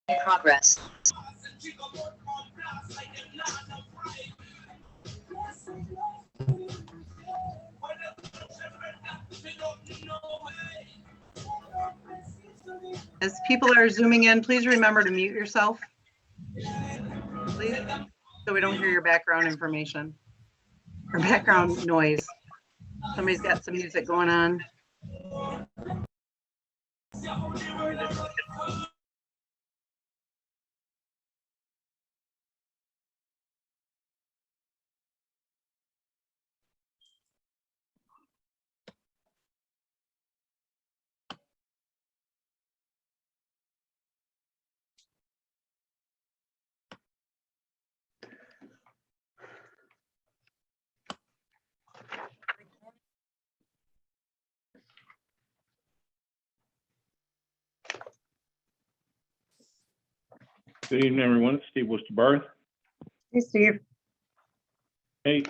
In progress. As people are zooming in, please remember to mute yourself, please, so we don't hear your background information or background noise. Somebody's got some music going on. Good evening, everyone. Steve Worcester. Hey, Steve. Hey.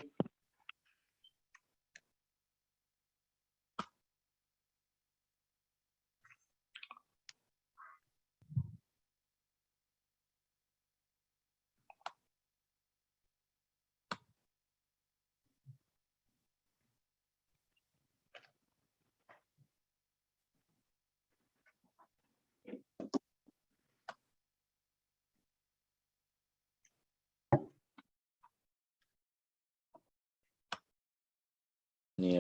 Yeah.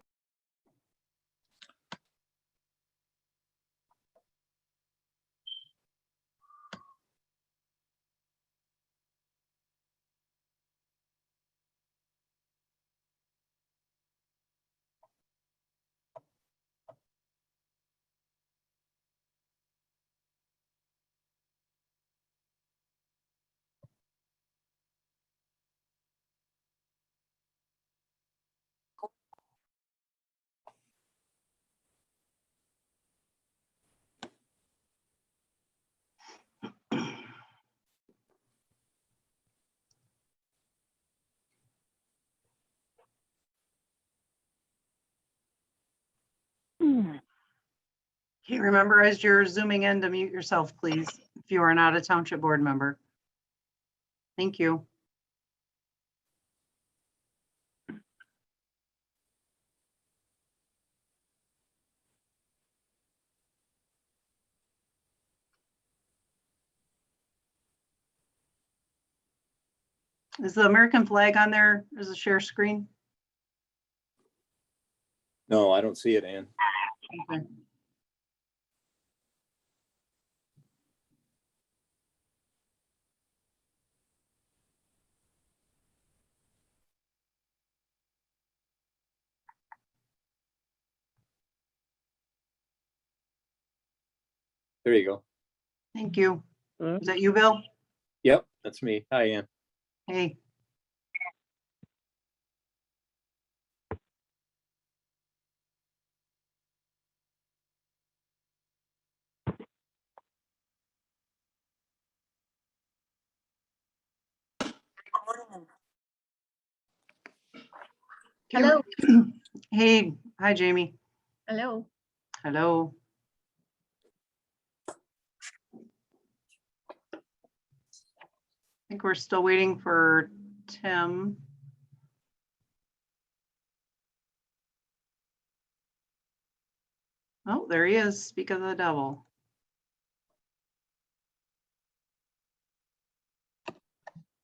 Okay, remember as you're zooming in to mute yourself, please, if you are not a township board member. Thank you. Is the American flag on there as a share screen? No, I don't see it, Ann. Okay. There you go. Thank you. Is that you, Bill? Yep, that's me. Hi, Ann. Hey. Hello. Hey, hi, Jamie. Hello. Hello. I think we're still waiting for Tim. Oh, there he is. Speak of the devil.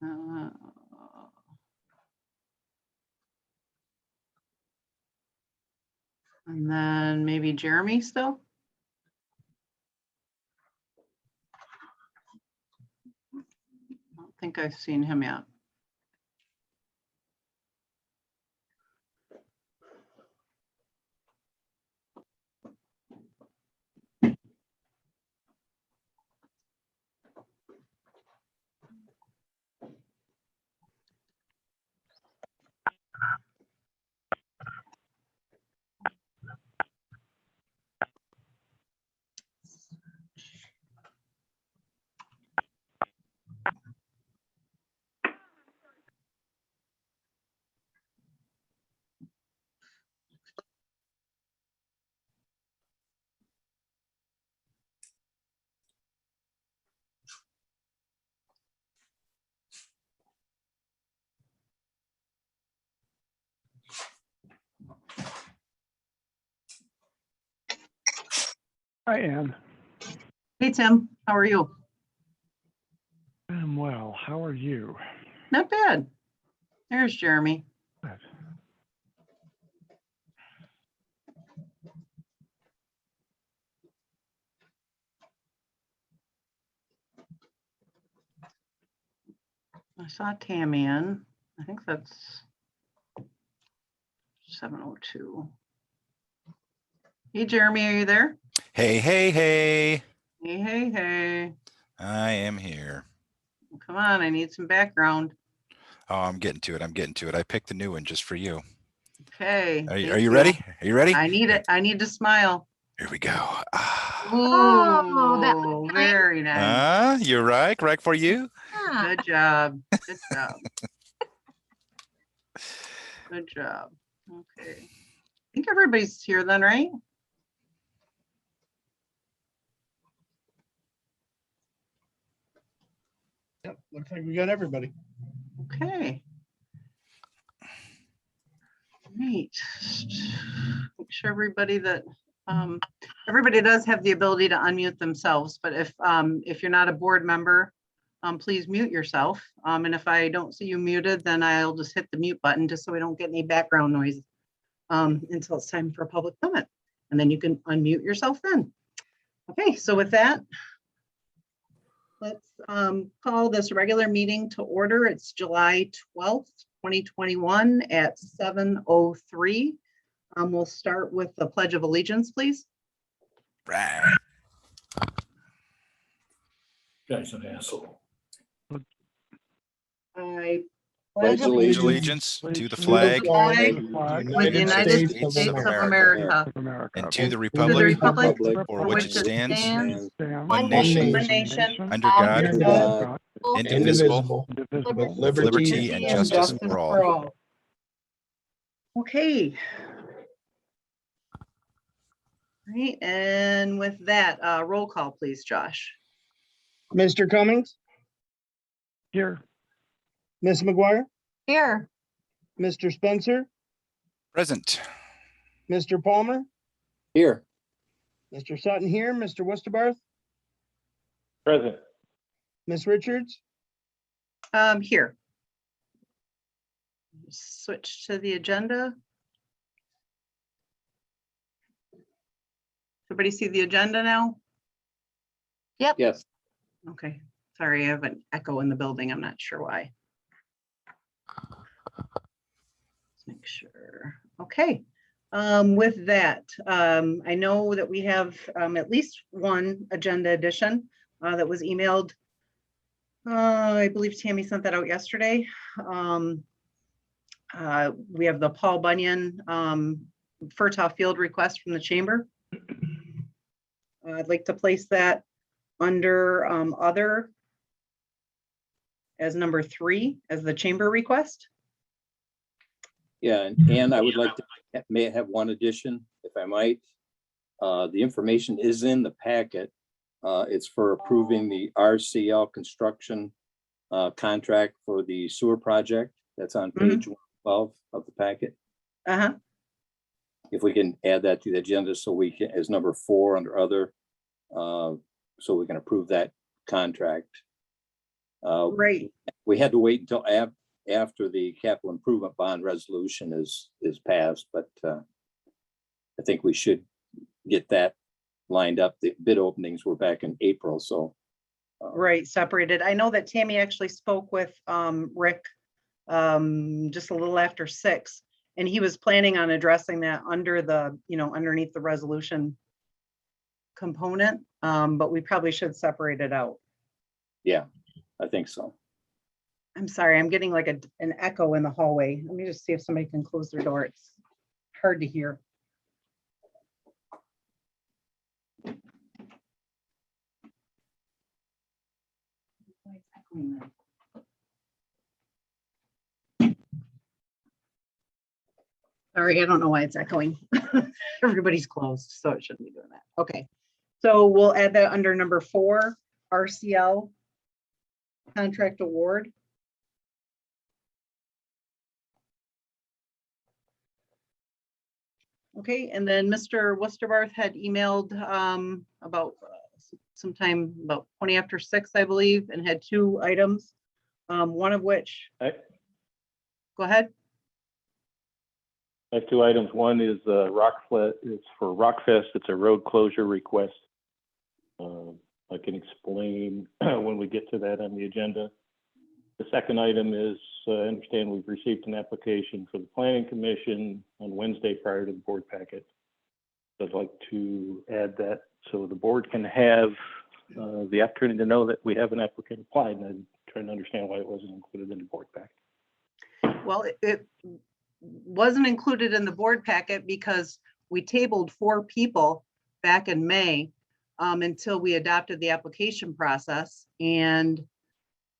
Uh, and then maybe Jeremy still? I don't think I've seen him yet. Hi, Ann. Hey, Tim, how are you? I'm well. How are you? Not bad. There's Jeremy. Good. I saw Tammy in. I think that's 7:02. Hey, Jeremy, are you there? Hey, hey, hey. Hey, hey, hey. I am here. Come on, I need some background. Oh, I'm getting to it. I'm getting to it. I picked the new one just for you. Okay. Are thank you ready? Are you ready? I need it. I need to smile. Here we go. Ah. Oh, that was Ooh, nice. very nice. You're right. Correct for you. Yeah. Good job. Good job. Good job. Okay. I think everybody's here then, right? Yep, looks like we got everybody. Okay. Great. Make sure everybody that, everybody does have the ability to unmute themselves, but if you're not a board member, please mute yourself. And if I don't see you muted, then I'll just hit the mute button just so we don't get any background noise until it's time for public comment. And then you can unmute yourself then. Okay, so with that, let's call this regular meeting to order. It's July 12th, 2021 at 7:03. We'll start with the Pledge of Allegiance, please. Right. Guy's an asshole. I Pledge pledge Allegiance to the To the flag flag The flag with the United States of America of America. and to the to the republic republic for which it stands, stands, Stand one nation, one nation, under God, under God, indivisible, indivisible, with liberty and justice for all. Okay. Right, and with that, roll call, please, Josh. Mr. Cummings, Here, Miss McGuire, Here. Mr. Spencer, Present. Mr. Palmer, here, Mr. Sutton here, Mr. Wusterbarth, Present. Miss Richards, Here. Switch to the agenda. Everybody see the agenda now? yes. Okay, sorry, I have an echo in the building. I'm not sure why. Let's make sure. Okay, with that, I know that we have at least one agenda addition that was emailed. I believe Tammy sent that out yesterday. We have the Paul Bunyan Furtaw Field request from the chamber. I'd like to place that under other as number 3 as the chamber request. Yeah, and I would like to may have one addition, if I might. The information is in the packet. It's for approving the RCL construction contract for the sewer project. That's on page 12 of the packet. Uh-huh. If we can add that to the agenda so we can, as number 4 under other, so we can approve that contract. Right. We had to wait until after the capital improvement bond resolution is passed, but I think we should get that lined up. The bid openings were back in April, so. Right, separated. I know that Tammy actually spoke with Rick just a little after 6, and he was planning on addressing that under the, underneath the resolution component, but we probably should separate it out. Yeah, I think so. I'm sorry, I'm getting like an echo in the hallway. Let me just see if somebody can close their door. It's hard to hear. Why it's echoing then? Sorry, I don't know why it's echoing. Everybody's closed, so it shouldn't be doing that. Okay, so we'll add that under number 4, RCL contract award. Okay, and then Mr. Westerbarth had emailed about sometime about 20 after 6, I believe, and had 2 items. One of which, I go ahead. have 2 items. One is it's for Rockfest. It's a road closure request. I can explain when we get to that on the agenda. The second item is, I understand we've received an application for the Planning Commission on Wednesday prior to the board packet. I'd like to add that so the board can have the opportunity to know that we have an applicant applied, and I'm trying to understand why it wasn't included in the board packet. Well, it wasn't included in the board packet because we tabled 4 people back in May until we adopted the application process. And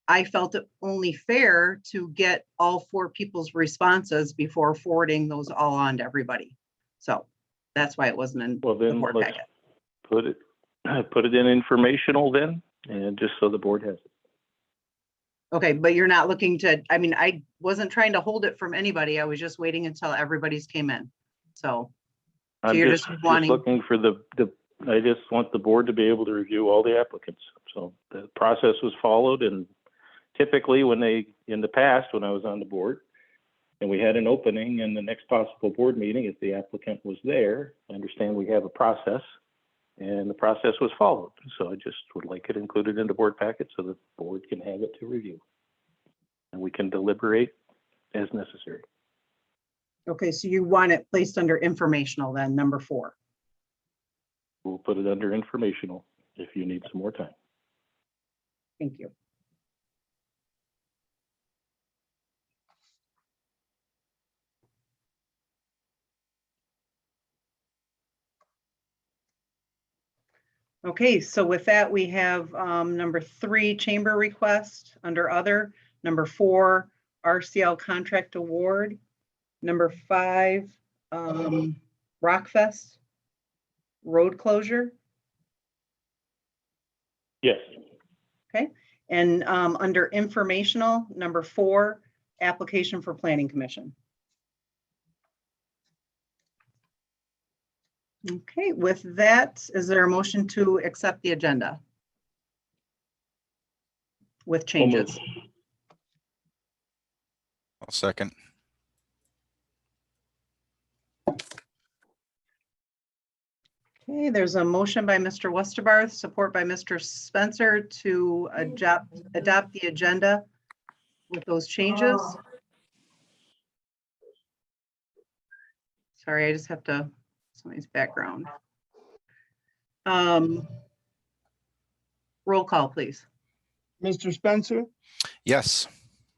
I felt it only fair to get all 4 people's responses before forwarding those all on to everybody. So that's why it wasn't in Well, the then board let's packet. put it in informational then, and just so the board has it. Okay, but you're not looking to, I mean, I wasn't trying to hold it from anybody. I was just waiting until everybody's came in. So I'm you're just just wanting- looking for I just want the board to be able to review all the applicants. So the process was followed, and typically in the past, when I was on the board and we had an opening in the next possible board meeting, if the applicant was there, I understand we have a process and the process was followed. So I just would like it included in the board packet so the board can have it to review. And we can deliberate as necessary. okay, so you want it placed under informational then, number 4. We'll put it under informational if you need some more time. Thank you. Okay, so with that, we have number 3, chamber request under other, number 4, RCL contract award, number 5, Rockfest road closure, Yes. and under informational, number 4, application for planning commission. Okay, with that, is there a motion to accept the agenda with changes? I'll second. Okay, there's a motion by Mr. Westerbarth, support by Mr. Spencer to adopt the agenda with those changes. Sorry, I just have to, somebody's background. Roll call, please. Mr. Spencer, Yes.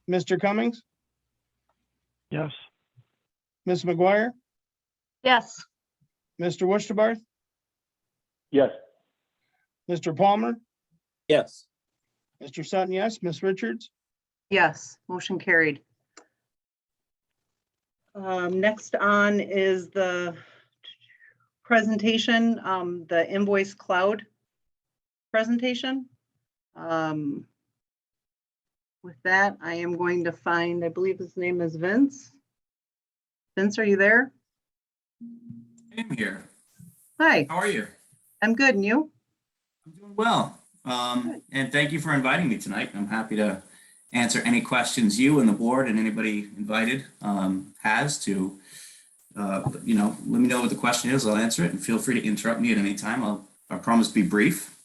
Mr. Cummings, Yes. Ms. McGuire, Yes. Mr. Westerbarth, Yes. Mr. Palmer, Yes. Mr. Sutton, yes, Ms. Richards, Yes, motion carried. Next on is the presentation, the invoice cloud presentation. With that, I am going to find, I believe his name is Vince. Vince, are you there? I'm here. Hi, How are you? I'm good, and you? I'm doing well. And thank you for inviting me tonight. I'm happy to answer any questions you and the board and anybody invited has to, let me know what the question is. I'll answer it, and feel free to interrupt me at any time. I promise to be brief.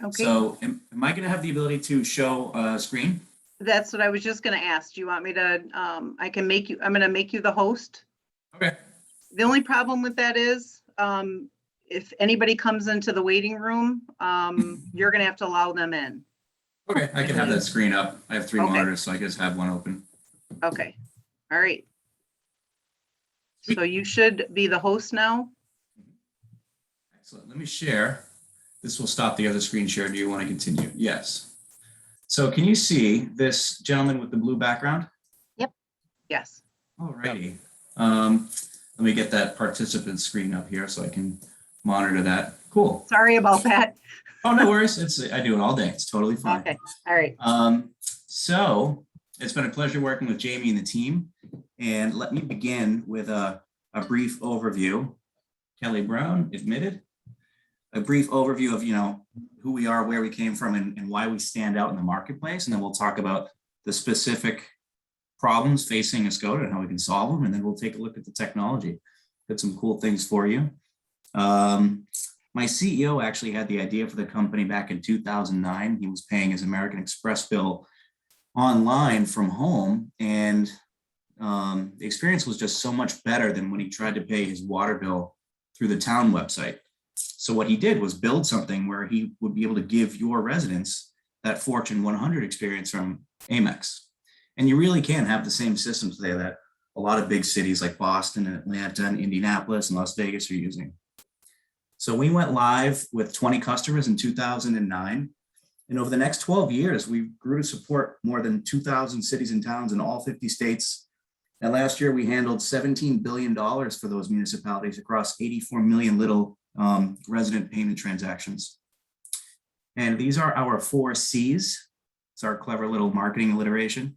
Okay, So am I going to have the ability to show a screen? that's what I was just gonna ask. Do you want me to, I'm gonna make you the host. Okay. The only problem with that is, if anybody comes into the waiting room, you're gonna have to allow them in. Okay, I can have that screen up. I have 3 Okay. monitors, so I just have one open. Okay, all right. So you should be the host now. Excellent. Let me share. This will stop the other screen share. Do you want to continue? Yes. So can you see this gentleman with the blue background? Yes. Alrighty. Let me get that participant screen up here so I can monitor that. Cool. Sorry about that. Oh, no worries. I do it all day. It's totally fine. Okay, all right. So it's been a pleasure working with Jamie and the team. And let me begin with a a brief overview. Kelly Brown, admitted. A brief overview of, who we are, where we came from, and why we stand out in the marketplace. And then we'll talk about the specific problems facing Oscoda and how we can solve them. And then we'll take a look at the technology. Got some cool things for you. My CEO actually had the idea for the company back in 2009. He was paying his American Express bill online from home, and the experience was just so much better than when he tried to pay his water bill through the town website. So what he did was build something where he would be able to give your residents that Fortune 100 experience from Amex. And you really can have the same systems there that a lot of big cities like Boston and Atlanta and Indianapolis and Las Vegas are using. So we went live with 20 customers in 2009. And over the next 12 years, we grew to support more than 2,000 cities and towns in all 50 states. And last year, we handled $17 billion for those municipalities across 84 million little resident payment transactions. And these are our 4 C's. It's our clever little marketing alliteration.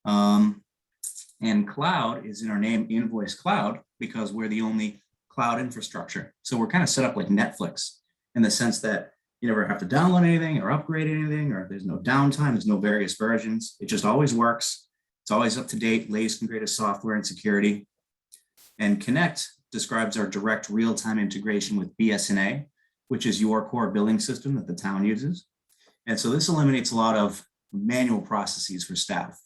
And cloud is in our name, Invoice Cloud, because we're the only cloud infrastructure. So we're kind of set up like Netflix in the sense that you never have to download anything or upgrade anything, or there's no downtime, there's no various versions. It just always works. It's always up to date, latest and greatest software and security. And Connect describes our direct real-time integration with BSNA, which is your core billing system that the town uses. And so this eliminates a lot of manual processes for staff.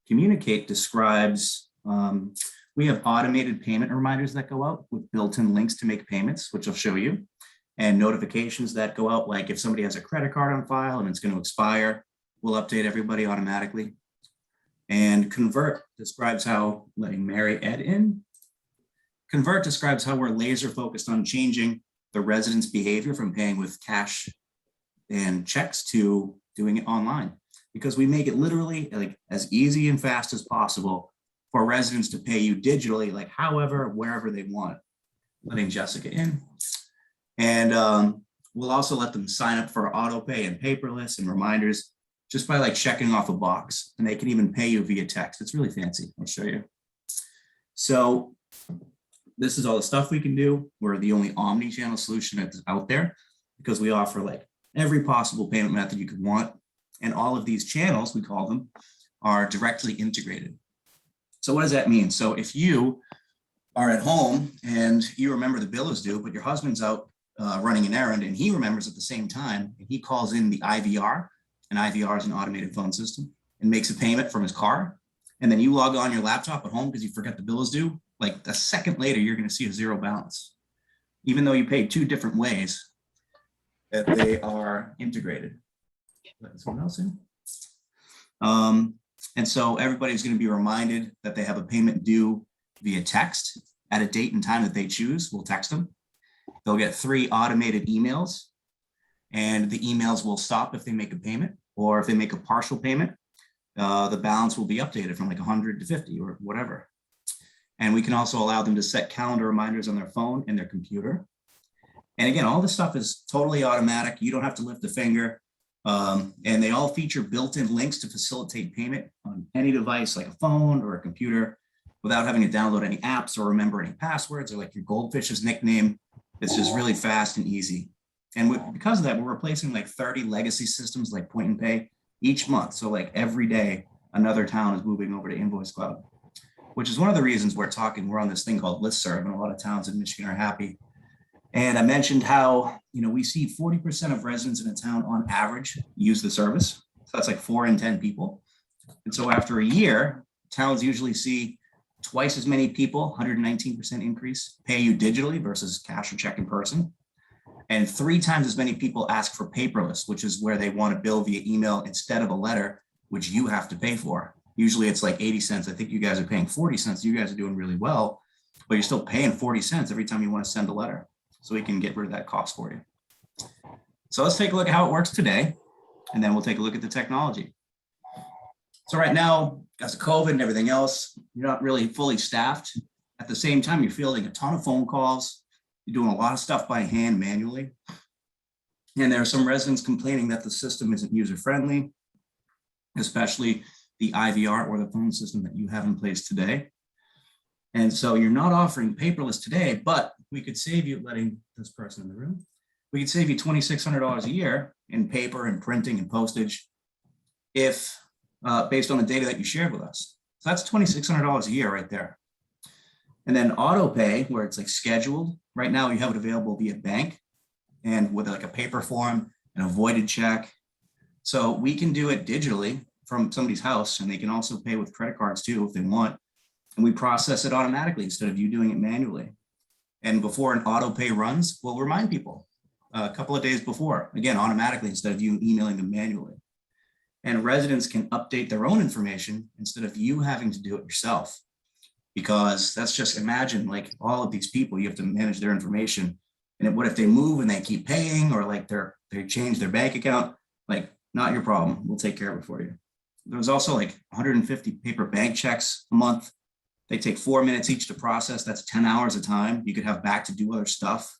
Communicate describes, we have automated payment reminders that go out with built-in links to make payments, which I'll show you, and notifications that go out, like if somebody has a credit card on file and it's going to expire, we'll update everybody automatically. And Convert describes how, letting Mary Ed in. Convert describes how we're laser focused on changing the residents' behavior from paying with cash and checks to doing it online, because we make it literally like as easy and fast as possible for residents to pay you digitally, like however, wherever they want. Letting Jessica in. And we'll also let them sign up for auto pay and paperless and reminders just by like checking off a box, and they can even pay you via text. It's really fancy. I'll show you. So this is all the stuff we can do. We're the only omni-channel solution that's out there because we offer like every possible payment method you could want. And all of these channels, we call them, are directly integrated. So what does that mean? So if you are at home and you remember the bill is due, but your husband's out running an errand and he remembers at the same time, and he calls in the IVR, and IVR is an automated phone system, and makes a payment from his car. And then you log on your laptop at home because you forget the bill is due. Like a second later, you're going to see a zero balance, even though you paid 2 different ways that they are integrated. Let someone else in. And so everybody's going to be reminded that they have a payment due via text at a date and time that they choose. We'll text them. They'll get 3 automated emails, and the emails will stop if they make a payment, or if they make a partial payment, the balance will be updated from like 100 to 50 or whatever. And we can also allow them to set calendar reminders on their phone and their computer. And again, all this stuff is totally automatic. You don't have to lift a finger. And they all feature built-in links to facilitate payment on any device like a phone or a computer without having to download any apps or remember any passwords or like your goldfish's nickname. It's just really fast and easy. And because of that, we're replacing like 30 legacy systems like Point and Pay each month. So like every day, another town is moving over to Invoice Cloud, which is one of the reasons we're on this thing called Listserv, and a lot of towns in Michigan are happy. And I mentioned how, we see 40% of residents in a town on average use the service. So that's like 4 in 10 people. And so after a year, towns usually see twice as many people, 119% increase, pay you digitally versus cash or check in person. And 3 times as many people ask for paperless, which is where they want to bill via email instead of a letter, which you have to pay for. Usually it's like 80 cents. I think you guys are paying 40 cents. You guys are doing really well, but you're still paying 40 cents every time you want to send a letter. So we can get rid of that cost for you. So let's take a look at how it works today, and then we'll take a look at the technology. So right now, because of COVID and everything else, you're not really fully staffed. At the same time, you're fielding a ton of phone calls. You're doing a lot of stuff by hand manually. And there are some residents complaining that the system isn't user-friendly, especially the IVR or the phone system that you have in place today. And so you're not offering paperless today, but we could save you, letting this person in the room, we could save you $2,600 a year in paper and printing and postage if, based on the data that you shared with us. So that's $2,600 a year right there. And then auto pay, where it's like scheduled. Right now you have it available via bank and with like a paper form, an avoided check. So we can do it digitally from somebody's house, and they can also pay with credit cards too if they want. And we process it automatically instead of you doing it manually. And before an auto pay runs, we'll remind people a couple of days before, again, automatically instead of you emailing them manually. And residents can update their own information instead of you having to do it yourself. Because that's just, imagine like all of these people, you have to manage their information. And what if they move and they keep paying, or like they change their bank account? Like, not your problem. We'll take care of it for you. There's also like 150 paper bank checks a month. They take 4 minutes each to process. That's 10 hours of time you could have back to do other stuff.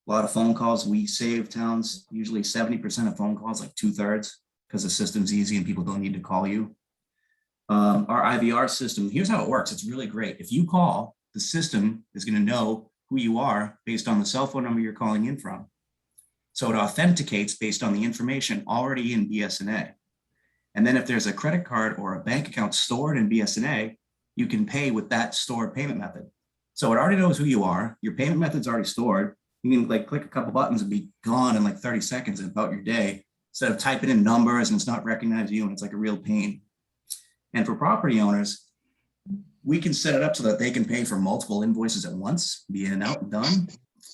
A lot of phone calls. We save towns usually 70% of phone calls, like 2/3, because the system's easy and people don't need to call you. Our IVR system, here's how it works. It's really great. If you call, the system is going to know who you are based on the cell phone number you're calling in from. So it authenticates based on the information already in BSNA. And then if there's a credit card or a bank account stored in BSNA, you can pay with that stored payment method. So it already knows who you are. Your payment method's already stored. You can like click a couple buttons and be gone in like 30 seconds and about your day, instead of typing in numbers and it's not recognizing you and it's like a real pain. And for property owners, we can set it up so that they can pay for multiple invoices at once, be in and out and done.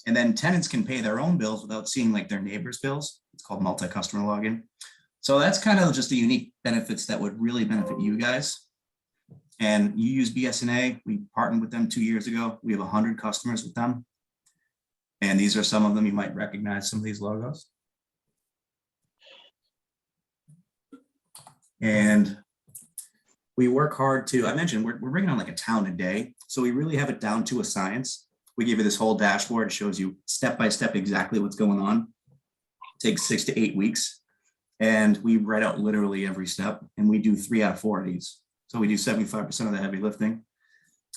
And then tenants can pay their own bills without seeing like their neighbors' bills. It's called multi-customer login. So that's kind of just the unique benefits that would really benefit you guys. And you use BSNA. We partnered with them 2 years ago. We have 100 customers with them. And these are some of them. You might recognize some of these logos. And we work hard to, I mentioned, we're bringing on like a town a day. So we really have it down to a science. We give you this whole dashboard. It shows you step by step exactly what's going on. It takes 6 to 8 weeks. And we write out literally every step. And we do 3 out of 4 of these. So we do 75% of the heavy lifting.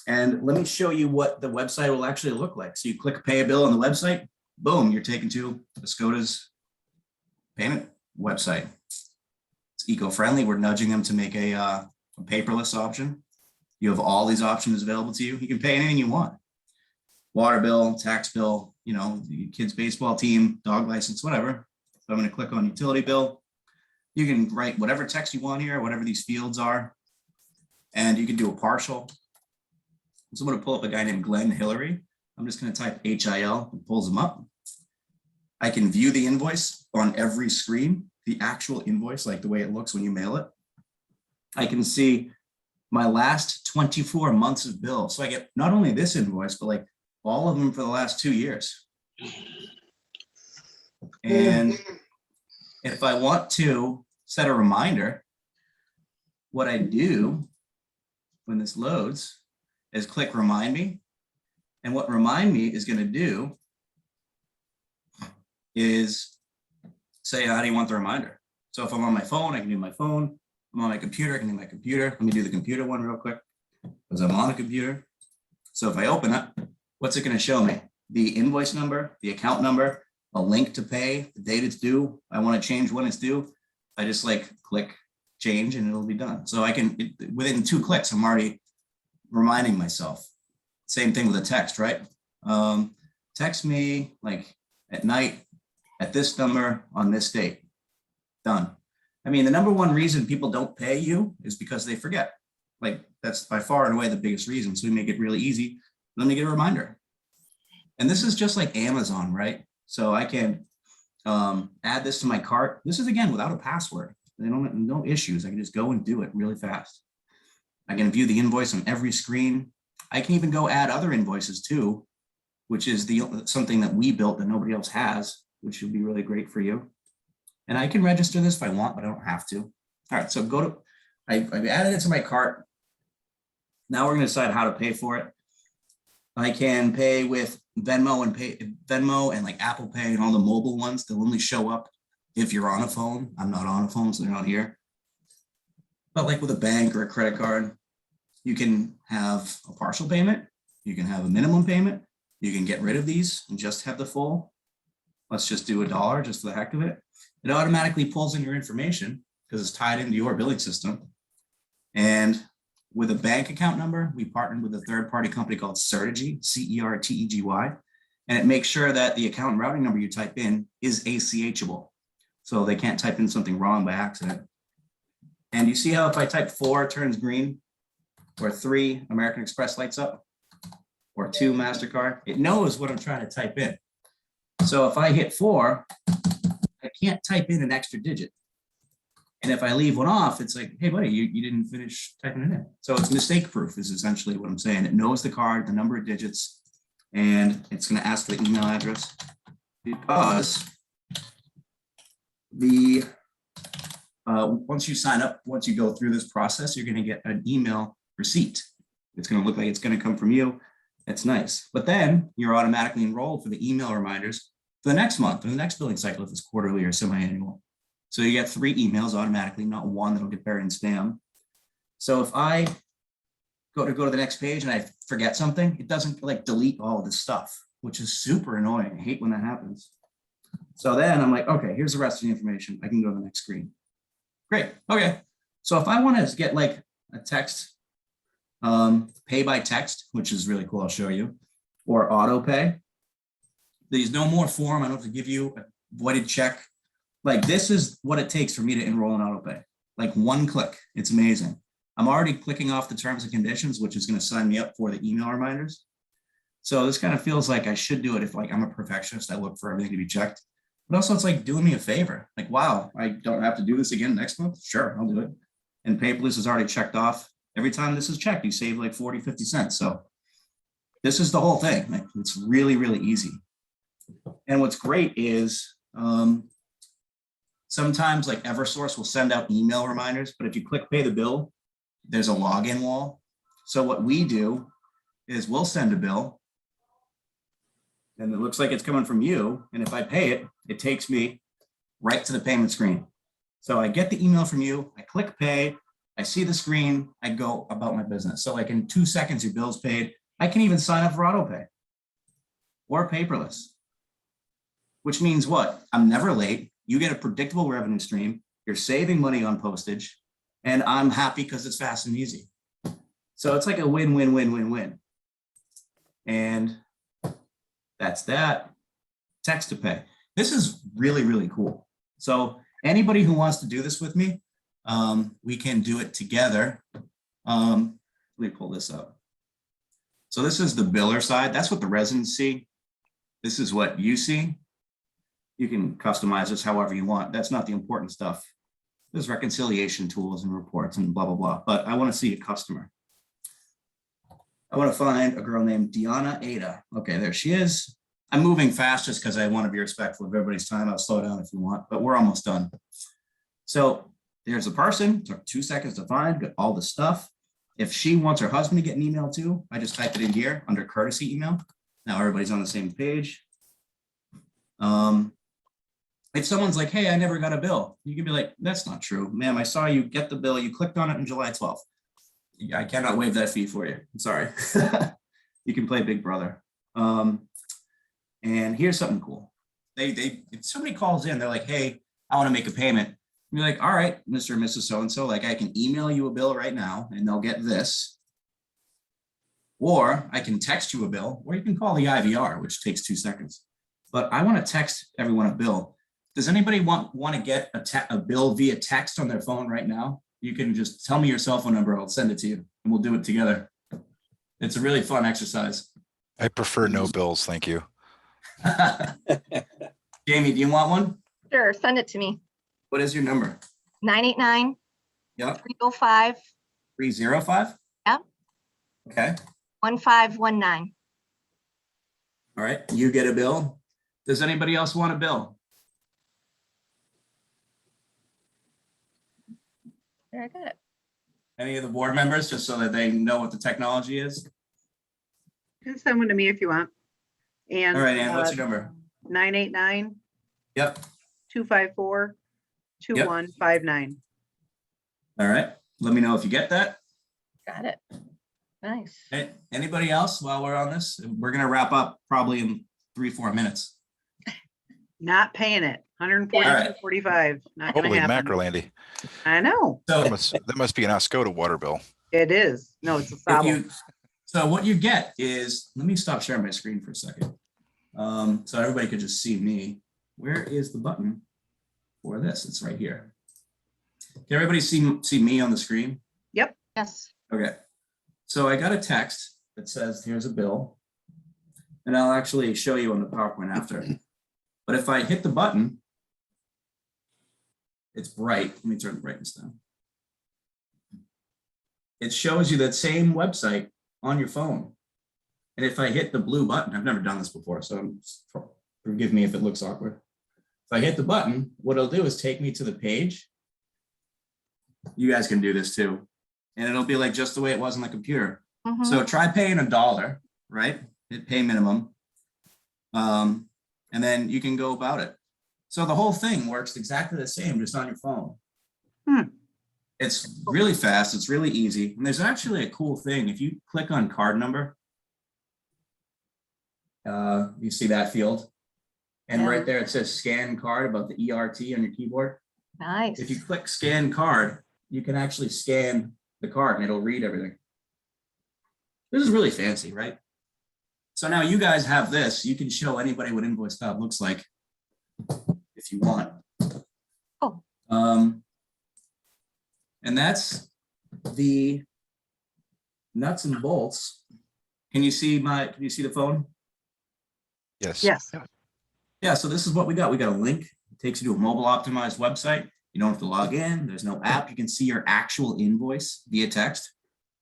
And let me show you what the website will actually look like. So you click pay a bill on the website, boom, you're taken to Oscoda's payment website. It's eco-friendly. We're nudging them to make a paperless option. You have all these options available to you. You can pay anything you want. Water bill, tax bill, you know, the kids' baseball team, dog license, whatever. So I'm going to click on utility bill. You can write whatever text you want here, whatever these fields are. And you can do a partial. So I'm going to pull up a guy named Glenn Hillary. I'm just going to type HIL, it pulls them up. I can view the invoice on every screen, the actual invoice, like the way it looks when you mail it. I can see my last 24 months of bill. So I get not only this invoice, but like all of them for the last 2 years. And if I want to set a reminder, what I do when this loads is click remind me. And what remind me is going to do is say, how do you want the reminder? So if I'm on my phone, I can do my phone. I'm on my computer, I can do my computer. Let me do the computer one real quick because I'm on a computer. So if I open it, what's it going to show me? The invoice number, the account number, a link to pay, the date it's due. I want to change when it's due. I just like click change and it'll be done. So I can, within 2 clicks, I'm already reminding myself. Same thing with a text, right? Text me like at night at this number on this date. Done. I mean, the number one reason people don't pay you is because they forget. Like that's by far and away the biggest reason. So we make it really easy. Let me get a reminder. And this is just like Amazon, right? So I can add this to my cart. This is again without a password. No issues. I can just go and do it really fast. I can view the invoice on every screen. I can even go add other invoices too, which is something that we built that nobody else has, which would be really great for you. And I can register this if I want, but I don't have to. All right, so I've added it to my cart. Now we're going to decide how to pay for it. I can pay with Venmo and like Apple Pay and all the mobile ones. They'll only show up if you're on a phone. I'm not on a phone, so they're not here. But like with a bank or a credit card, you can have a partial payment, you can have a minimum payment, you can get rid of these and just have the full. Let's just do $1 just for the heck of it. It automatically pulls in your information because it's tied into your billing system. And with a bank account number, we partnered with a third-party company called Certegy, CERTEGY, and it makes sure that the account and routing number you type in is ACH-able. So they can't type in something wrong by accident. And you see how if I type 4, it turns green, or 3, American Express lights up, or 2, MasterCard? It knows what I'm trying to type in. So if I hit 4, I can't type in an extra digit. And if I leave one off, it's like, hey, buddy, you didn't finish typing it in. So it's mistake proof is essentially what I'm saying. It knows the card, the number of digits, and it's going to ask for the email address because once you sign up, once you go through this process, you're going to get an email receipt. It's going to look like it's going to come from you. It's nice. But then you're automatically enrolled for the email reminders for the next month, or the next billing cycle if it's quarterly or semi-annual. So you get 3 emails automatically, not one that'll get buried in spam. So if I go to the next page and I forget something, it doesn't like delete all of this stuff, which is super annoying. I hate when that happens. So then I'm like, okay, here's the rest of the information. I can go to the next screen. Great. Okay. So if I want to get like a text, pay by text, which is really cool, I'll show you, or auto pay, there's no more form. I don't have to give you a voided check. Like this is what it takes for me to enroll in auto pay. Like one click. It's amazing. I'm already clicking off the terms and conditions, which is going to sign me up for the email reminders. So this kind of feels like I should do it if like I'm a perfectionist. I look for everything to be checked. But also it's like doing me a favor. Like, wow, I don't have to do this again next month. Sure, I'll do it. And paperless is already checked off. Every time this is checked, you save like 40, 50 cents. So this is the whole thing. Like, it's really, really easy. And what's great is sometimes like Eversource will send out email reminders, but if you click pay the bill, there's a login wall. So what we do is we'll send a bill and it looks like it's coming from you. And if I pay it, it takes me right to the payment screen. So I get the email from you, I click pay, I see the screen, I go about my business. So like in 2 seconds, your bill's paid. I can even sign up for auto pay or paperless, which means what? I'm never late. You get a predictable revenue stream. You're saving money on postage and I'm happy because it's fast and easy. So it's like a win, win, win, win, win. And that's that. Text to pay. This is really, really cool. So anybody who wants to do this with me, we can do it together. Let me pull this up. So this is the biller side. That's what the residents see. This is what you see. You can customize this however you want. That's not the important stuff. There's reconciliation tools and reports and blah, blah, blah. But I want to see a customer. I want to find a girl named Deanna Ada. Okay, there she is. I'm moving fast just because I want to be respectful of everybody's time. I'll slow down if you want, but we're almost done. So there's a person, took 2 seconds to find, got all the stuff. If she wants her husband to get an email too, I just type it in here under courtesy email. Now everybody's on the same page. If someone's like, hey, I never got a bill, you can be like, that's not true. Ma'am, I saw you get the bill. You clicked on it on July 12th. I cannot waive that fee for you. I'm sorry. You can play Big Brother. And here's something cool. If somebody calls in, they're like, hey, I want to make a payment. You're like, all right, Mr. and Mrs. So-and-so, like I can email you a bill right now and they'll get this. Or I can text you a bill, or you can call the IVR, which takes 2 seconds. But I want to text everyone a bill. Does anybody want to get a bill via text on their phone right now? You can just tell me your cell phone number. I'll send it to you and we'll do it together. It's a really fun exercise. I prefer no bills, thank you. Jamie, do you want one? Sure, send it to me. What is your number? 989 Yep. 305 305? Yep. Okay. 1519. All right. You get a bill. Does anybody else want a bill? There, I got it. Any of the board members, just so that they know what the technology is? Just send one to me if you want. And All right, Ann, what's your number? 989 Yep. 254 2159. All right. Let me know if you get that. Got it. Nice. Anybody else while we're on this? We're gonna wrap up probably in 3-4 minutes. Not paying it. 142.45. Not gonna Holy happen. mackerel, Andy. I know. So That must be an Oscoda water bill. It is. No, it's a if Sabo. you, so what you get is, let me stop sharing my screen for a second. So everybody could just see me. Where is the button for this? It's right here. Can everybody see me on the screen? Yes. Okay. So I got a text that says, here's a bill. And I'll actually show you on the PowerPoint after. But if I hit the button, it's bright. Let me turn the brightness down. It shows you that same website on your phone. And if I hit the blue button, I've never done this before, so forgive me if it looks awkward. If I hit the button, what it'll do is take me to the page. You guys can do this too. And it'll be like just the way it was on the computer. Mhm. So try paying $1, right? Hit pay minimum. And then you can go about it. So the whole thing works exactly the same, just on your phone. It's really fast. It's really easy. And there's actually a cool thing. If you click on card number, you see that field. And right there, it says scan card above the ERT on your keyboard. Nice. If you click scan card, you can actually scan the card and it'll read everything. This is really fancy, right? So now you guys have this. You can show anybody what invoice stub looks like if you want. Oh. And that's the nuts and bolts. Can you see the phone? Yes. Yes. Yeah, so this is what we got. We got a link. It takes you to a mobile optimized website. You don't have to log in. There's no app. You can see your actual invoice via text.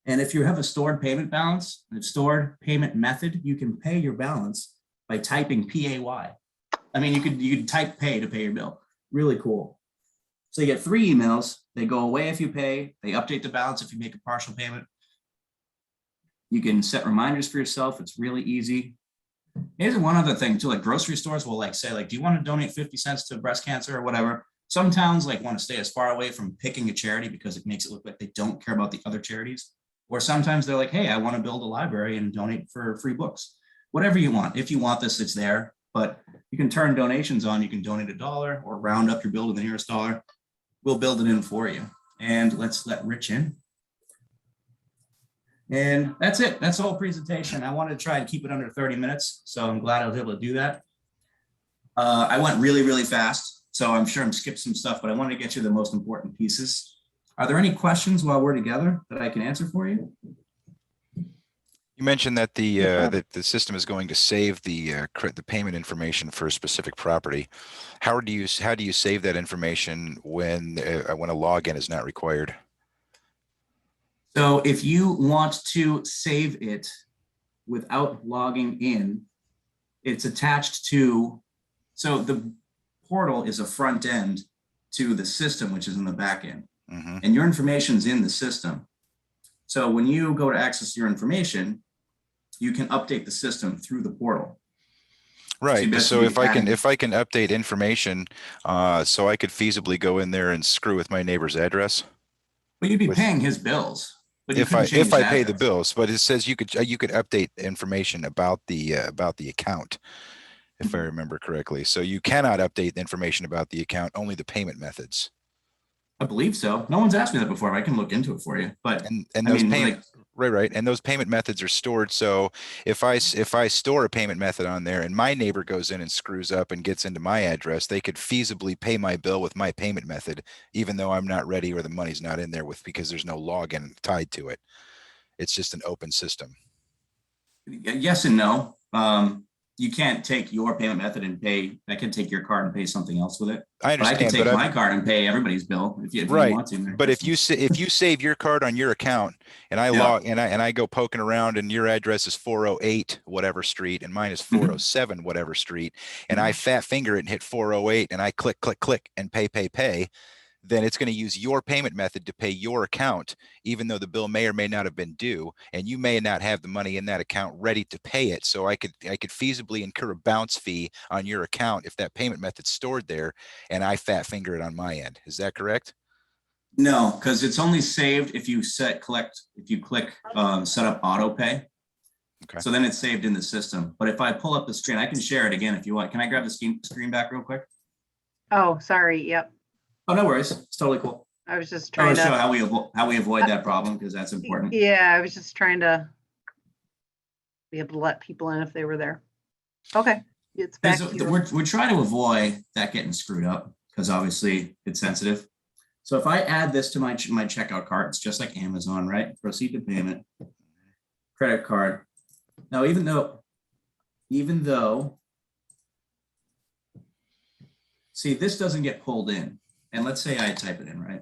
And if you have a stored payment balance, a stored payment method, you can pay your balance by typing PAY. I mean, you could type pay to pay your bill. Really cool. So you get 3 emails. They go away if you pay. They update the balance if you make a partial payment. You can set reminders for yourself. It's really easy. Here's one other thing too, like grocery stores will like say, like, do you want to donate 50 cents to breast cancer or whatever? Some towns like want to stay as far away from picking a charity because it makes it look like they don't care about the other charities. Or sometimes they're like, hey, I want to build a library and donate for free books. Whatever you want. If you want this, it's there. But you can turn donations on. You can donate $1 or round up your bill to the nearest dollar. We'll build it in for you. And let's let Rich in. And that's it. That's the whole presentation. I wanted to try and keep it under 30 minutes. So I'm glad I was able to do that. I went really, really fast. So I'm sure I'm skipped some stuff, but I wanted to get you the most important pieces. Are there any questions while we're together that I can answer for you? You mentioned that the system is going to save the payment information for a specific property. How do you save that information when a login is not required? So if you want to save it without logging in, it's attached to, so the portal is a front end to the system, which is in the back end. Mm-hmm. And your information's in the system. So when you go to access your information, you can update the system through the portal. Right. So if I can adding- update information, so I could feasibly go in there and screw with my neighbor's address. But you'd be with- paying his bills. But you If couldn't I change his pay the address. bills, but it says you could update information about the account, if I remember correctly. So you cannot update the information about the account, only the payment methods. I believe so. No one's asked me that before. I can look into it for you. But And I those mean, payment like, right. And those payment methods are stored. So if I store a payment method on there and my neighbor goes in and screws up and gets into my address, they could feasibly pay my bill with my payment method, even though I'm not ready or the money's not in there because there's no login tied to it. It's just an open system. yes and no. You can't take your payment method and pay. I can take your card and pay something else with it. I But I understand, can take my card and pay everybody's bill if you Right. want to. But if you save your card on your account and I log and I go poking around and your address is 408 whatever street and mine is 407 whatever street, and I fat finger it and hit 408 and I click and pay, then it's going to use your payment method to pay your account, even though the bill may or may not have been due, and you may not have the money in that account ready to pay it. So I could feasibly incur a bounce fee on your account if that payment method's stored there and I fat finger it on my end. Is that correct? No, because it's only saved if you if you click set up auto pay. Okay. So then it's saved in the system. But if I pull up the screen, I can share it again if you want. Can I grab the screen back real quick? Oh, sorry. Yep. Oh, no worries. It's totally cool. I was just I trying want to show to, how we avoid that problem because that's important. yeah, I was just trying to be able to let people in if they were there. Okay, it's back to you. We're trying to avoid that getting screwed up because obviously it's sensitive. So if I add this to my checkout cart, it's just like Amazon, right? Proceed to payment, credit card. Now, even though, see, this doesn't get pulled in. And let's say I type it in, right?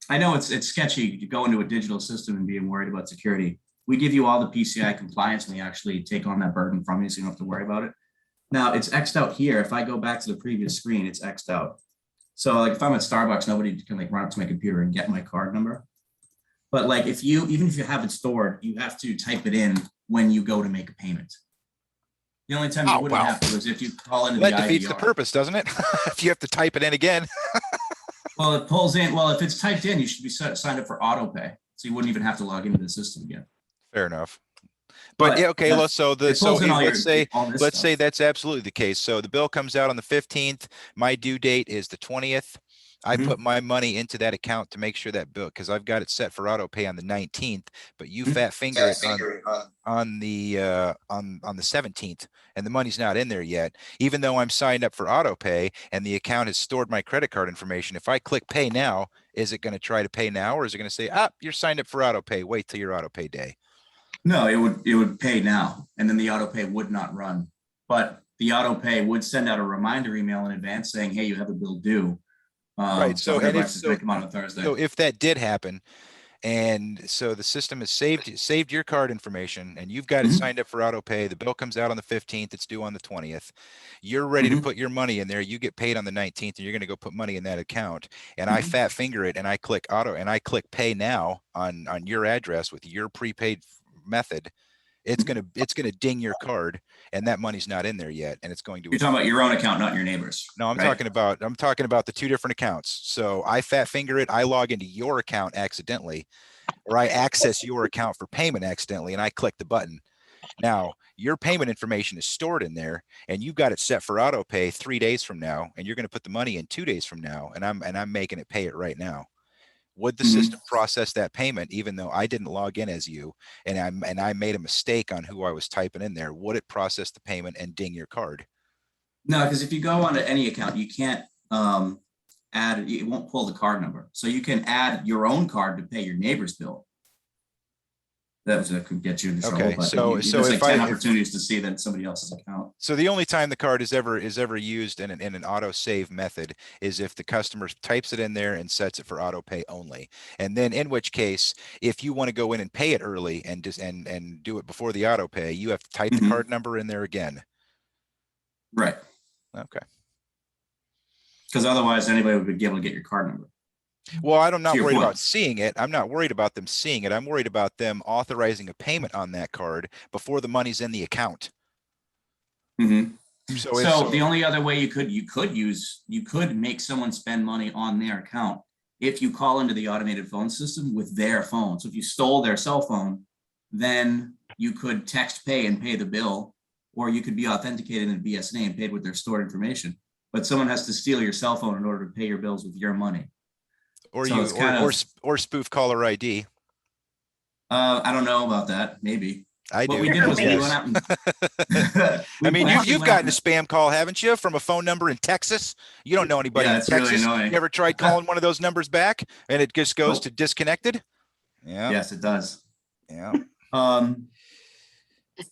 I know it's sketchy to go into a digital system and being worried about security. We give you all the PCI compliance and we actually take on that burden from you so you don't have to worry about it. Now it's X'd out here. If I go back to the previous screen, it's X'd out. So like if I'm at Starbucks, nobody can like run up to my computer and get my card number. But like even if you have it stored, you have to type it in when you go to make a payment. The only time you Oh, wouldn't wow. have to is if you call into That the defeats the IVR. purpose, doesn't it? If you have to type it in again. Well, it pulls in. Well, if it's typed in, you should be signed up for auto pay. So you wouldn't even have to log into the system again. Fair enough. But yeah, okay, that's- so it pulls in all let's say all this let's stuff. say that's absolutely the case. So the bill comes out on the 15th. My due date is the 20th. I Mhm. put my money into that account to make sure that bill, because I've got it set for auto pay on the 19th, but you Mhm. fat finger it on the 17th, and the money's not in there yet. Even though I'm signed up for auto pay and the account has stored my credit card information, if I click pay now, is it going to try to pay now, or is it going to say, you're signed up for auto pay, wait till your auto pay day? No, it would pay now, and then the auto pay would not run. But the auto pay would send out a reminder email in advance saying, "Hey, you have a bill due." Right. So, and $100 is going to come out on Thursday. so if that did happen, and so the system has saved your card information, and you've got it Mhm. signed up for auto pay, the bill comes out on the 15th, it's due on the 20th. You're ready to Mhm. put your money in there. You get paid on the 19th, and you're going to go put money in that account. And I Mhm. fat finger it, and I click auto, and I click pay now on your address with your prepaid method. It's gonna ding your card, and that money's not in there yet, and it's going to. You're talking about your own account, not your neighbor's. No, I'm right? talking about the two different accounts. So I fat finger it, I log into your account accidentally, or I access your account for payment accidentally, and I click the button. Now your payment information is stored in there, and you've got it set for auto pay 3 days from now, and you're going to put the money in 2 days from now, and I'm making it pay it right now. Would the Mhm. system process that payment even though I didn't log in as you, and I made a mistake on who I was typing in there? Would it process the payment and ding your card? No, because if you go onto any account, you can't add. It won't pull the card number, so you can add your own card to pay your neighbor's bill. That could get you into trouble. Okay, But so there's if like 10 I- opportunities to see that it's somebody else's account. So the only time the card is ever used in an auto save method is if the customer types it in there and sets it for auto pay only. And then in which case, if you want to go in and pay it early and just and do it before the auto pay, you have to type the Mhm. card number in there again. Right. Okay. Because otherwise, anybody would be able to get your card number. Well, I'm not To your worried point. about seeing it. I'm not worried about them seeing it. I'm worried about them authorizing a payment on that card before the money's in the account. Mhm. So So the only other way you could make someone spend money on their account if you call into the automated phone system with their phone. So if you stole their cell phone, then you could text pay and pay the bill, or you could be authenticated in a BSNA and paid with their stored information. But someone has to steal your cell phone in order to pay your bills with your money. or so you it's kind or spoof caller ID. I don't know about that. Maybe. I What do. we did was we Yes. went out and I mean, we actually you've went out gotten a spam call, haven't you, from a phone number in Texas? You don't know anybody Yeah, in it's really Texas. annoying. You ever tried calling one of those numbers back and it just goes Nope. to disconnected? Yeah. Yes, it does. Yeah.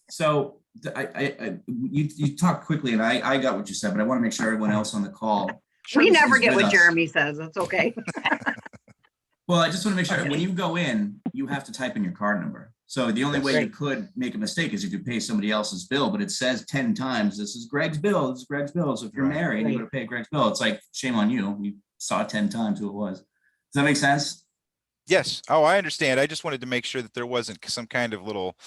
So you talked quickly and I got what you said, but I want to make sure everyone else on the call. We is never get with what us. Jeremy says. It's okay. Well, I just want to make sure Okay. when you go in, you have to type in your card number. So the only way you Right. could make a mistake is if you pay somebody else's bill, but it says 10 times, this is Greg's bill, this is Greg's bill. So if you're Right. married and you go to pay Greg's bill, it's like, shame on you. You saw 10 times who it was. Does that make sense? Yes. Oh, I understand. I just wanted to make sure that there wasn't some kind of little,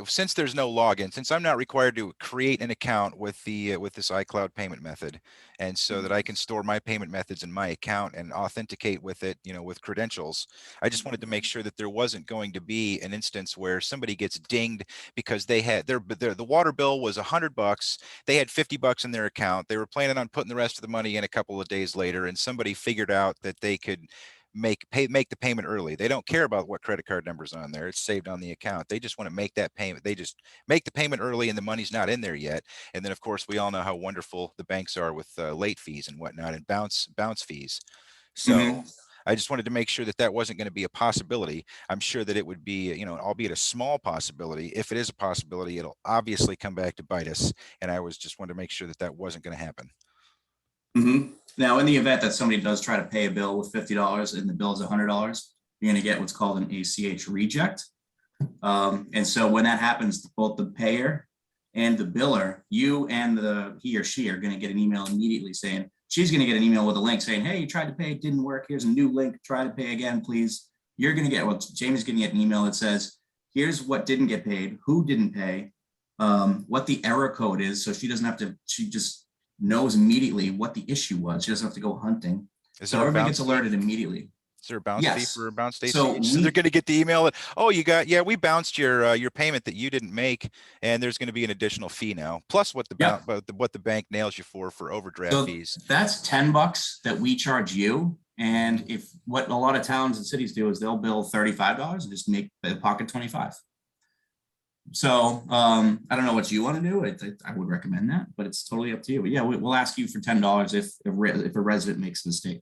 since there's no login, since I'm not required to create an account with this iCloud payment method, and so that I can store my payment methods in my account and authenticate with it, with credentials, I just wanted to make sure that there wasn't going to be an instance where somebody gets dinged because they had the water bill was $100. They had $50 in their account. They were planning on putting the rest of the money in a couple of days later, and somebody figured out that they could make the payment early. They don't care about what credit card number's on there. It's saved on the account. They just want to make that payment. They just make the payment early and the money's not in there yet. And then of course we all know how wonderful the banks are with late fees and whatnot and bounce fees. So Mhm. I just wanted to make sure that that wasn't going to be a possibility. I'm sure that it would be, albeit a small possibility. If it is a possibility, it'll obviously come back to bite us. And I was just wanted to make sure that that wasn't going to happen. Now, in the event that somebody does try to pay a bill with $50 and the bill is $100, you're going to get what's called an ACH reject. And so when that happens, both the payer and the biller, you and he or she are going to get an email immediately saying, she's going to get an email with a link saying, hey, you tried to pay, it didn't work. Here's a new link. Try to pay again, please. You're going to get, Jamie's going to get an email that says, here's what didn't get paid, who didn't pay, what the error code is. So she doesn't have to, she just knows immediately what the issue was. She doesn't have to go hunting. So everybody gets alerted immediately. Is there a bounce fee for a bounce date? So they're going to get the email that, oh, we bounced your payment that you didn't make, and there's going to be an additional fee now, plus what the bank nails you for overdraft fees. That's $10 that we charge you. And if what a lot of towns and cities do is they'll bill $35 and just make the pocket $25. So I don't know what you want to do. I would recommend that, but it's totally up to you. But yeah, we'll ask you for $10 if a resident makes a mistake.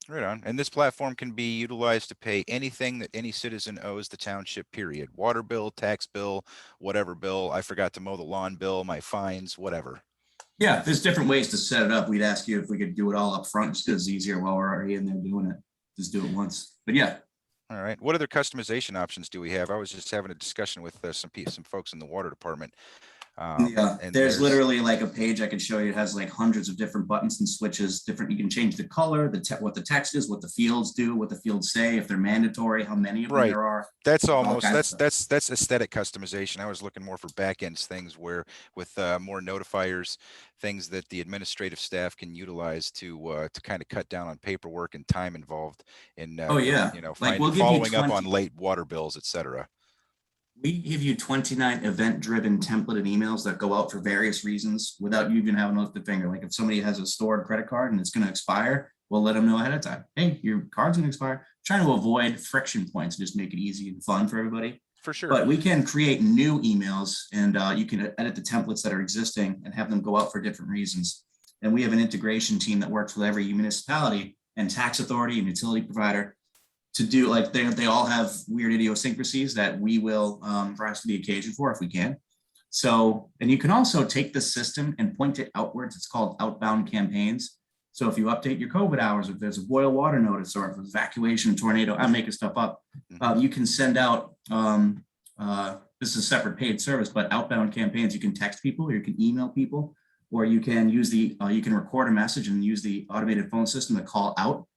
Right on. And this platform can be utilized to pay anything that any citizen owes the township, period. Water bill, tax bill, whatever bill. I forgot to mow the lawn bill, my fines, whatever. Yeah, there's different ways to set it up. We'd ask you if we could do it all up front just because it's easier while we're already in there doing it. Just do it once. But yeah. All right. What other customization options do we have? I was just having a discussion with some folks in the water department. And there's literally like a page I can show you. It has like hundreds of different buttons and switches. You can change the color, what the text is, what the fields do, what the fields say, if they're mandatory, how many of them there are. That's almost that's aesthetic customization. I was looking more for back end things where with more notifiers, things that the administrative staff can utilize to kind of cut down on paperwork and time involved in following up on late water bills, etc. We give you 29 event-driven templated emails that go out for various reasons without you even having to lift a finger. Like if somebody has a stored credit card and it's going to expire, we'll let them know ahead of time. Hey, your card's going to expire. Trying to avoid friction points, just make it easy and fun for everybody. For sure. But we can create new emails and you can edit the templates that are existing and have them go out for different reasons. And we have an integration team that works with every municipality and tax authority and utility provider to do, like they all have weird idiosyncrasies that we will rise to the occasion for if we can. So, and you can also take the system and point it outwards. It's called outbound campaigns. So if you update your COVID hours, if there's a boil water notice or if there's evacuation, tornado, I'm making stuff up, you can send out, this is a separate paid service, but outbound campaigns, you can text people or you can email people, or you can use you can record a message and use the automated phone system to call out.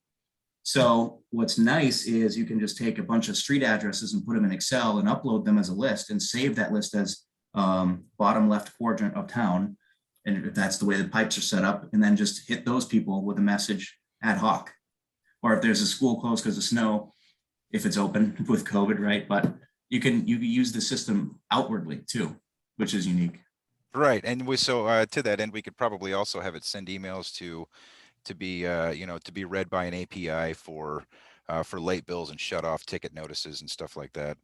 So what's nice is you can just take a bunch of street addresses and put them in Excel and upload them as a list and save that list as bottom left quadrant of town. And if that's the way the pipes are set up, and then just hit those people with a message ad hoc. Or if there's a school closed because of snow, if it's open with COVID, right? But you can use the system outwardly too, which is unique. Right. And to that end, we could probably also have it send emails to be read by an API for late bills and shut off ticket notices and stuff like that.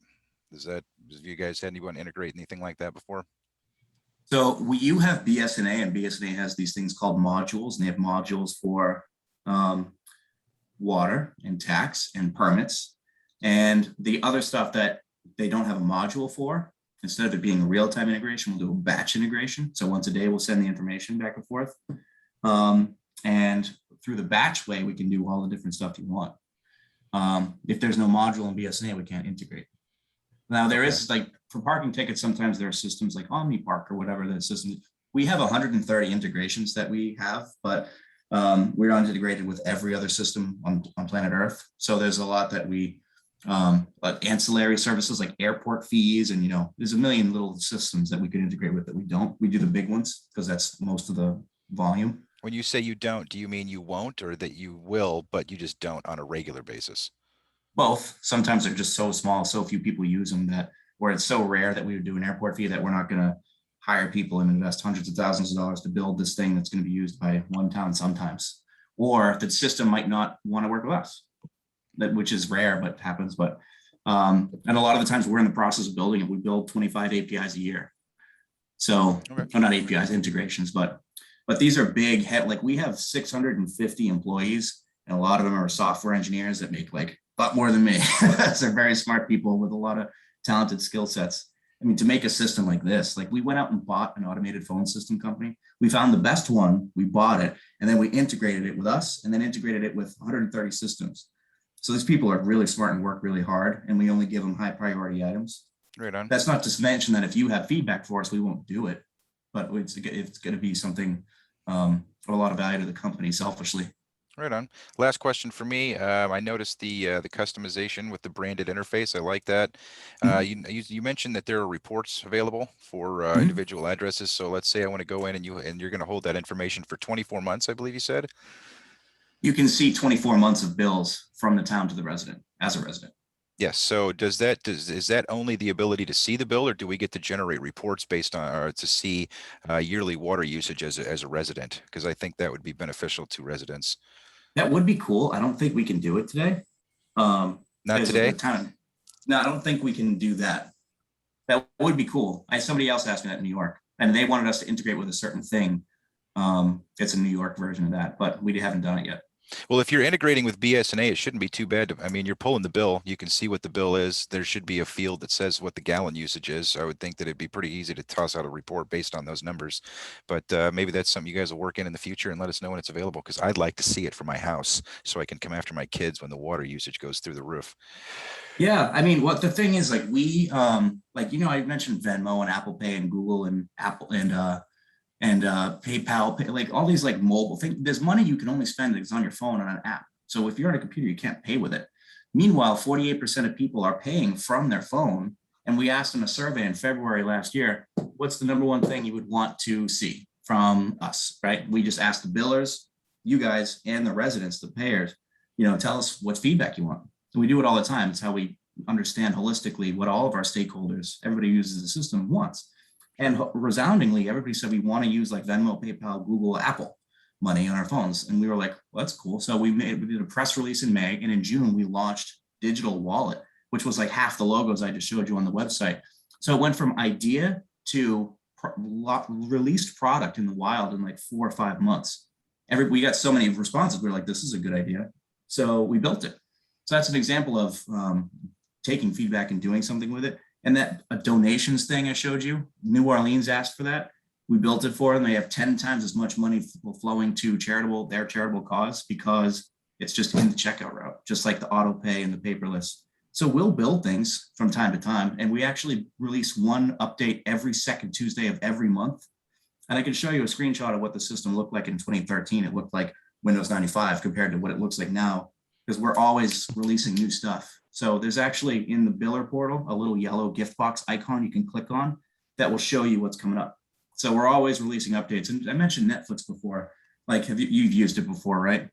Have you guys had anyone integrate anything like that before? So you have BSNA, and BSNA has these things called modules, and they have modules for water and tax and permits. And the other stuff that they don't have a module for, instead of it being a real-time integration, we'll do a batch integration. So once a day, we'll send the information back and forth. And through the batch way, we can do all the different stuff you want. If there's no module in BSNA, we can't integrate. Now there is, like for parking tickets, sometimes there are systems like OmniPark or whatever the system. We have 130 integrations that we have, but we're not integrated with every other system on planet Earth. So there's a lot that we but ancillary services like airport fees, and there's a million little systems that we could integrate with that we don't. We do the big ones because that's most of the volume. When you say you don't, do you mean you won't, or that you will, but you just don't on a regular basis? Both. Sometimes they're just so small, so few people use them that where it's so rare that we would do an airport fee that we're not going to hire people and invest hundreds of thousands of dollars to build this thing that's going to be used by one town sometimes, or the system might not want to work with us, which is rare but happens. But and a lot of the times we're in the process of building it. We build 25 APIs a year, so Okay. well, not APIs, integrations, but these are big head. Like we have 650 employees, and a lot of them are software engineers that make like a lot more than me. They're very smart people with a lot of talented skill sets. I mean, to make a system like this, like we went out and bought an automated phone system company. We found the best one, we bought it, and then we integrated it with us, and then integrated it with 130 systems. So these people are really smart and work really hard, and we only give them high priority items. Right on. That's not to mention that if you have feedback for us, we won't do it, but it's going to be something of a lot of value to the company selfishly. Right on. Last question for me. I noticed the customization with the branded interface. I like that. You mentioned that there are reports available for Mhm. individual addresses. So let's say I want to go in and you're going to hold that information for 24 months, I believe you said. You can see 24 months of bills from the town to the resident as a resident. Yes. So is that only the ability to see the bill, or do we get to generate reports based on, or to see yearly water usage as a resident? Because I think that would be beneficial to residents. That would be cool. I don't think we can do it today. Not because of today? the time. No, I don't think we can do that. That would be cool. Somebody else asked me that in New York, and they wanted us to integrate with a certain thing. It's a New York version of that, but we haven't done it yet. Well, if you're integrating with BSNA, it shouldn't be too bad. I mean, you're pulling the bill. You can see what the bill is. There should be a field that says what the gallon usage is. I would think that it'd be pretty easy to toss out a report based on those numbers. But maybe that's something you guys will work in the future and let us know when it's available, because I'd like to see it for my house so I can come after my kids when the water usage goes through the roof. Yeah, I mean, what the thing is, like we, like I mentioned Venmo and Apple Pay and Google and Apple and PayPal, like all these like mobile things. There's money you can only spend that's on your phone on an app. So if you're on a computer, you can't pay with it. Meanwhile, 48% of people are paying from their phone. And we asked them a survey in February last year, what's the number one thing you would want to see from us, right? We just asked the billers, you guys, and the residents, the payers, tell us what feedback you want. And we do it all the time. It's how we understand holistically what all of our stakeholders, everybody who uses the system, wants. And resoundingly, everybody said we want to use like Venmo, PayPal, Google, Apple money on our phones. And we were like, well, that's cool. So we did a press release in May, and in June we launched Digital Wallet, which was like half the logos I just showed you on the website. So it went from idea to released product in the wild in like 4 or 5 months. We got so many responses. We were like, this is a good idea. So we built it. So that's an example of taking feedback and doing something with it. And that donations thing I showed you, New Orleans asked for that. We built it for them. They have 10 times as much money flowing to their charitable cause, because it's just in the checkout route, just like the auto pay and the paperless. So we'll build things from time to time. And we actually release one update every second Tuesday of every month. And I can show you a screenshot of what the system looked like in 2013. It looked like Windows 95 compared to what it looks like now, because we're always releasing new stuff. So there's actually in the biller portal a little yellow gift box icon you can click on that will show you what's coming up. So we're always releasing updates. And I mentioned Netflix before. Like, you've used it before, right?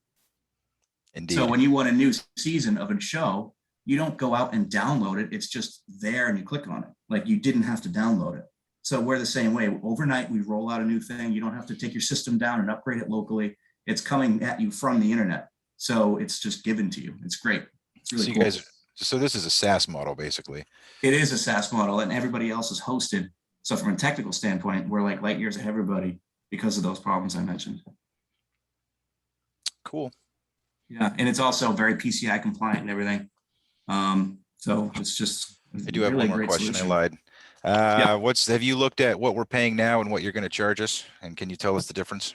Indeed. So when you want a new season of a show, you don't go out and download it. It's just there and you click on it. Like, you didn't have to download it. So we're the same way. Overnight, we roll out a new thing. You don't have to take your system down and upgrade it locally. It's coming at you from the internet. So it's just given to you. It's great. It's really cool. So this is a SaaS model, basically. It is a SaaS model, and everybody else is hosted. So from a technical standpoint, we're like light years ahead of everybody because of those problems I mentioned. Cool. Yeah, and it's also very PCI compliant and everything. So it's just. I do have one more question. I lied. Have you looked at what we're paying now and what you're going to charge us? And can you tell us the difference?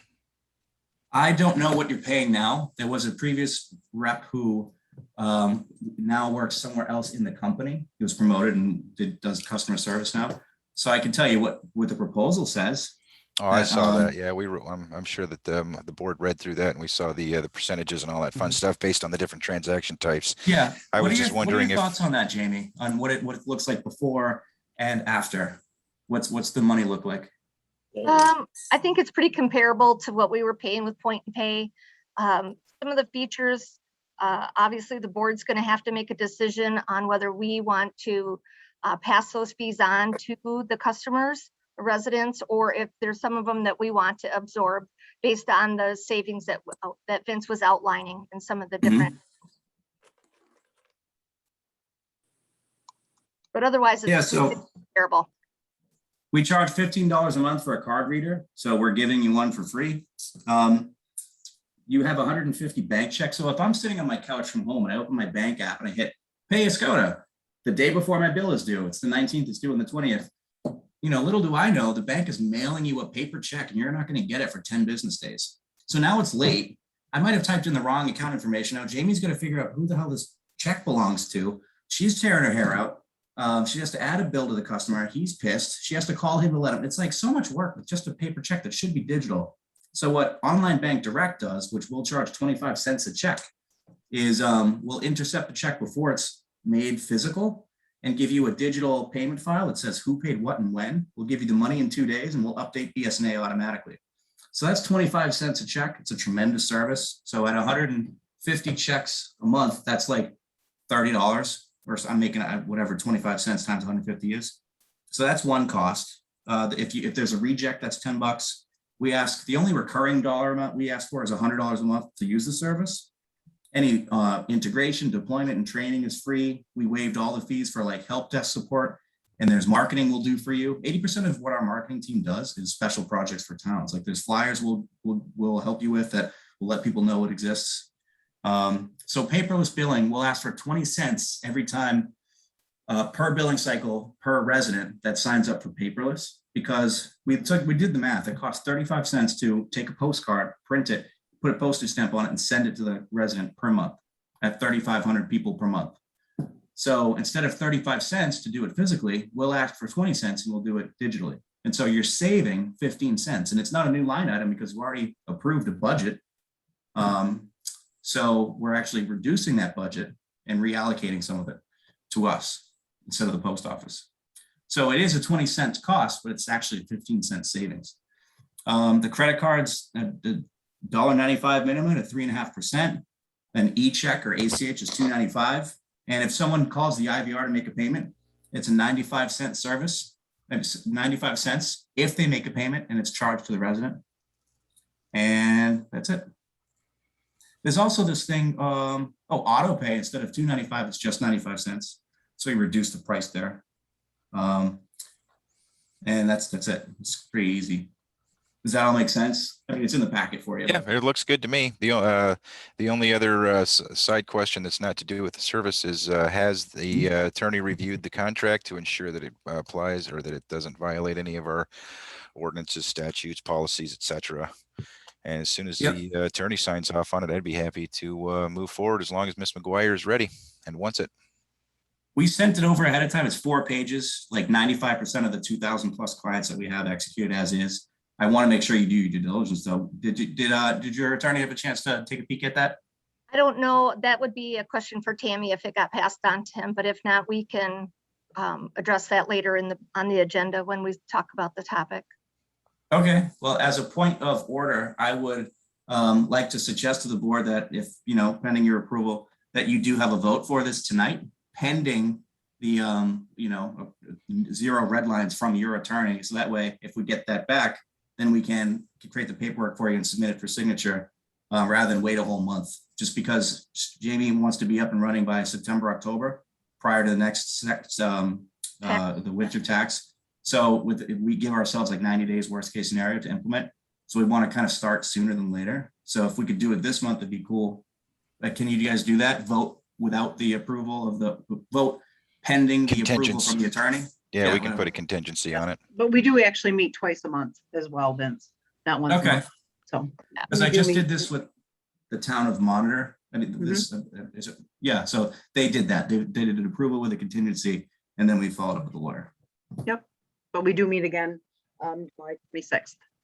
I don't know what you're paying now. There was a previous rep who now works somewhere else in the company. He was promoted and does customer service now. So I can tell you what the proposal says. Oh, I that, saw that. Yeah, I'm sure that the board read through that and we saw the percentages and all that fun Mhm. stuff based on the different transaction types. Yeah. I What was are your just What are wondering your if, thoughts on that, Jamie? On what it looks like before and after? What's the money look like? I think it's pretty comparable to what we were paying with Point and Pay. Some of the features, obviously the board's going to have to make a decision on whether we want to pass those fees on to the customers, the residents, or if there's some of them that we want to absorb based on the savings that Vince was outlining in some of the different. But otherwise, Yeah, it's so comparable. we charge $15 a month for a card reader, so we're giving you one for free. You have 150 bank checks. So if I'm sitting on my couch from home and I open my bank app and I hit Pay Oscoda the day before my bill is due, it's the 19th, it's due on the 20th. You know, little do I know, the bank is mailing you a paper check and you're not going to get it for 10 business days. So now it's late. I might have typed in the wrong account information. Now Jamie's going to figure out who the hell this check belongs to. She's tearing her hair out. She has to add a bill to the customer. He's pissed. She has to call him to let him. It's like so much work with just a paper check that should be digital. So what Online Bank Direct does, which will charge 25 cents a check, is we'll intercept the check before it's made physical and give you a digital payment file that says who paid what and when. We'll give you the money in 2 days and we'll update BSNA automatically. So that's 25 cents a check. It's a tremendous service. So at 150 checks a month, that's like $30. Or I'm making whatever 25 cents times 150 is. So that's one cost. If there's a reject, that's $10. We ask, the only recurring dollar amount we ask for is $100 a month to use the service. Any integration, deployment, and training is free. We waived all the fees for like help desk support, and there's marketing we'll do for you. 80% of what our marketing team does is special projects for towns. Like there's flyers we'll help you with that will let people know it exists. So paperless billing, we'll ask for 20 cents every time per billing cycle per resident that signs up for paperless, because we did the math. It costs 35 cents to take a postcard, print it, put a postage stamp on it and send it to the resident per month at 3,500 people per month. So instead of 35 cents to do it physically, we'll ask for 20 cents and we'll do it digitally. And so you're saving 15 cents, and it's not a new line item because we already approved a budget. So we're actually reducing that budget and reallocating some of it to us instead of the post office. So it is a 20 cent cost, but it's actually a 15 cent savings. The credit cards, the $1.95 minimum at 3.5%. An e-check or ACH is $2.95. And if someone calls the IVR to make a payment, it's a 95-cent service. It's 95 cents if they make a payment and it's charged to the resident. And that's it. There's also this thing, auto pay, instead of $2.95, it's just 95 cents. So we reduced the price there. And that's it. It's pretty easy. Does that all make sense? I mean, it's in the packet for you. yeah, it looks good to me. The only other side question that's not to do with the service is, has the attorney reviewed the contract to ensure that it applies or that it doesn't violate any of our ordinances, statutes, policies, etc. And as soon as Yep. the attorney signs off on it, I'd be happy to move forward as long as Ms. McGuire is ready and wants it. We sent it over ahead of time. It's 4 pages, like 95% of the 2,000 plus clients that we have executed as is. I want to make sure you do your due diligence though. Did your attorney have a chance to take a peek at that? I don't know. That would be a question for Tammy if it got passed on to him, but if not, we can address that later on the agenda when we talk about the topic. Okay, well, as a point of order, I would like to suggest to the board that if, pending your approval, that you do have a vote for this tonight, pending the, 0 red lines from your attorney. So that way, if we get that back, then we can create the paperwork for you and submit it for signature rather than wait a whole month. Just because Jamie wants to be up and running by September, October, prior to the next, the winter tax. So we give ourselves like 90 days worst case scenario to implement. So we want to kind of start sooner than later. So if we could do it this month, it'd be cool. But can you guys do that? Vote without the approval of the vote pending the approval from the attorney? Yeah, we can whatever. put a contingency on it. But we do actually meet twice a month as well, Vince, not once a Okay. month. So. Because we I do just meet- did this with the town of Monitor. I mean, this yeah. So they did that. They did an approval with a contingency, and then we followed up with the lawyer. But we do meet again July 26th.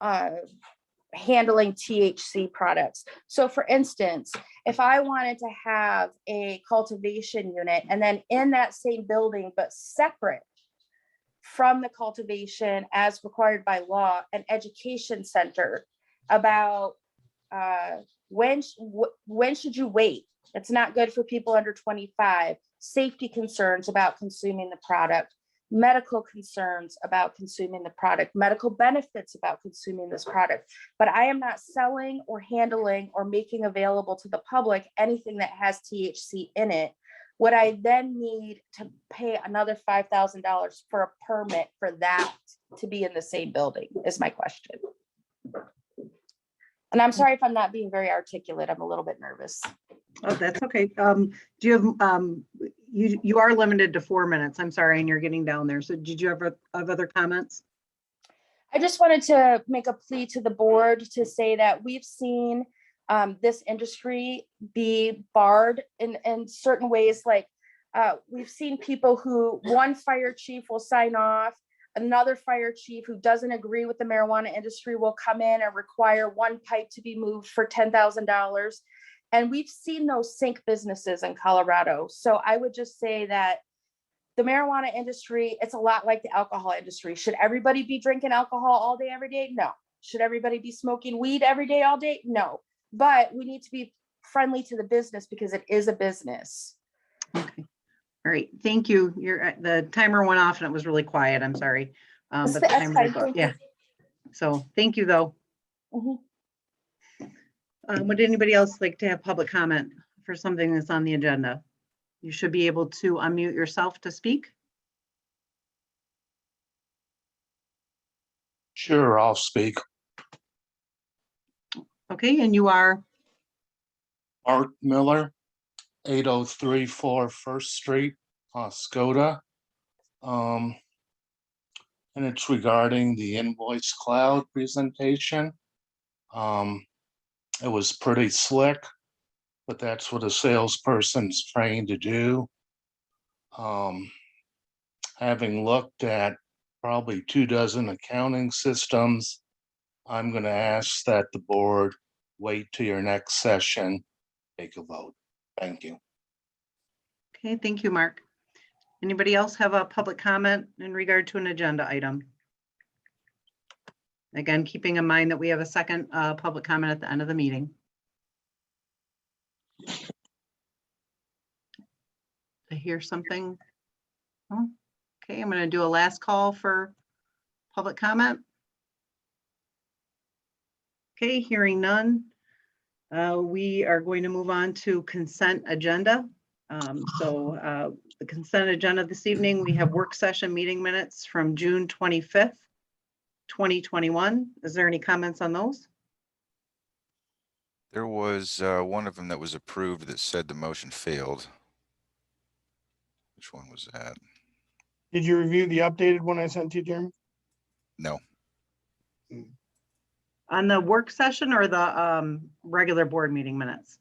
uh, handling THC products. So for instance, if I wanted to have a cultivation unit and then in that same building, but separate from the cultivation as required by law, an education center about when should you wait? It's not good for people under 25. Safety concerns about consuming the product, medical concerns about consuming the product, medical benefits about consuming this product. But I am not selling or handling or making available to the public anything that has THC in it. Would I then need to pay another $5,000 for a permit for that to be in the same building is my question. And I'm sorry if I'm not being very articulate. I'm a little bit nervous. Oh, that's okay. Do you have, you are limited to 4 minutes. I'm sorry, and you're getting down there. So did you have other comments? I just wanted to make a plea to the board to say that we've seen this industry be barred in certain ways. Like we've seen people who one fire chief will sign off, another fire chief who doesn't agree with the marijuana industry will come in and require one pipe to be moved for $10,000. And we've seen those sink businesses in Colorado. So I would just say that the marijuana industry, it's a lot like the alcohol industry. Should everybody be drinking alcohol all day, every day? No. Should everybody be smoking weed every day, all day? No. But we need to be friendly to the business because it is a business. Okay. All right. Thank you. The timer went off and it was really quiet. I'm sorry. But the That's timer fine, is up. thank you. Yeah. So thank you though. Mhm. Would anybody else like to have public comment for something that's on the agenda? You should be able to unmute yourself to speak. Sure, I'll speak. Okay, and you are? Art Miller, 8034 First Street, Oscoda. And it's regarding the invoice cloud presentation. It was pretty slick, but that's what a salesperson's trained to do. Having looked at probably 24 accounting systems, I'm going to ask that the board wait till your next session, take a vote. Thank you. Okay, thank you, Mark. Anybody else have a public comment in regard to an agenda item? Again, keeping in mind that we have a second public comment at the end of the meeting. I hear something. Oh, okay, I'm going to do a last call for public comment. Okay, hearing none. We are going to move on to consent agenda. The consent agenda this evening, we have work session meeting minutes from June 25th, 2021. Is there any comments on those? There was one of them that was approved that said the motion failed. Which one was that? Did you review the updated one I sent to you, Jeremy? No, On the work session or the regular board meeting minutes?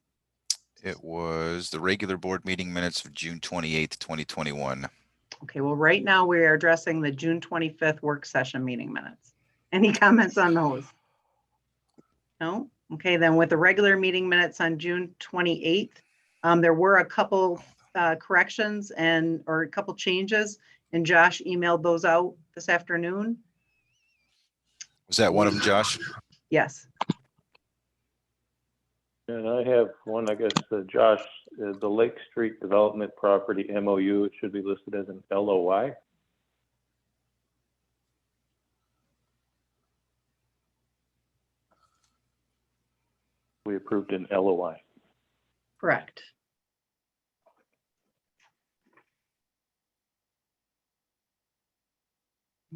it was the regular board meeting minutes of June 28th, 2021. Okay, well, right now we are addressing the June 25th work session meeting minutes. Any comments on those? No? Okay, then with the regular meeting minutes on June 28th, there were a couple corrections or a couple changes, and Josh emailed those out this afternoon. Was that one of them, Josh? Yes. And I have one, I guess, Josh, the Lake Street Development Property MOU, it should be listed as an LOI. We approved an LOI. Correct.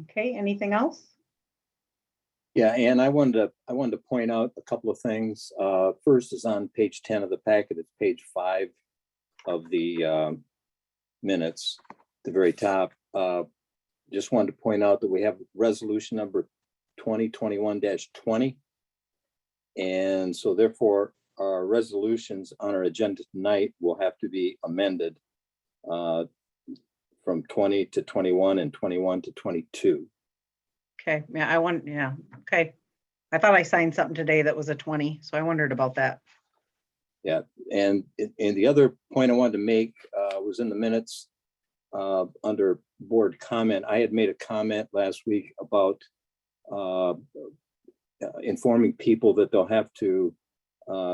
Okay, anything else? Yeah, and I wanted to point out a couple of things. First is on page 10 of the packet. It's page 5 of the minutes, at the very top. Just wanted to point out that we have resolution number 2021-20. And so therefore, our resolutions on our agenda tonight will have to be amended from 20 to 21 and 21 to 22. Okay, yeah, okay. I thought I signed something today that was a 20, so I wondered about that. Yeah, and the other point I wanted to make was in the minutes under board comment. I had made a comment last week about informing people that they'll have to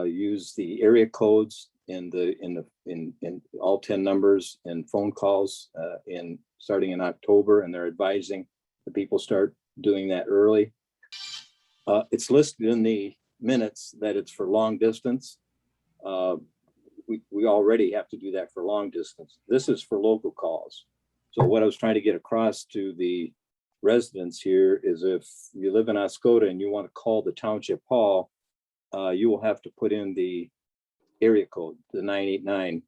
use the area codes in all 10 numbers and phone calls starting in October, and they're advising the people start doing that early. It's listed in the minutes that it's for long distance. We already have to do that for long distance. This is for local calls. So what I was trying to get across to the residents here is if you live in Oscoda and you want to call the township hall, you will have to put in the area code, the 989,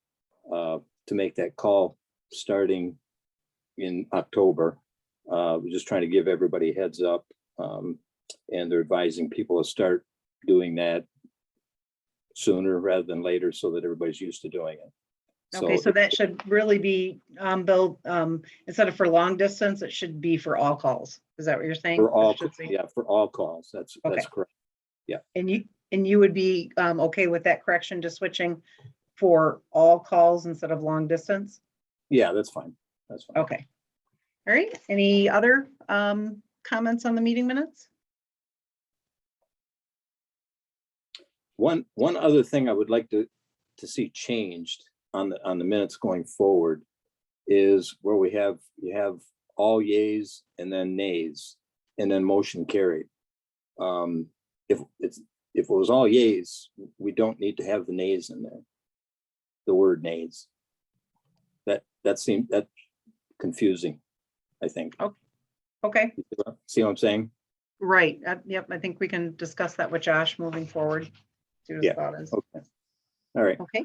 to make that call starting in October. We're just trying to give everybody a heads up, and they're advising people to start doing that sooner rather than later so that everybody's used to doing it. Okay, so that should really be, Bill, instead of for long distance, it should be for all calls. Is that what you're saying? For all, It should say- yeah, for all calls. That's Okay. correct. And you would be okay with that correction to switching for all calls instead of long distance? Yeah, that's fine. That's fine. Okay. All right. Any other comments on the meeting minutes? One other thing I would like to see changed on the minutes going forward is where you have all yays and then nays and then motion carried. If it was all yays, we don't need to have the nays in there. The word nays. That seemed confusing, I think. Okay, See what I'm saying? right. Yep, I think we can discuss that with Josh moving forward. See what his Yeah. thought is. Okay. All right. Okay.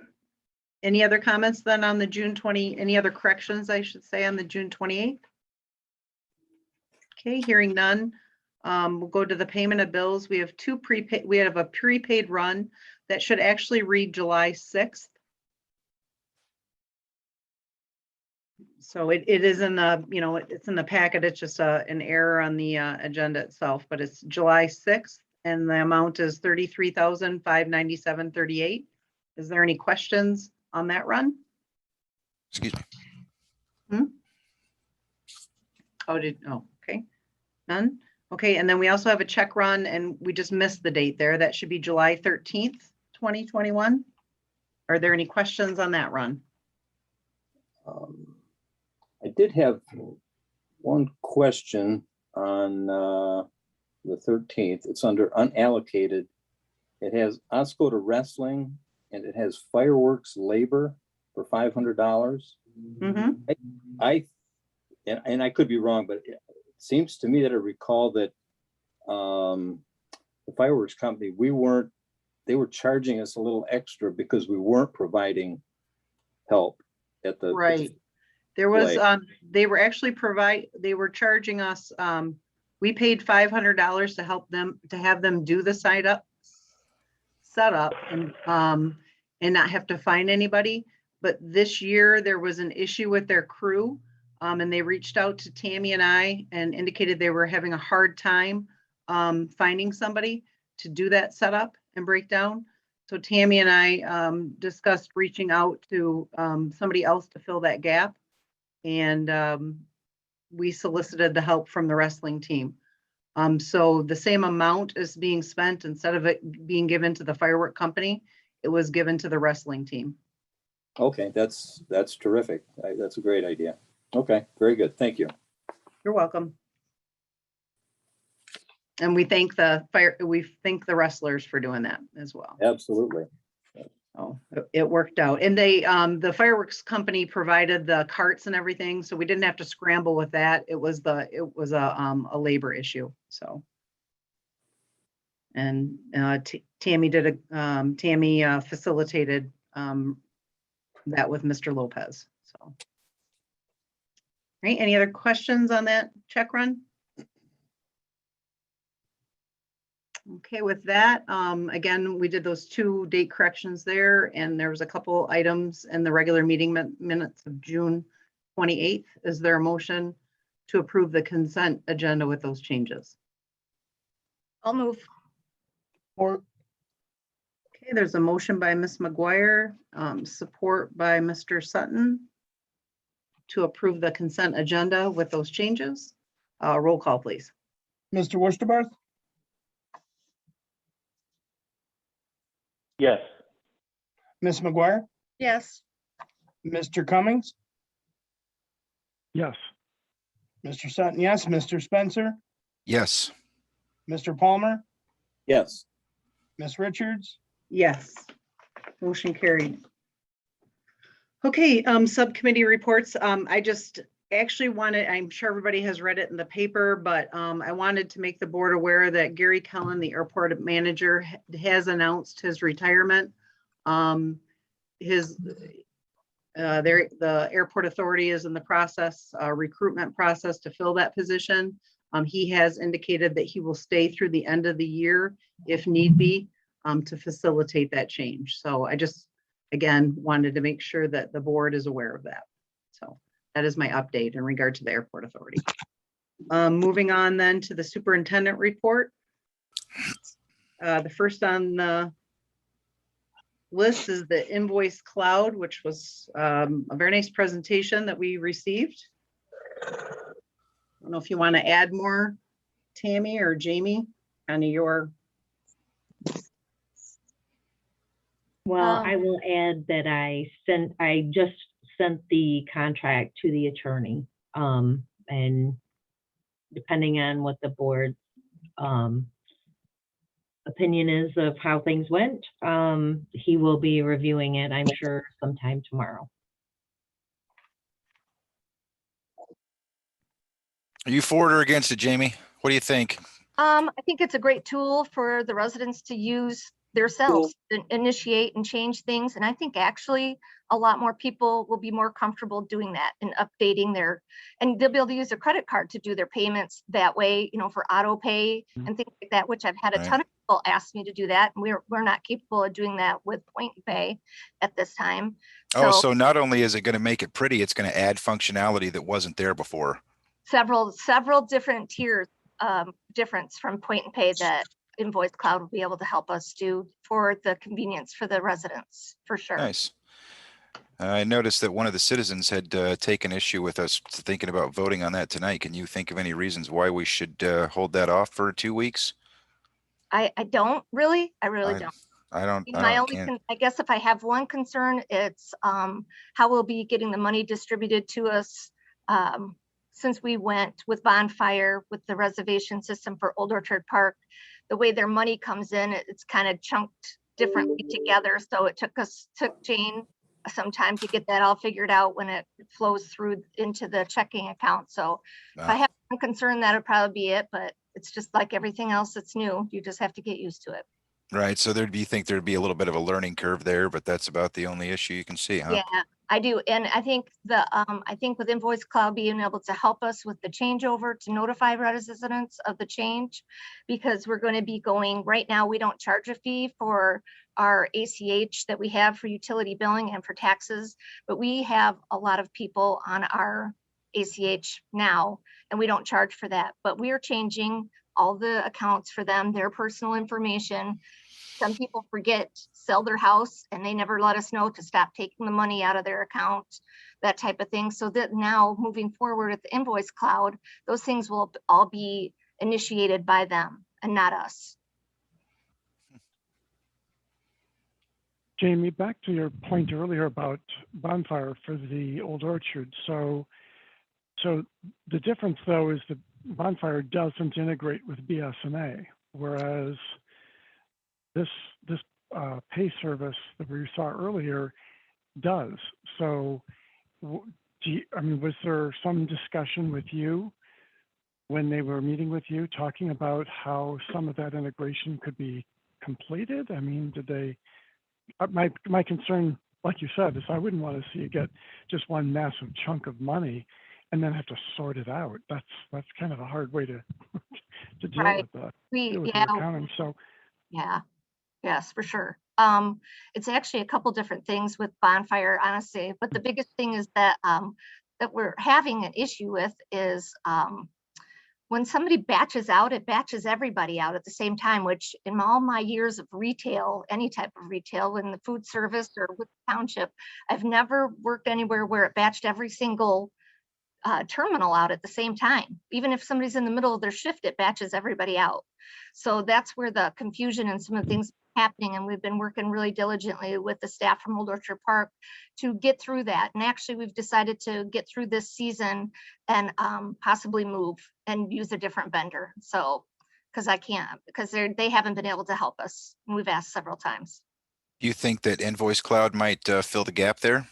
Any other comments then on the June 20, any other corrections, I should say, on the June 28th? Okay, hearing none. We'll go to the payment of bills. We have we have a prepaid run that should actually read July 6th. So it is in the, it's in the packet. It's just an error on the agenda itself, but it's July 6th and the amount is 33,597.38. Is there any questions on that run? Excuse me. Okay. None? Okay, and then we also have a check run and we just missed the date there. That should be July 13th, 2021. Are there any questions on that run? I did have one question on the 13th. It's under unallocated. It has Oscoda Wrestling and it has fireworks labor for $500. Mm-hmm. And I could be wrong, but it seems to me that I recall that the fireworks company, they were charging us a little extra because we weren't providing help at the Right. There was, Like- they were actually they were charging us, we paid $500 to help them, to have them do the setup and not have to find anybody. But this year there was an issue with their crew. And they reached out to Tammy and I and indicated they were having a hard time finding somebody to do that setup and breakdown. So Tammy and I discussed reaching out to somebody else to fill that gap. And we solicited the help from the wrestling team. So the same amount is being spent, instead of it being given to the firework company, it was given to the wrestling team. Okay, that's terrific. That's a great idea. Okay, very good. Thank you. You're welcome. And we thank the wrestlers for doing that as well. Absolutely. Oh, it worked out. And they, the fireworks company provided the carts and everything, so we didn't have to scramble with that. It was a labor issue, so. And Tammy facilitated that with Mr. Lopez, so. Right, any other questions on that check run? Okay, with that, again, we did those 2 date corrections there, and there was a couple items in the regular meeting minutes of June 28th. Is there a motion to approve the consent agenda with those changes? I'll move. Or Okay, there's a motion by Ms. McGuire, support by Mr. Sutton to approve the consent agenda with those changes. Roll call, please. Mr. Worcester, Yes. Ms. McGuire, Yes. Mr. Cummings, Yes. Mr. Sutton, yes, Mr. Spencer, Yes. Mr. Palmer, Yes. Ms. Richards, Yes. Motion carried. Okay, subcommittee reports. I just actually wanted, I'm sure everybody has read it in the paper, but I wanted to make the board aware that Gary Kellen, the airport manager, has announced his retirement. The airport authority is in the process, recruitment process to fill that position. He has indicated that he will stay through the end of the year if need be, to facilitate that change. So I just, again, wanted to make sure that the board is aware of that. So that is my update in regard to the airport authority. Moving on then to the superintendent report. The first on the list is the invoice cloud, which was a very nice presentation that we received. I don't know if you want to add more, Tammy or Jamie, on your. Well, I will add that I just sent the contract to the attorney. And depending on what the board's opinion is of how things went, he will be reviewing it, I'm sure, sometime tomorrow. Are you for it or against it, Jamie? What do you think? I think it's a great tool for the residents to use themselves, to initiate and change things. And I think actually a lot more people will be more comfortable doing that and updating and they'll be able to use their credit card to do their payments that way, for auto pay and things like that, which I've had a ton of people ask me to do that. And we're not capable of doing that with Point and Pay at this time. So not only is it going to make it pretty, it's going to add functionality that wasn't there before. Several different tiers, difference from Point and Pay that Invoice Cloud will be able to help us do for the convenience for the residents, for sure. Nice. I noticed that one of the citizens had taken issue with us thinking about voting on that tonight. Can you think of any reasons why we should hold that off for 2 weeks? I don't really. I really don't. I guess if I have one concern, it's how we'll be getting the money distributed to us. Since we went with Bonfire with the reservation system for Old Orchard Park, the way their money comes in, it's kind of chunked differently together. So it took Jane some time to get that all figured out when it flows through into the checking account. So if I have one concern, that'll probably be it, but it's just like everything else that's new. You just have to get used to it. Right. So you think there'd be a little bit of a learning curve there, but that's about the only issue you can see, huh? Yeah, I do. And I think I think with Invoice Cloud being able to help us with the changeover to notify residents of the change, because we're going to be going right now, we don't charge a fee for our ACH that we have for utility billing and for taxes, but we have a lot of people on our ACH now, and we don't charge for that, but we are changing all the accounts for them, their personal information. Some people forget, sell their house, and they never let us know to stop taking the money out of their account, that type of thing. So that now moving forward with the Invoice Cloud, those things will all be initiated by them and not us. Jamie, back to your point earlier about Bonfire for the Old Orchard. So the difference though is that Bonfire doesn't integrate with BSNA, whereas this pay service that we saw earlier does. So was there some discussion with you when they were meeting with you, talking about how some of that integration could be completed? I mean, did they, my concern, like you said, is I wouldn't want to see you get just one massive chunk of money and then have to sort it out. That's kind of a hard way to deal with that. Deal with the accounting. So yeah, yes, for sure. It's actually a couple different things with Bonfire, honestly, but the biggest thing is that that we're having an issue with is when somebody batches out, it batches everybody out at the same time, which in all my years of retail, any type of retail in the food service or with the township, I've never worked anywhere where it batched every single terminal out at the same time. Even if somebody's in the middle of their shift, it batches everybody out. So that's where the confusion and some of the things happening. And we've been working really diligently with the staff from Old Orchard Park to get through that. And actually we've decided to get through this season and possibly move and use a different vendor. So, because they haven't been able to help us. And we've asked several times. Do you think that Invoice Cloud might fill the gap there?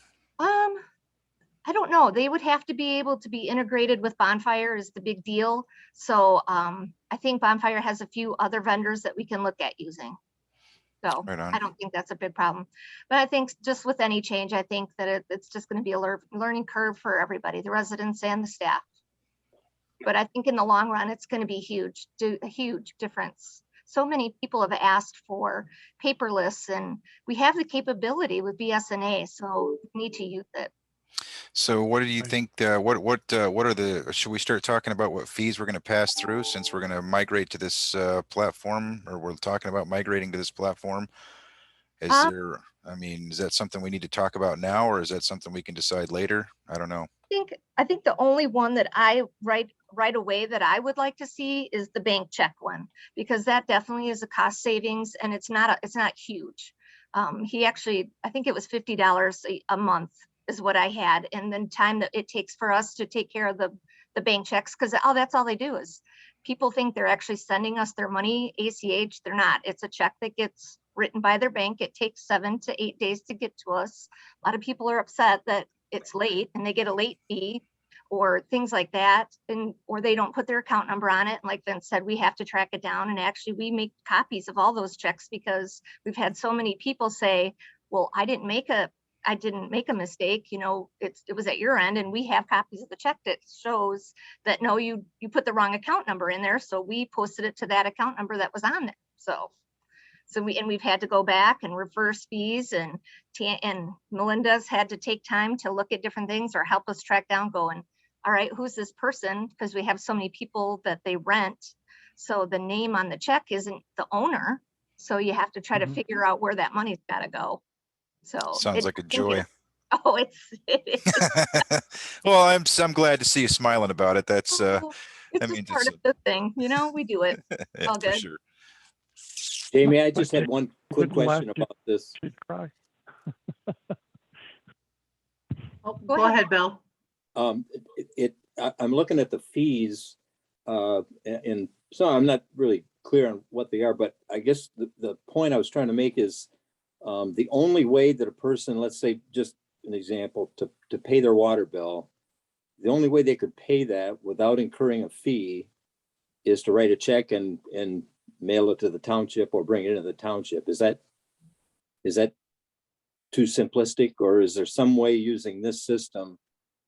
I don't know. They would have to be able to be integrated with Bonfire is the big deal. So I think Bonfire has a few other vendors that we can look at using. So Right on. I don't think that's a big problem. But I think just with any change, I think that it's just going to be a learning curve for everybody, the residents and the staff. But I think in the long run, it's going to be huge, a huge difference. So many people have asked for paperless, and we have the capability with BSNA, so we need to use it. So what do you think, what are the, should we start talking about what fees we're going to pass through since we're going to migrate to this platform, or we're talking about migrating to this platform? Is there, I mean, is that something we need to talk about now, or is that something we can decide later? I don't know. I think the only one that I right away that I would like to see is the bank check one, because that definitely is a cost savings and it's not huge. He actually, I think it was $50 a month is what I had, and then time that it takes for us to take care of the bank checks, because that's all they do is people think they're actually sending us their money ACH. They're not. It's a check that gets written by their bank. It takes 7 to 8 days to get to us. A lot of people are upset that it's late and they get a late fee or things like that, or they don't put their account number on it. And like Vince said, we have to track it down, and actually we make copies of all those checks because we've had so many people say, well, I didn't make a mistake, it was at your end, and we have copies of the check that shows that no, you put the wrong account number in there, so we posted it to that account number that was on there. So we've had to go back and reverse fees, and Melinda's had to take time to look at different things or help us track down going, all right, who's this person? Because we have so many people that they rent. So the name on the check isn't the owner. So you have to try to figure out where that money's got to go. So sounds like a joy. It is. Well, I'm glad to see you smiling about it. That's it's I just mean, part of the thing, we do it. yeah, All for good. sure. Jamie, I just had one quick Didn't laugh, question about this. she'd cry. Go ahead, Bill. I'm looking at the fees, and so I'm not really clear on what they are, but I guess the point I was trying to make is the only way that a person, let's say, just an example, to pay their water bill, the only way they could pay that without incurring a fee is to write a check and mail it to the township or bring it into the township. Is that too simplistic, or is there some way using this system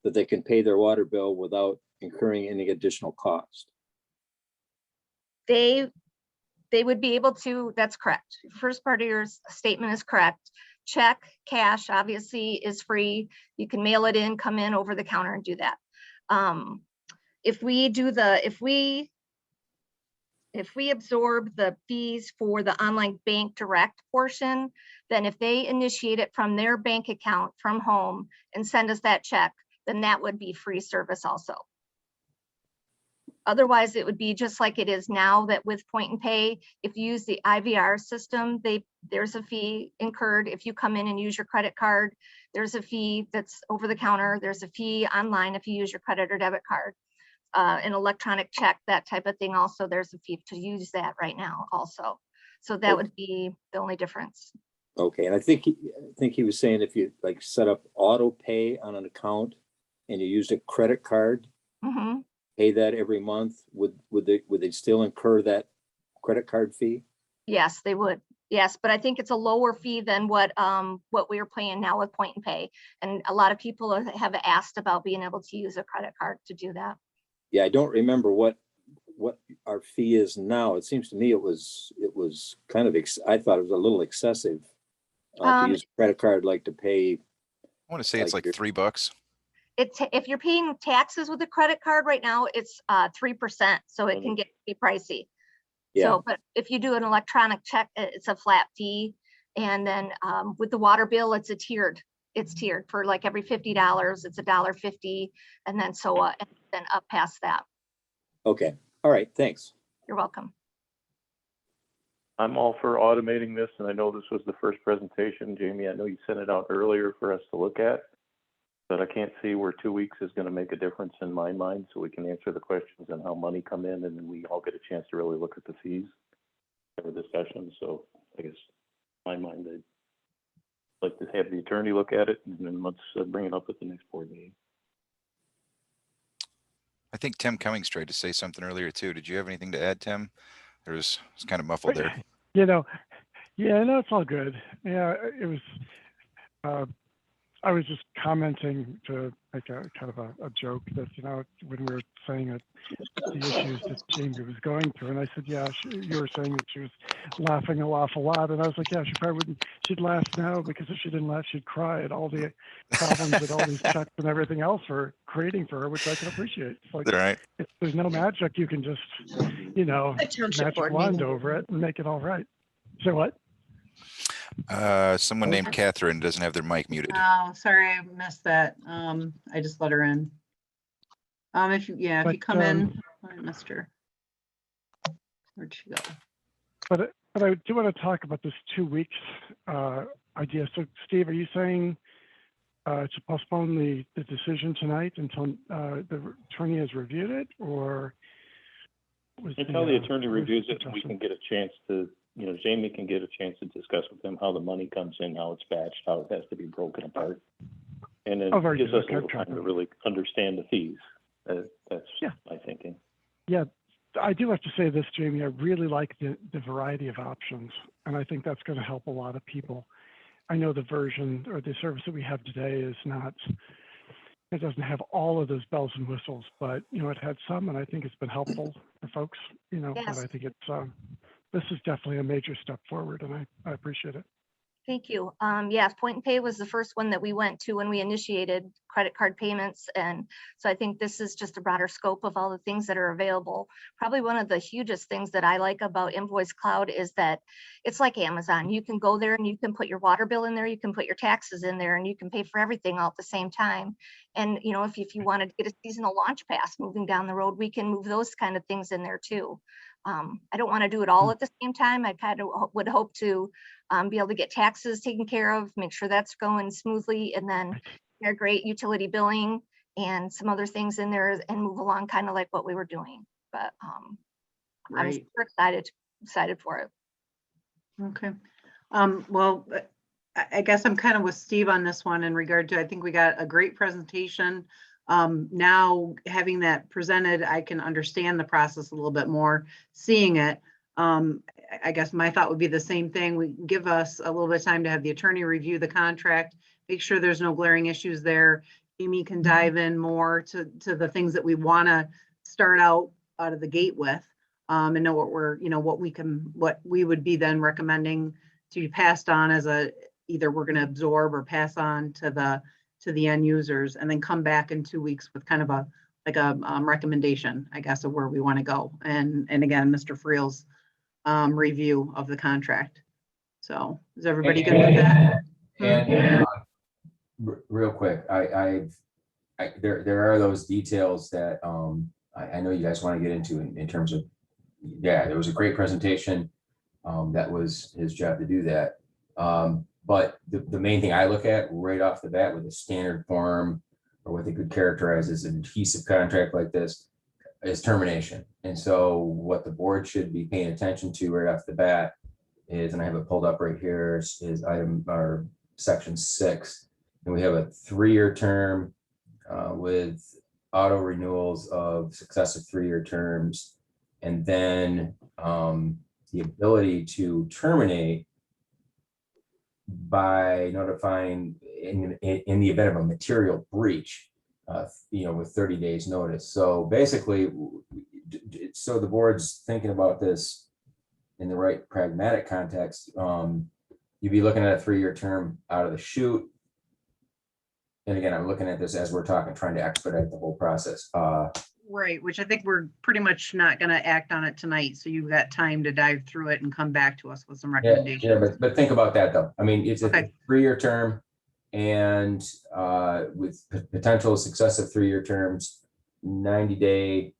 that they can pay their water bill without incurring any additional cost? They would be able to, that's correct. First part of your statement is correct. Check, cash, obviously is free. You can mail it in, come in over the counter and do that. If we absorb the fees for the online bank direct portion, then if they initiate it from their bank account from home and send us that check, then that would be free service also. Otherwise, it would be just like it is now, that with Point and Pay, if you use the IVR system, there's a fee incurred. If you come in and use your credit card, there's a fee that's over the counter. There's a fee online if you use your credit or debit card. An electronic check, that type of thing. Also, there's a fee to use that right now also. So that would be the only difference. Okay, and I think he was saying if you like set up auto pay on an account and you use a credit card, pay that every month, would they still incur that credit card fee? Yes, they would. Yes, but I think it's a lower fee than what we are paying now with Point and Pay. And a lot of people have asked about being able to use a credit card to do that. Yeah, I don't remember what our fee is now. It seems to me it was kind of, I thought it was a little excessive to use a credit card, like to pay. I want to say it's like $3. if you're paying taxes with a credit card right now, it's 3%, so it can get be pricey. Yeah. So, but if you do an electronic check, it's a flat fee. And then with the water bill, it's tiered for like every $50, it's $1.50, and then and then up past that. Okay, all right, thanks. You're welcome. I'm all for automating this, and I know this was the first presentation. Jamie, I know you sent it out earlier for us to look at, but I can't see where 2 weeks is going to make a difference in my mind, so we can answer the questions and how money come in, and then we all get a chance to really look at the fees, have a discussion. So I guess in my mind, I'd like to have the attorney look at it, and then let's bring it up at the next board meeting. I think Tim Cummings tried to say something earlier too. Did you have anything to add, Tim? It's kind of muffled there. You know, yeah, no, it's all good. Yeah, it was, I was just commenting to make a kind of a joke that, you know, when we were saying that the issues that Jamie was going through, and I said, yeah, you were saying that she was laughing an awful lot, and I was like, yeah, she probably wouldn't, she'd laugh now, because if she didn't laugh, she'd cry at all the problems that all these checks and everything else are creating for her, which I can appreciate. It's like, Right. there's no magic. You can just, you know, The township magic board wand meeting. over it and make it all right. So what? Someone named Catherine doesn't have their mic muted. Oh, sorry, I missed that. I just let her in. If you come in, I missed her. Where'd she go? But I do want to talk about this 2 weeks idea. So Steve, are you saying to postpone the decision tonight until the attorney has reviewed it, or? Until the attorney reviews it, we can get a chance to, you know, Jamie can get a chance to discuss with them how the money comes in, how it's batched, how it has to be broken apart. And it gives us a little time to really understand the fees. That's my thinking. Yeah, I do have to say this, Jamie, I really like the variety of options, and I think that's going to help a lot of people. I know the version or the service that we have today is not, it doesn't have all of those bells and whistles, but, you know, it had some, and I think it's been helpful for folks, you know, Yes. but I think it's, this is definitely a major step forward, and I appreciate it. Thank you. Yes, Point and Pay was the first one that we went to when we initiated credit card payments. And so I think this is just a broader scope of all the things that are available. Probably one of the hugest things that I like about Invoice Cloud is that it's like Amazon. You can go there and you can put your water bill in there, you can put your taxes in there, and you can pay for everything all at the same time. And, you know, if you wanted to get a seasonal launch pass moving down the road, we can move those kind of things in there too. I don't want to do it all at the same time. I kind of would hope to be able to get taxes taken care of, make sure that's going smoothly, and then integrate utility billing and some other things in there and move along kind of like what we were doing. But I'm super excited for it. Okay. Well, I guess I'm kind of with Steve on this one in regard to, I think we got a great presentation. Now having that presented, I can understand the process a little bit more, seeing it. I guess my thought would be the same thing. We give us a little bit of time to have the attorney review the contract, make sure there's no glaring issues there. Amy can dive in more to the things that we want to start out of the gate with, and know what we're, you know, what we would be then recommending to be passed on as either we're going to absorb or pass on to the end users, and then come back in 2 weeks with kind of a recommendation, I guess, of where we want to go. And again, Mr. Friel's review of the contract. So is everybody good with that? And real quick, there are those details that I know you guys want to get into in terms of, yeah, it was a great presentation. That was his job to do that. But the main thing I look at right off the bat with a standard form, or what they could characterize as an adhesive contract like this, is termination. And so what the board should be paying attention to right off the bat is, and I have it pulled up right here, is item or section 6. And we have a 3-year term with auto renewals of successive 3-year terms. And then the ability to terminate by notifying in the event of a material breach, with 30 days notice. So basically, so the board's thinking about this in the right pragmatic context. You'd be looking at a 3-year term out of the chute. and again, I'm looking at this as we're talking, trying to expedite the whole process. Right, which I think we're pretty much not gonna act on it tonight, so you've got time to dive through it and come back to us with some Yeah, recommendations. but think about that though. I mean, it's a Okay. 3-year term and with potential successive 3-year terms, 90-day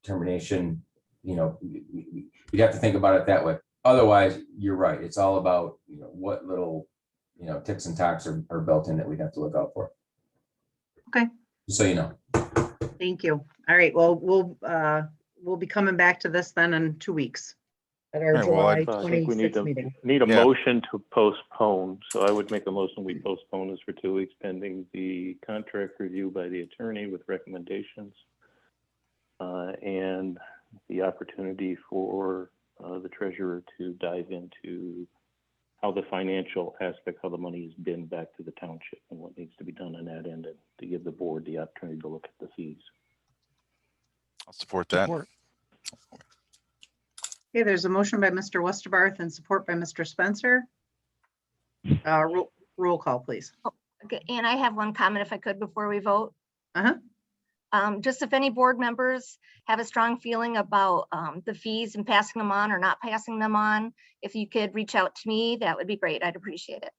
termination, you know, we have to think about it that way. Otherwise, you're right. It's all about, you know, what little, you know, ticks and tacks are built in that we'd have to look out for. Okay. Just so you know. Thank you. All right, well, we'll be coming back to this then in 2 weeks at our All right, well, July I think we need 26th meeting. need a Yeah. motion to postpone. So I would make a motion, we postpone this for 2 weeks pending the contract review by the attorney with recommendations. And the opportunity for the treasurer to dive into how the financial aspect, how the money has been back to the township and what needs to be done on that end, and to give the board the opportunity to look at the fees. I'll support that. Support. Okay, there's a motion by Mr. Westerbarth and support by Mr. Spencer. Roll call, please. Okay, and I have one comment if I could before we vote. Uh-huh. Just if any board members have a strong feeling about the fees and passing them on or not passing them on, if you could reach out to me, that would be great. I'd appreciate it.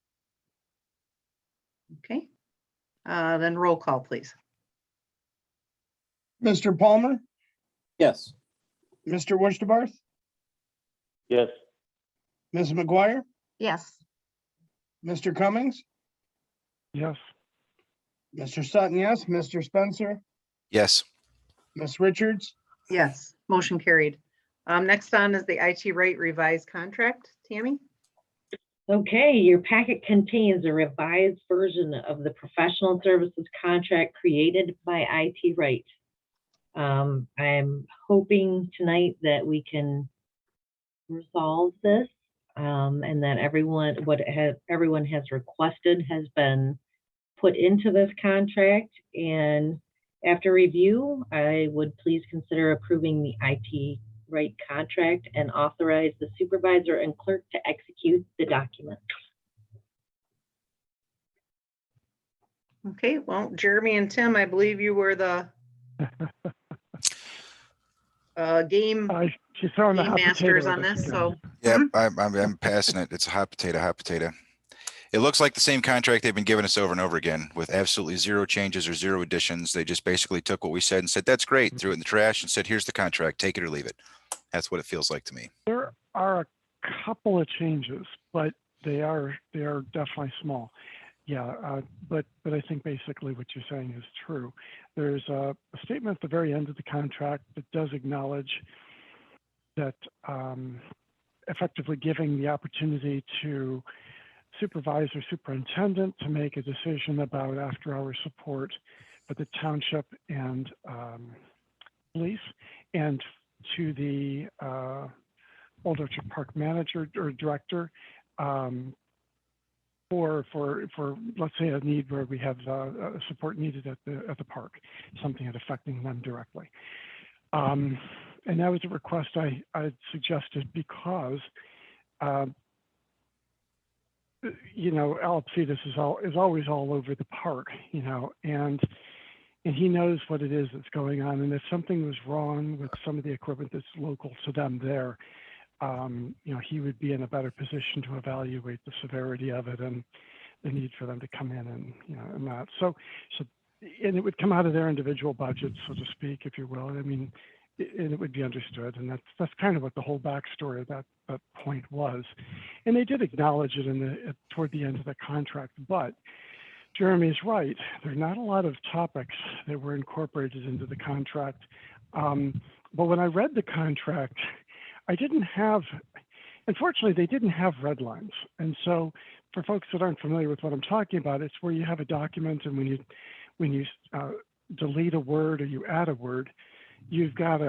Okay. Then roll call, please. Mr. Palmer, Yes. Mr. Westerbarth, Yes. Ms. McGuire, Yes. Mr. Cummings, Yes. Mr. Sutton, yes, Mr. Spencer, Yes. Ms. Richards, Yes, motion carried. Next on is the IT rate revised contract. Tammy? Okay, your packet contains a revised version of the professional services contract created by IT Right. I'm hoping tonight that we can resolve this and that everyone has requested has been put into this contract. And after review, I would please consider approving the IT Right contract and authorize the supervisor and clerk to execute the document. Okay, well, Jeremy and Tim, I believe you were the game She's throwing the hot masters potato on at us this, again. so. Yep, I'm passing it. It's a hot potato. It looks like the same contract they've been giving us over and over again with absolutely zero changes or zero additions. They just basically took what we said and said, that's great, threw it in the trash and said, here's the contract, take it or leave it. That's what it feels like to me. There are a couple of changes, but they are definitely small. Yeah, but I think basically what you're saying is true. There's a statement at the very end of the contract that does acknowledge that effectively giving the opportunity to supervisor, superintendent to make a decision about after-hour support for the township and police, and to the Old Orchard Park manager or director for let's say a need where we have support needed at the park, something that's affecting them directly. And that was a request I suggested because you know, Alcides is always all over the park, you know, and he knows what it is that's going on. And if something was wrong with some of the equipment that's local to them there, you know, he would be in a better position to evaluate the severity of it and the need for them to come in and, you know, and that. So, and it would come out of their individual budgets, so to speak, if you will. I mean, and it would be understood. And that's kind of what the whole backstory of that point was. And they did acknowledge it toward the end of the contract. But Jeremy's right. There are not a lot of topics that were incorporated into the contract. But when I read the contract, unfortunately, they didn't have red lines. And so for folks that aren't familiar with what I'm talking about, it's where you have a document and when you delete a word or you add a word, you've got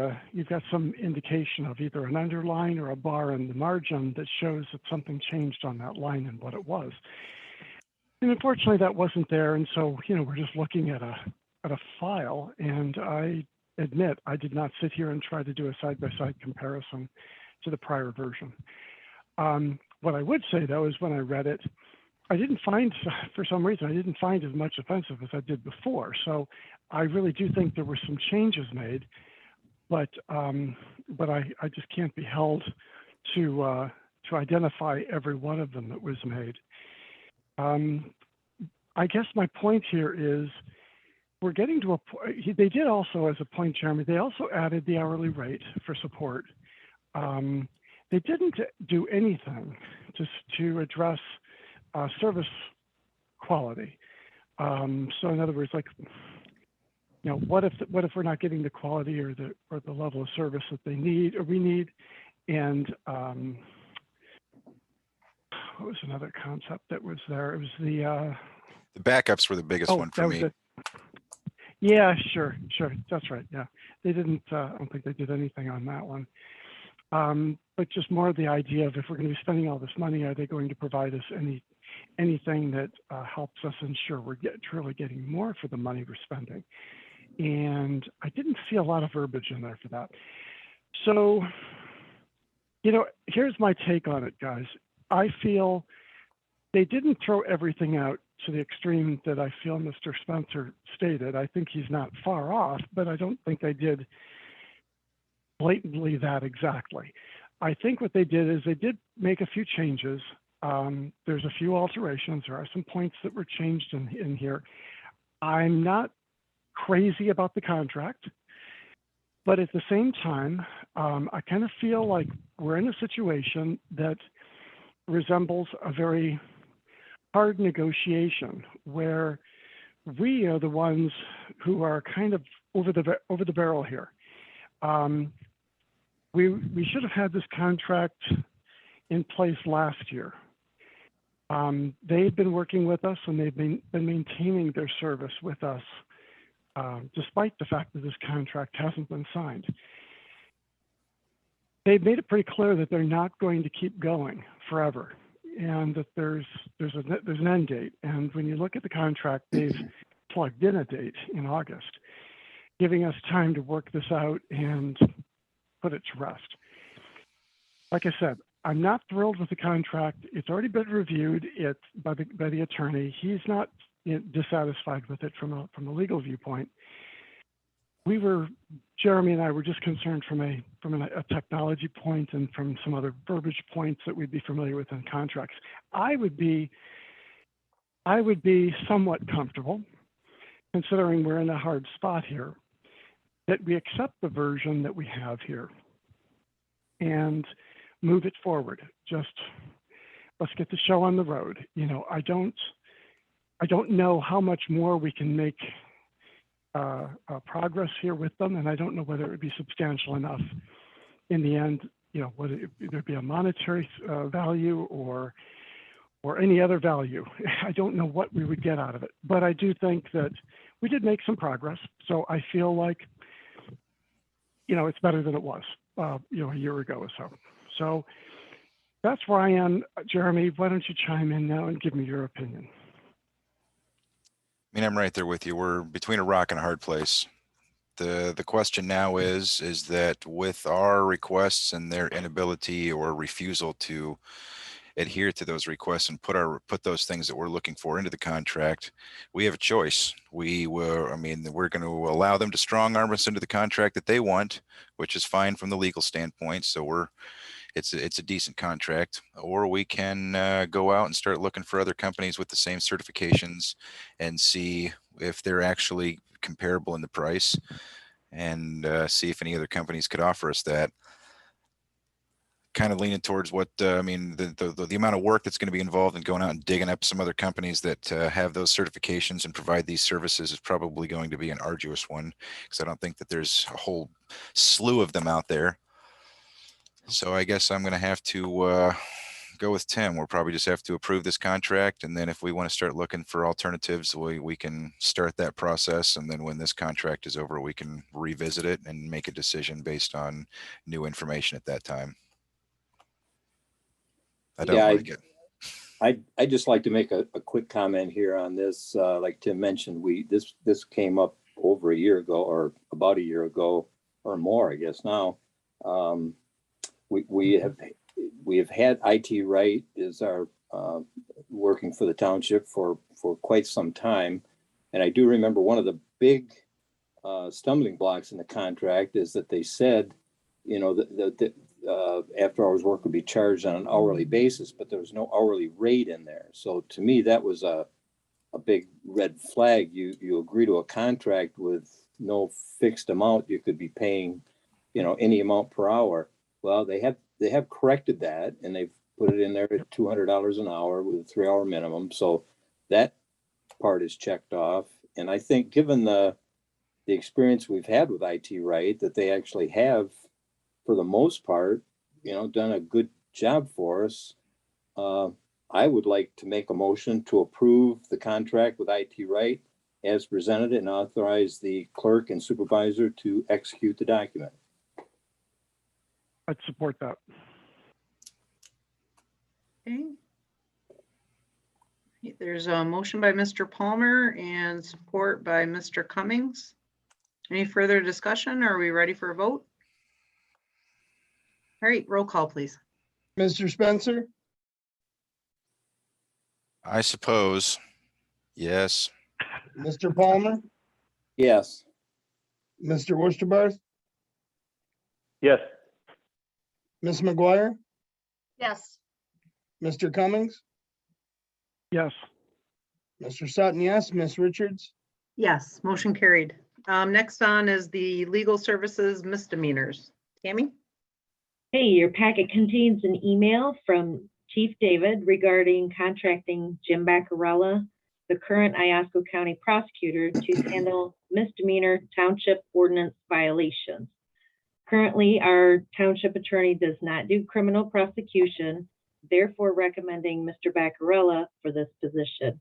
some indication of either an underline or a bar in the margin that shows that something changed on that line and what it was. And unfortunately, that wasn't there. And so, you know, we're just looking at a file. And I admit I did not sit here and try to do a side-by-side comparison to the prior version. What I would say, though, is when I read it, didn't find, for some reason, I didn't find as much offensive as I did before. So I really do think there were some changes made, but I just can't be held to identify every one of them that was made. I guess my point here is we're getting to a point. They did also, as a point, Jeremy, they also added the hourly rate for support. They didn't do anything to address service quality. So in other words, like, you know, what if we're not getting the quality or the level of service that they need or we need? And what was another concept that was there? It was the backups were the biggest one for me. Yeah, sure. That's right. Yeah, they didn't. I don't think they did anything on that one. But just more of the idea of if we're going to be spending all this money, are they going to provide us anything that helps us ensure we're truly getting more for the money we're spending? And I didn't see a lot of verbiage in there for that. So, you know, here's my take on it, guys. I feel they didn't throw everything out to the extreme that I feel Mr. Spencer stated. I think he's not far off, but I don't think they did blatantly that exactly. I think what they did is they did make a few changes. There's a few alterations. There are some points that were changed in here. I'm not crazy about the contract, but at the same time, I kind of feel like we're in a situation that resembles a very hard negotiation where we are the ones who are kind of over the barrel here. We should have had this contract in place last year. They've been working with us and they've been maintaining their service with us, despite the fact that this contract hasn't been signed. They've made it pretty clear that they're not going to keep going forever, and that there's an end date. And when you look at the contract, they've plugged in a date in August, giving us time to work this out and put it to rest. Like I said, I'm not thrilled with the contract. It's already been reviewed by the attorney. He's not dissatisfied with it from a legal viewpoint. Jeremy and I were just concerned from a technology point and from some other verbiage points that we'd be familiar with in contracts. I would be somewhat comfortable, considering we're in a hard spot here, that we accept the version that we have here and move it forward. Just let's get the show on the road. You know, I don't know how much more we can make progress here with them, and I don't know whether it would be substantial enough in the end. You know, whether there'd be a monetary value or any other value. I don't know what we would get out of it, but I do think that we did make some progress. So I feel like, you know, it's better than it was, you know, a year ago or so. So that's where I am. Jeremy, why don't you chime in now and give me your opinion? I mean, I'm right there with you. We're between a rock and a hard place. The question now is that with our requests and their inability or refusal to adhere to those requests and put those things that we're looking for into the contract, we have a choice. We're going to allow them to strong arm us into the contract that they want, which is fine from the legal standpoint. So it's a decent contract, or we can go out and start looking for other companies with the same certifications and see if they're actually comparable in the price, and see if any other companies could offer us that. Kind of leaning towards what the amount of work that's going to be involved in going out and digging up some other companies that have those certifications and provide these services is probably going to be an arduous one, because I don't think that there's a whole slew of them out there. So I guess I'm going to have to go with Tim. We'll probably just have to approve this contract, and then if we want to start looking for alternatives, we can start that process. And then when this contract is over, we can revisit it and make a decision based on new information at that time. I don't like it. I'd just like to make a quick comment here on this. Like Tim mentioned, this came up over a year ago, or about a year ago or more, I guess now. We have had IT Right is our working for the township for quite some time. And I do remember one of the big stumbling blocks in the contract is that they said, you know, that after hours work would be charged on an hourly basis, but there was no hourly rate in there. So to me, that was a big red flag. You agree to a contract with no fixed amount you could be paying, you know, any amount per hour. Well, they have corrected that, and they've put it in there at $200 an hour with a 3-hour minimum. So that part is checked off. And I think given the experience we've had with IT Right, that they actually have, for the most part, you know, done a good job for us. I would like to make a motion to approve the contract with IT Right as presented and authorize the clerk and supervisor to execute the document. I'd support that. Okay. There's a motion by Mr. Palmer and support by Mr. Cummings. Any further discussion? Or are we ready for a vote? All right, roll call, please. Mr. Spencer, I suppose. Yes. Mr. Palmer, Yes. Mr. Worcester, Yes. Ms. McGuire, Yes. Mr. Cummings, Yes. Mr. Sutton, yes, Ms. Richards, Yes, motion carried. Next on is the legal services misdemeanors. Tammy? Hey, your packet contains an email from Chief David regarding contracting Jim Baccarella, the current Iosco County prosecutor, to handle misdemeanor township ordinance violations. Currently, our township attorney does not do criminal prosecution, therefore recommending Mr. Baccarella for this position.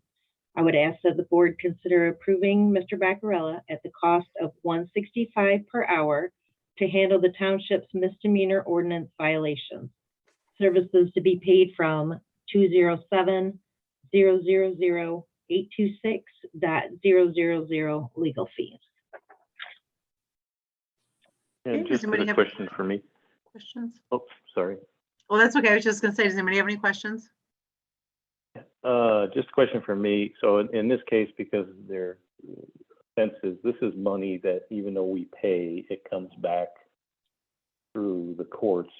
I would ask that the board consider approving Mr. Baccarella at the cost of $165 per hour to handle the township's misdemeanor ordinance violations. Services to be paid from 207-000-826.000 legal fees. And Okay, does just anybody a have question for me. questions? Oh, sorry. Well, that's okay. I was just gonna say, does anybody have any questions? Just a question for me. So in this case, because they're offenses, this is money that even though we pay, it comes back through the courts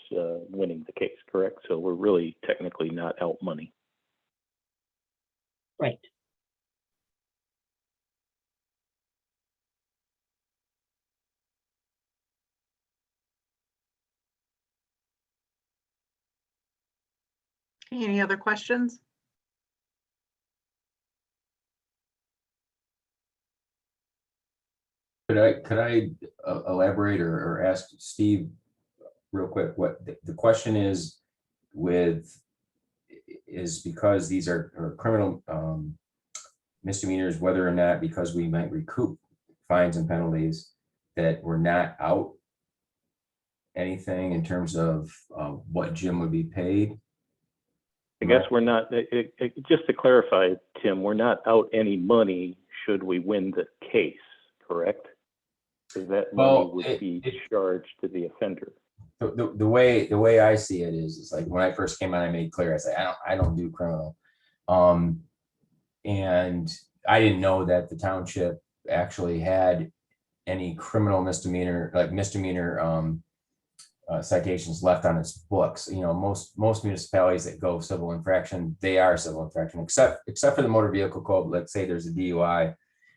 winning the case, correct? So we're really technically not out money. Right. Okay, any other questions? Could I elaborate or ask Steve real quick what the question is because these are criminal misdemeanors, whether or not because we might recoup fines and penalties that we're not out anything in terms of what Jim would be paid? I guess we're not, just to clarify, Tim, we're not out any money should we win the case, correct? Because that money would be charged to the offender. The way I see it is like when I first came on, I made clear, I said, I don't do criminal. And I didn't know that the township actually had any criminal misdemeanor, like misdemeanor citations left on its books. You know, most municipalities that go civil infraction, they are civil infraction, except for the motor vehicle code. Let's say there's a DUI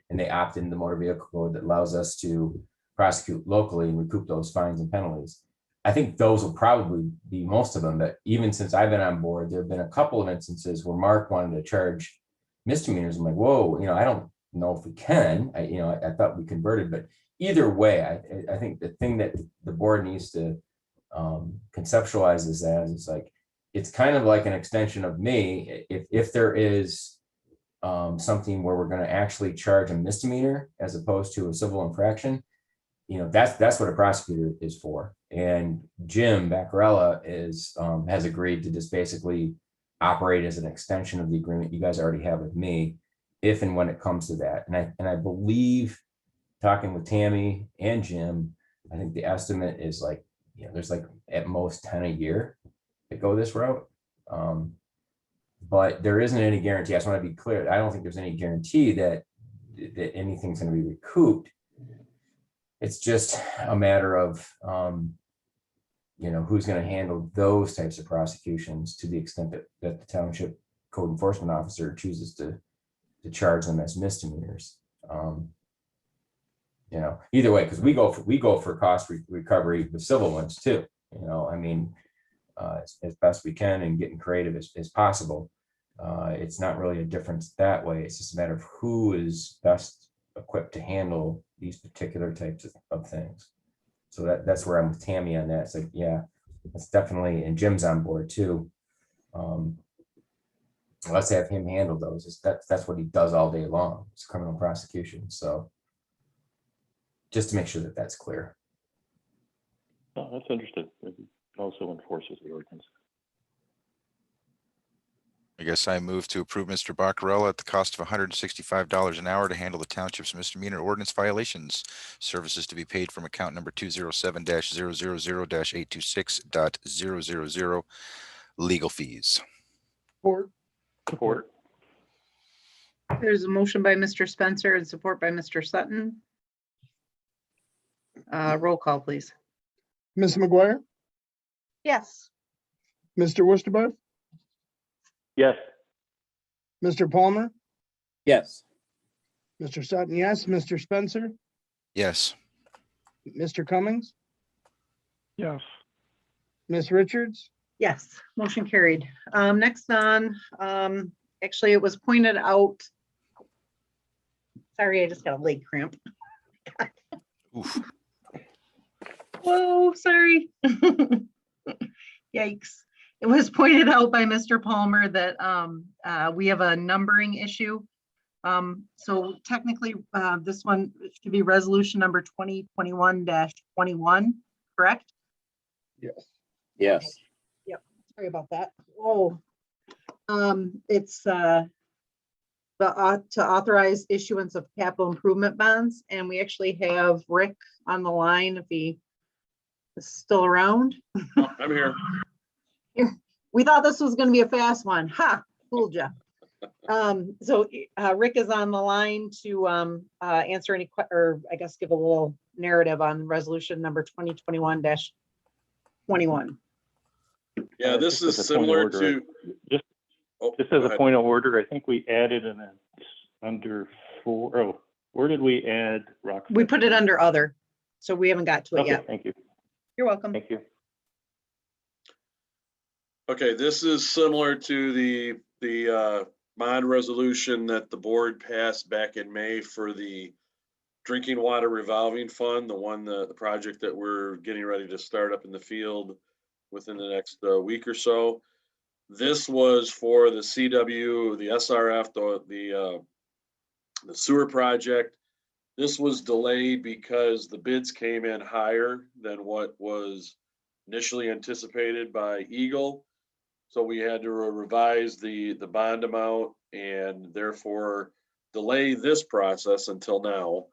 and they opt into the motor vehicle code that allows us to prosecute locally and recoup those fines and penalties. I think those will probably be most of them, but even since I've been on board, there have been a couple of instances where Mark wanted to charge misdemeanors. I'm like, whoa, you know, I don't know if we can. I thought we converted, but either way, I think the thing that the board needs to conceptualize this as is like, it's kind of like an extension of me. If there is something where we're going to actually charge a misdemeanor as opposed to a civil infraction, you know, that's what a prosecutor is for. And Jim Baccarella has agreed to just basically operate as an extension of the agreement you guys already have with me, if and when it comes to that. And I believe, talking with Tammy and Jim, I think the estimate is like, you know, there's like at most 10 a year that go this route. But there isn't any guarantee. I just want to be clear. I don't think there's any guarantee that anything's going to be recouped. It's just a matter of, who's going to handle those types of prosecutions to the extent that the township code enforcement officer chooses to charge them as misdemeanors. Either way, because we go for cost recovery with civil ones too. As best we can and getting creative as possible. It's not really a difference that way. It's just a matter of who is best equipped to handle these particular types of things. So that's where I'm with Tammy on that. It's like, yeah, that's definitely, and Jim's on board too. Let's have him handle those. That's what he does all day long. It's criminal prosecution. So just to make sure that that's clear. Oh, that's understood. It also enforces the ordinance. I guess I move to approve Mr. Baccarella at the cost of $165 an hour to handle the township's misdemeanor ordinance violations. Services to be paid from account number 207-000-826.000 legal fees. Support. There's a motion by Mr. Spencer and support by Mr. Sutton. Roll call, please. Ms. McGuire, Yes. Mr. Wusterbuff, Yes. Mr. Palmer, Yes. Mr. Sutton, yes, Mr. Spencer, Yes. Mr. Cummings, Yes. Ms. Richards, Yes, motion carried. Next on, actually, it was pointed out. Sorry, I just got a leg cramp. Oof. Whoa, sorry. Yikes. It was pointed out by Mr. Palmer that we have a numbering issue. So technically, this one should be resolution number 2021-21, correct? yes. Yes. Yep, sorry about that. Oh, it's to authorize issuance of capital improvement bonds, and we actually have Rick on the line if he is still around. I'm here. We thought this was going to be a fast one. Ha, fooled you. So Rick is on the line to answer any or I guess give a little narrative on resolution number 2021-21. Yeah, this Just is as a point of similar order, to. Just Oh, as go a ahead. point of order, I think we added under 4. Oh, where did we add rock? We put it under other, so we haven't got to it Okay, yet. thank you. You're welcome. Thank you. Okay, this is similar to the bond resolution that the board passed back in May for the drinking water revolving fund, the project that we're getting ready to start up in the field within the next week or so. This was for the CW, the SRF, the sewer project. This was delayed because the bids came in higher than what was initially anticipated by Eagle. So we had to revise the bond amount and therefore delay this process until now.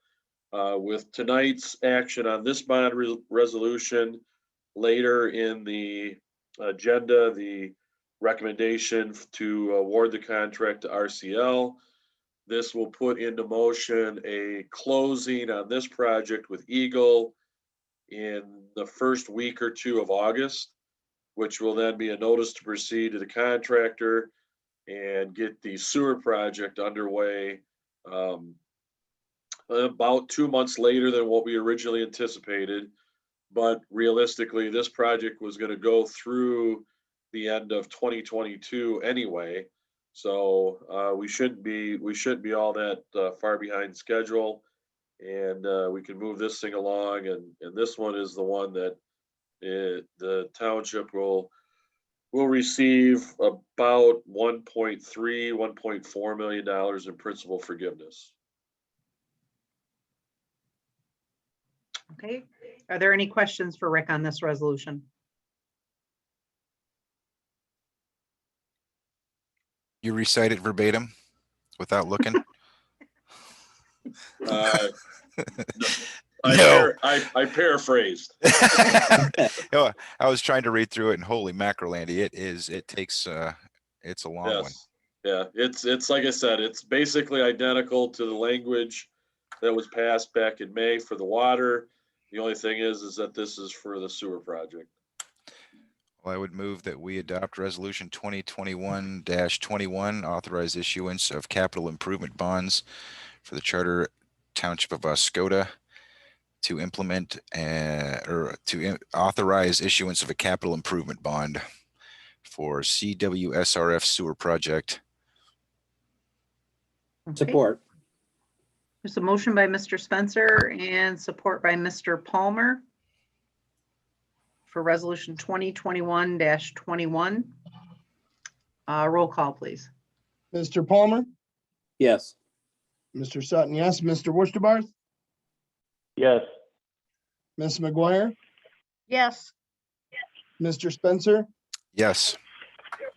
With tonight's action on this bond resolution, later in the agenda, the recommendation to award the contract to RCL. This will put into motion a closing on this project with Eagle in the first week or two of August, which will then be a notice to proceed to the contractor and get the sewer project underway about 2 months later than what we originally anticipated. But realistically, this project was going to go through the end of 2022 anyway. So we shouldn't be all that far behind schedule, and we can move this thing along. And this one is the one that the township will receive about $1.4 million in principal forgiveness. Okay, are there any questions for Rick on this resolution? You recite it verbatim without looking? I No. I paraphrased. No, I was trying to read through it, and holy mackerel, Andy, it takes It's a long one. Yes. Yeah, it's like I said, it's basically identical to the language that was passed back in May for the water. The only thing is that this is for the sewer project. Well, I would move that we adopt resolution 2021-21, authorize issuance of capital improvement bonds for the Charter Township of Oscoda to implement authorize issuance of a capital improvement bond for CWSRF sewer project. Okay. Support. There's a motion by Mr. Spencer and support by Mr. Palmer for resolution 2021-21. Roll call, please. Mr. Palmer, Yes. Mr. Sutton, yes. Mr. Wursterbarth, Yes. Ms. McGuire, Yes. Mr. Spencer, Yes.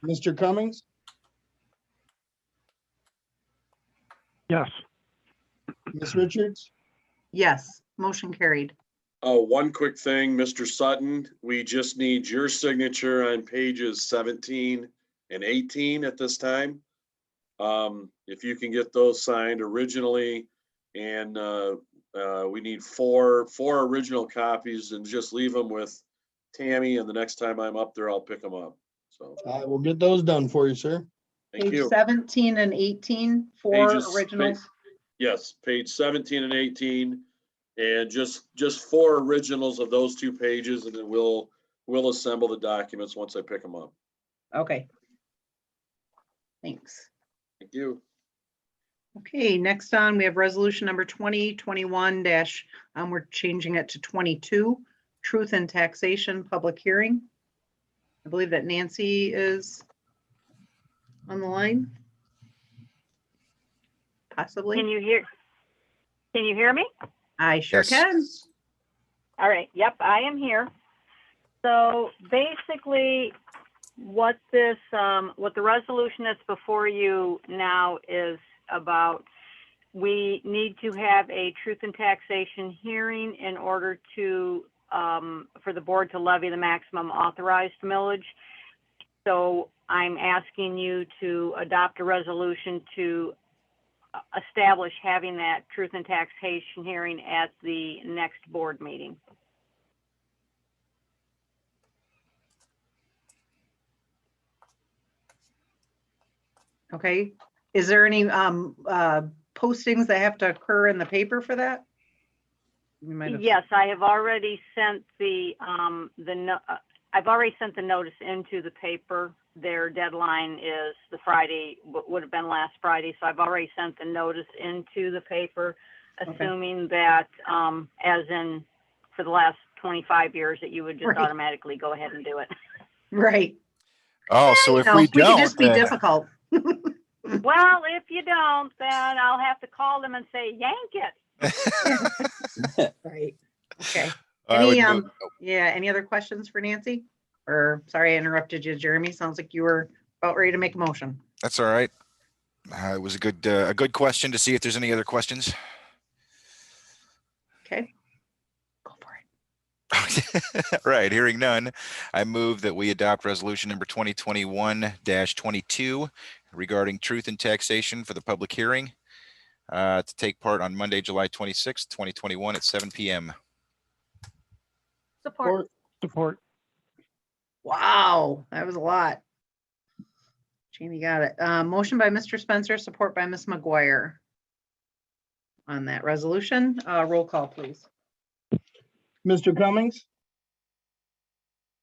Mr. Cummings, Yes. Ms. Richards, Yes, motion carried. Oh, one quick thing, Mr. Sutton, we just need your signature on pages 17 and 18 at this time. If you can get those signed originally, and we need four original copies, and just leave them with Tammy, and the next time I'm up there, I'll pick them up. So, I will get those done for you, sir. thank Page you. 17 and 18, four Pages- originals. Yes, page 17 and 18, and just four originals of those two pages, and then we'll assemble the documents once I pick them up. Okay. Thanks. Thank you. Okay, next on, we have resolution number 2021 we're changing it to 22, truth and taxation public hearing. I believe that Nancy is on the line. Possibly. Can you hear me? I sure Yes. can. All right. Yep, I am here. So basically, what the resolution that's before you now is about, we need to have a truth and taxation hearing in order to, for the board to levy the maximum authorized millage. So I'm asking you to adopt a resolution to establish having that truth and taxation hearing at the next board meeting. Okay. Is there any postings that have to occur in the paper for that? You might have- Yes, I have already sent I've already sent the notice into the paper. Their deadline is the Friday, would have been last Friday. So I've already sent the notice into the paper, assuming that, as in for the last 25 years, that you would just Right. automatically go ahead and do it. Right. Oh, so if No, we could don't, just be then- difficult. Well, if you don't, then I'll have to call them and say, yank it. Right. Okay. I would Any, move- yeah, any other questions for Nancy? Or, sorry, I interrupted you, Jeremy. Sounds like you were about ready to make a motion. That's all right. It was a good question to see if there's any other questions. Okay. Go for it. Right, hearing none, I move that we adopt resolution number 2021-22 regarding truth and taxation for the public hearing to take part on Monday, July 26th, 2021 at 7 p.m. Support. Support. Wow, that was a lot. Jamie got it. Motion by Mr. Spencer, support by Ms. McGuire. On that resolution, roll call, please. Mr. Cummings,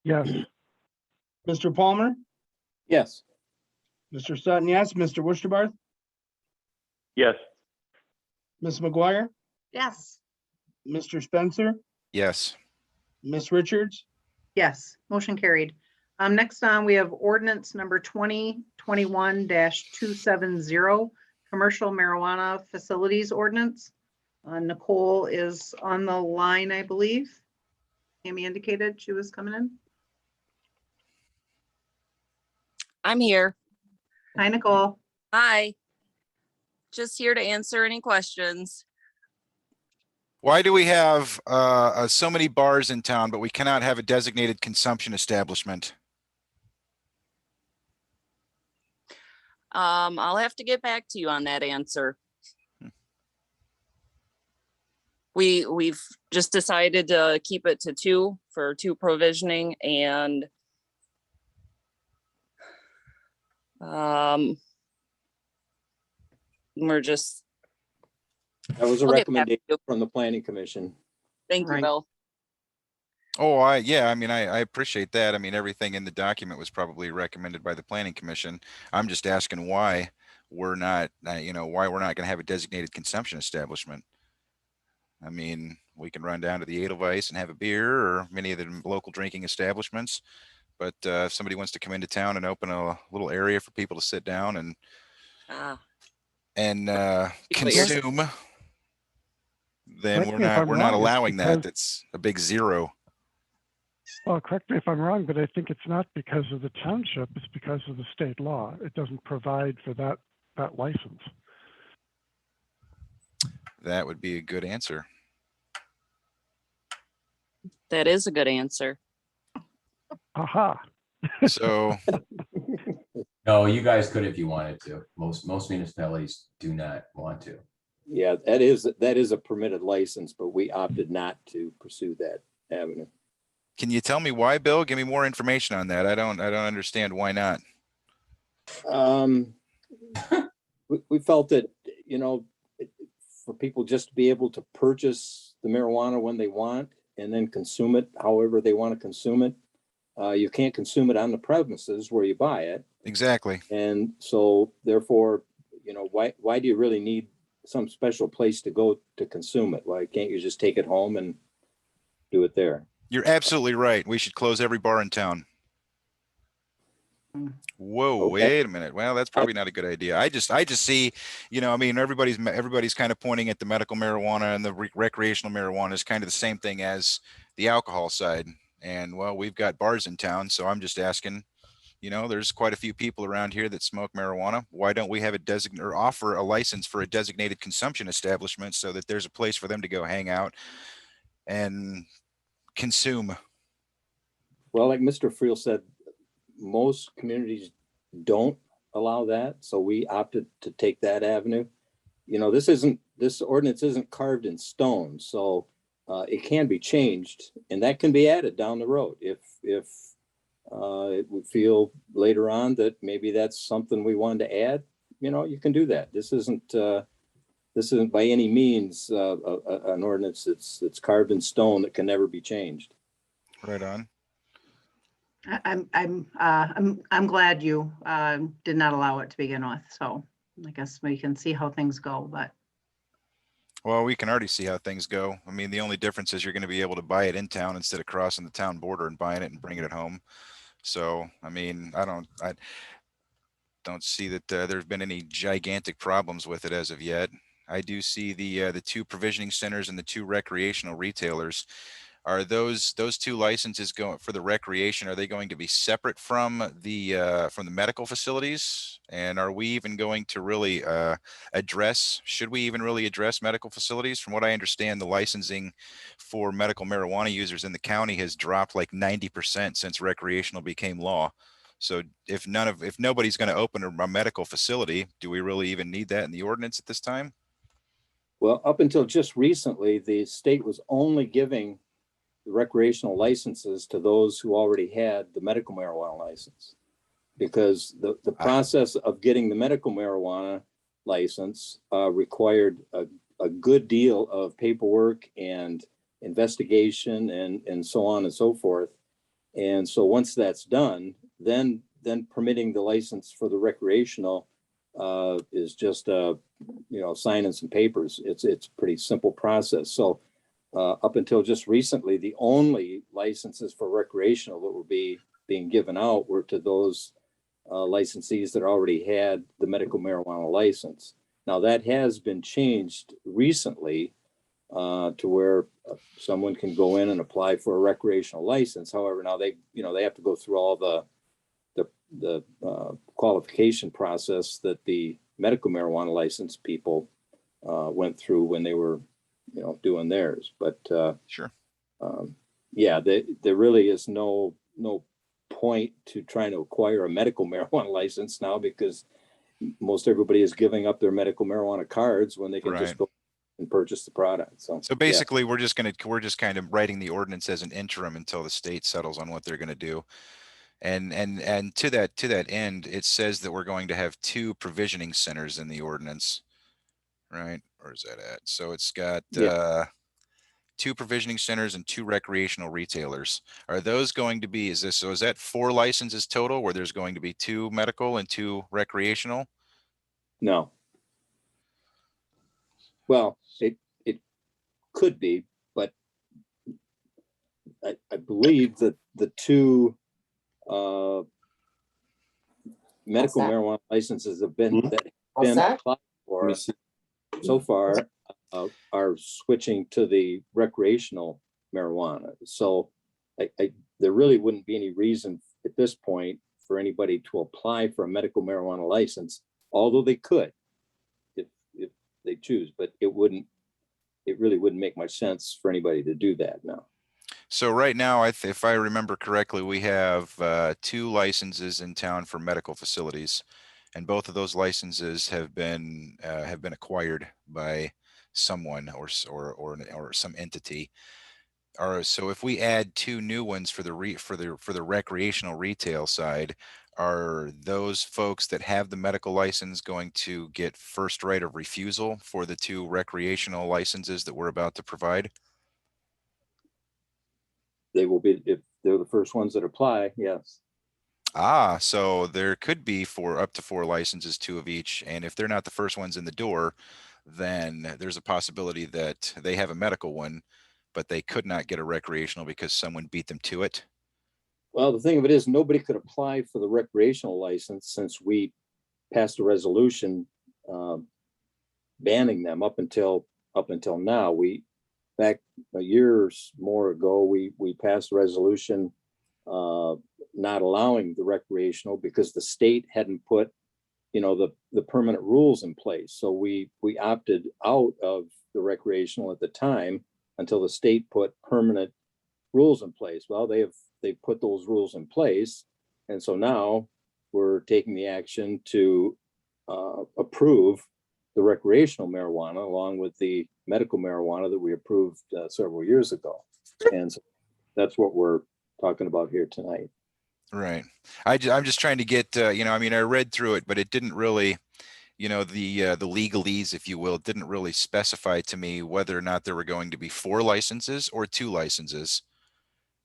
Yes. Mr. Palmer, Yes. Mr. Sutton, yes. Mr. Wursterbarth, Yes. Ms. McGuire, Yes. Mr. Spencer, Yes. Ms. Richards, Yes, motion carried. Next on, we have ordinance number 2021-270, commercial marijuana facilities ordinance. Nicole is on the line, I believe. Amy indicated she was coming in. I'm here. Hi, Nicole. Hi. Just here to answer any questions. Why do we have so many bars in town, but we cannot have a designated consumption establishment? I'll have to get back to you on that answer. We've just decided to keep it to 2 for 2 provisioning, and we're just, That was a I'll get back to recommendation you. from the planning commission. Thank you, Right. Bill. Oh, yeah, I mean, I appreciate that. I mean, everything in the document was probably recommended by the planning commission. I'm just asking why we're not, why we're not going to have a designated consumption establishment. I mean, we can run down to the Edelweiss and have a beer, or many of the local drinking establishments. But if somebody wants to come into town and open a little area for people to sit down and Ah, consume, then Correct me if I'm we're not wrong, it's allowing that. because- That's a big zero. Well, correct me if I'm wrong, but I think it's not because of the township, it's because of the state law. It doesn't provide for that license. That would be a good answer. that is a good answer. Aha. So, No, you guys could if you wanted to. Most municipalities do not want to. Yeah, that is a permitted license, but we opted not to pursue that avenue. can you tell me why, Bill? Give me more information on that. I don't understand why not. We felt that, for people just to be able to purchase the marijuana when they want and then consume it however they want to consume it. You can't consume it on the premises where you buy it. Exactly. And so therefore, why do you really need some special place to go to consume it? Why can't you just take it home and do it there? You're absolutely right. We should close every bar in town. Whoa, Okay. wait a minute. Well, that's probably not a good idea. I just see, I mean, everybody's kind of pointing at the medical marijuana, and the recreational marijuana is kind of the same thing as the alcohol side. And well, we've got bars in town, so I'm just asking, there's quite a few people around here that smoke marijuana. Why don't we have or offer a license for a designated consumption establishment so that there's a place for them to go hang out and consume? Well, like Mr. Friel said, most communities don't allow that, so we opted to take that avenue. This ordinance isn't carved in stone, so it can be changed, and that can be added down the road if we feel later on that maybe that's something we wanted to add. You can do that. This isn't by any means an ordinance that's carved in stone that can never be changed. Right on. I'm glad you did not allow it to begin with. So I guess we can see how things go, but. Well, we can already see how things go. I mean, the only difference is you're going to be able to buy it in town instead of crossing the town border and buying it and bringing it home. So, I mean, I don't see that there's been any gigantic problems with it as of yet. I do see the 2 provisioning centers and the 2 recreational retailers. Are those 2 licenses going for the recreation? Are they going to be separate from the medical facilities? And are we even going to really should we even really address medical facilities? From what I understand, the licensing for medical marijuana users in the county has dropped like 90% since recreational became law. So if nobody's going to open a medical facility, do we really even need that in the ordinance at this time? Well, up until just recently, the state was only giving the recreational licenses to those who already had the medical marijuana license, because the process of getting the medical marijuana license required a good deal of paperwork and investigation and so on and so forth. And so once that's done, then permitting the license for the recreational is just signing some papers. It's a pretty simple process. So up until just recently, the only licenses for recreational that were being given out were to those licensees that already had the medical marijuana license. Now that has been changed recently to where someone can go in and apply for a recreational license. However, now they have to go through all the qualification process that the medical marijuana license people went through when they were doing theirs. But sure. There really is no point to trying to acquire a medical marijuana license now, because most everybody is giving up their medical marijuana cards when they can just Right. go and purchase the product. So So yeah. basically, we're just kind of writing the ordinance as an interim until the state settles on what they're going to do. And to that end, it says that we're going to have 2 provisioning centers in the ordinance, right? Or is that at? So it's got Yeah. 2 provisioning centers and 2 recreational retailers. Are those going to be? Is that 4 licenses total, where there's going to be 2 medical and 2 recreational? No. Well, it could be, but I believe that the 2 medical marijuana licenses have been applied for so far are switching to the recreational marijuana. So there really wouldn't be any reason at this point for anybody to apply for a medical marijuana license, although they could if they choose, but it really wouldn't make much sense for anybody to do that now. So right now, if I remember correctly, we have 2 licenses in town for medical facilities, and both of those licenses have been acquired by someone or some entity. So if we add 2 new ones for the recreational retail side, are those folks that have the medical license going to get first right of refusal for the 2 recreational licenses that we're about to provide? They will be, if they're the first ones that apply, yes. So there could be up to 4 licenses, 2 of each. And if they're not the first ones in the door, then there's a possibility that they have a medical one, but they could not get a recreational because someone beat them to it. Well, the thing of it is, nobody could apply for the recreational license since we passed a resolution banning them up until now. Back a year or more ago, we passed a resolution not allowing the recreational because the state hadn't put, the permanent rules in place. So we opted out of the recreational at the time until the state put permanent rules in place. Well, they put those rules in place, and so now we're taking the action to approve the recreational marijuana along with the medical marijuana that we approved several years ago. And so that's what we're talking about here tonight. Right. I'm just trying to get, I read through it, but it didn't really, the legalese, if you will, didn't really specify to me whether or not there were going to be 4 licenses or 2 licenses,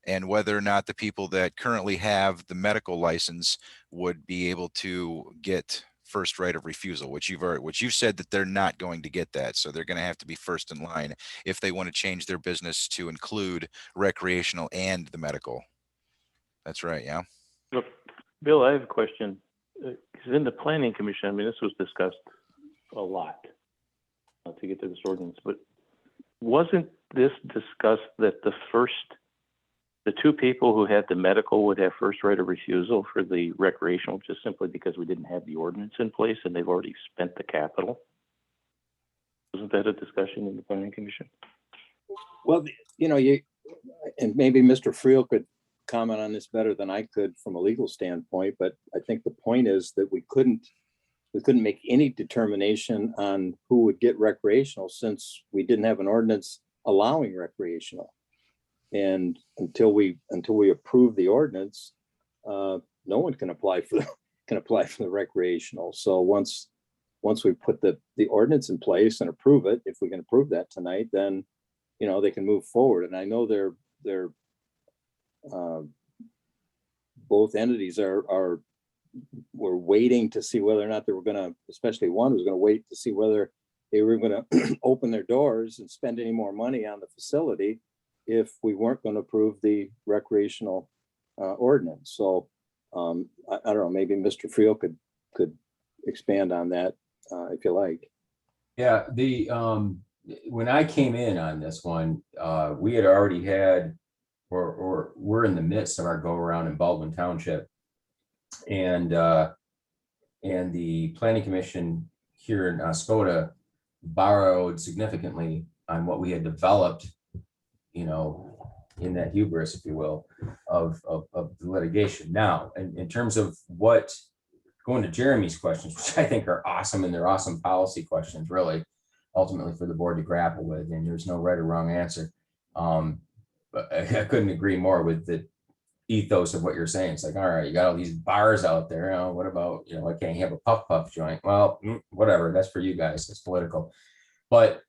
and whether or not the people that currently have the medical license would be able to get first right of refusal, which you've said that they're not going to get that. So they're going to have to be first in line if they want to change their business to include recreational and the medical. That's right. Yeah. Look, Bill, I have a question. Because in the planning commission, this was discussed a lot to get to this ordinance, but wasn't this discussed that the 2 people who had the medical would have first right of refusal for the recreational, just simply because we didn't have the ordinance in place and they've already spent the capital? Wasn't that a discussion in the planning commission? Well, and maybe Mr. Friel could comment on this better than I could from a legal standpoint, but I think the point is that we couldn't make any determination on who would get recreational since we didn't have an ordinance allowing recreational. And until we approve the ordinance, no one can apply for the recreational. So once we put the ordinance in place and approve it, if we can approve that tonight, then they can move forward. And I know they're both entities were waiting to see whether or not they were going to, especially one was going to wait to see whether they were going to open their doors and spend any more money on the facility if we weren't going to approve the recreational ordinance. So I don't know, maybe Mr. Friel could expand on that if you like. Yeah, when I came in on this one, we had already had, or we're in the midst of our go around in Baldwin Township, and the planning commission here in Oscoda borrowed significantly on what we had developed, in that hubris, if you will, of the litigation. Now, in terms of what going to Jeremy's questions, which I think are awesome, and they're awesome policy questions, really, ultimately for the board to grapple with, and there's no right or wrong answer. But I couldn't agree more with the ethos of what you're saying. It's like, all right, you got all these bars out there. What about, why can't you have a puff joint? Well, whatever. That's for you guys. It's political. But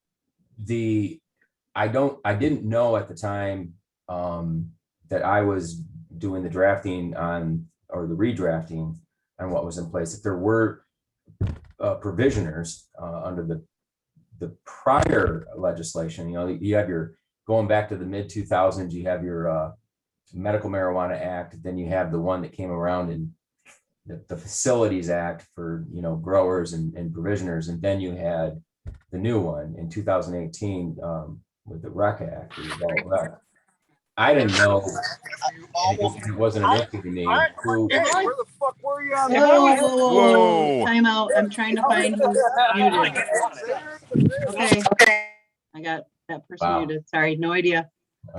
I didn't know at the time that I was doing the drafting or the redrafting on what was in place. If there were provisioners under the prior legislation, you have your, going back to the mid 2000s, you have your Medical Marijuana Act, then you have the one that came around in the Facilities Act for, growers and provisioners, and then you had the new one in 2018 with the Rec Act, the adult rec. I didn't know, it wasn't an issue to me. Where the fuck were you on? Whoa. Time out. I'm trying to find who's muted. Okay. I got that person muted. Sorry, no idea.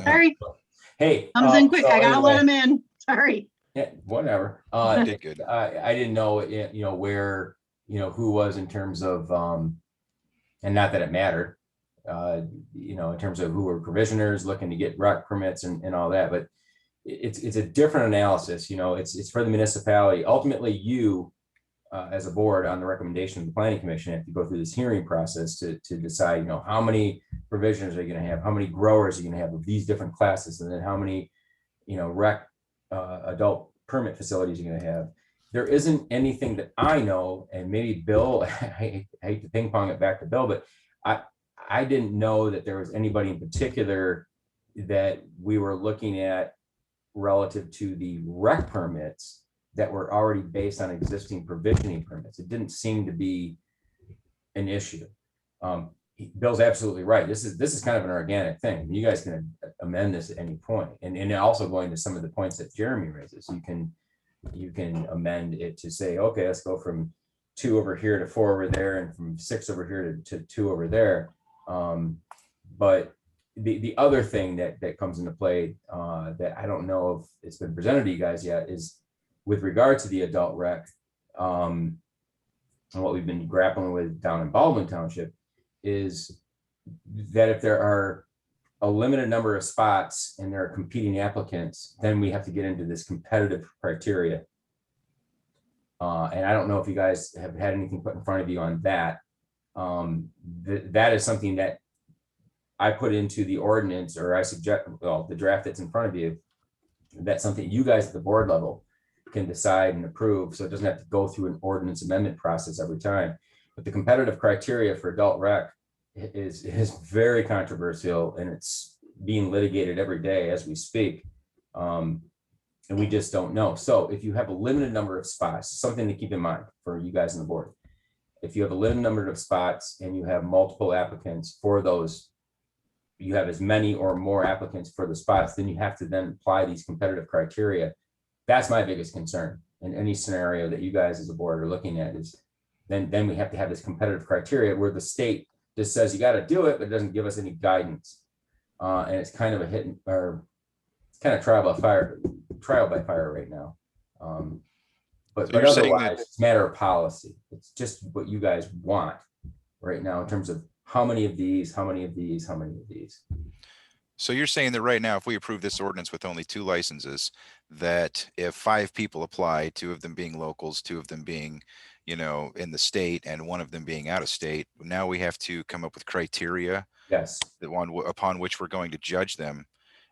Sorry. Hey. Comes in quick. So I gotta anyway, let him in. Sorry. Yeah, whatever. Did good. I didn't know, where, who was in terms of, and not that it mattered, in terms of who were provisioners looking to get rec permits and all that, but it's a different analysis. It's for the municipality. Ultimately, you as a board, on the recommendation of the planning commission, have to go through this hearing process to decide, how many provisioners are you going to have, how many growers are you going to have of these different classes, and then how many, rec adult permit facilities you're going to have. There isn't anything that I know, and maybe Bill, I hate to ping pong it back to Bill, but I didn't know that there was anybody in particular that we were looking at relative to the rec permits that were already based on existing provisioning permits. It didn't seem to be an issue. Bill's absolutely right. This is kind of an organic thing. You guys can amend this at any point. And also going to some of the points that Jeremy raises, you can amend it to say, okay, let's go from 2 over here to 4 over there, and from 6 over here to 2 over there. But the other thing that comes into play that I don't know if it's been presented to you guys yet is with regard to the adult rec, and what we've been grappling with down in Baldwin Township, is that if there are a limited number of spots and there are competing applicants, then we have to get into this competitive criteria. And I don't know if you guys have had anything put in front of you on that. That is something that I put into the ordinance, or I suggest, well, the draft that's in front of you. That's something you guys at the board level can decide and approve, so it doesn't have to go through an ordinance amendment process every time. But the competitive criteria for adult rec is very controversial, and it's being litigated every day as we speak. And we just don't know. So if you have a limited number of spots, something to keep in mind for you guys on the board. If you have a limited number of spots and you have multiple applicants for those, you have as many or more applicants for the spots, then you have to then apply these competitive criteria. That's my biggest concern in any scenario that you guys as a board are looking at, is then we have to have this competitive criteria where the state just says you got to do it, but it doesn't give us any guidance. And it's kind of a hit, or it's kind of trial by fire right now. But otherwise, it's a matter of policy. It's just what you guys want right now in terms of how many of these, how many of these, how many of these. So you're saying that right now, if we approve this ordinance with only 2 licenses, that if 5 people apply, 2 of them being locals, 2 of them being, in the state, and 1 of them being out of state, now we have to come up with criteria. Yes. The one upon which we're going to judge them.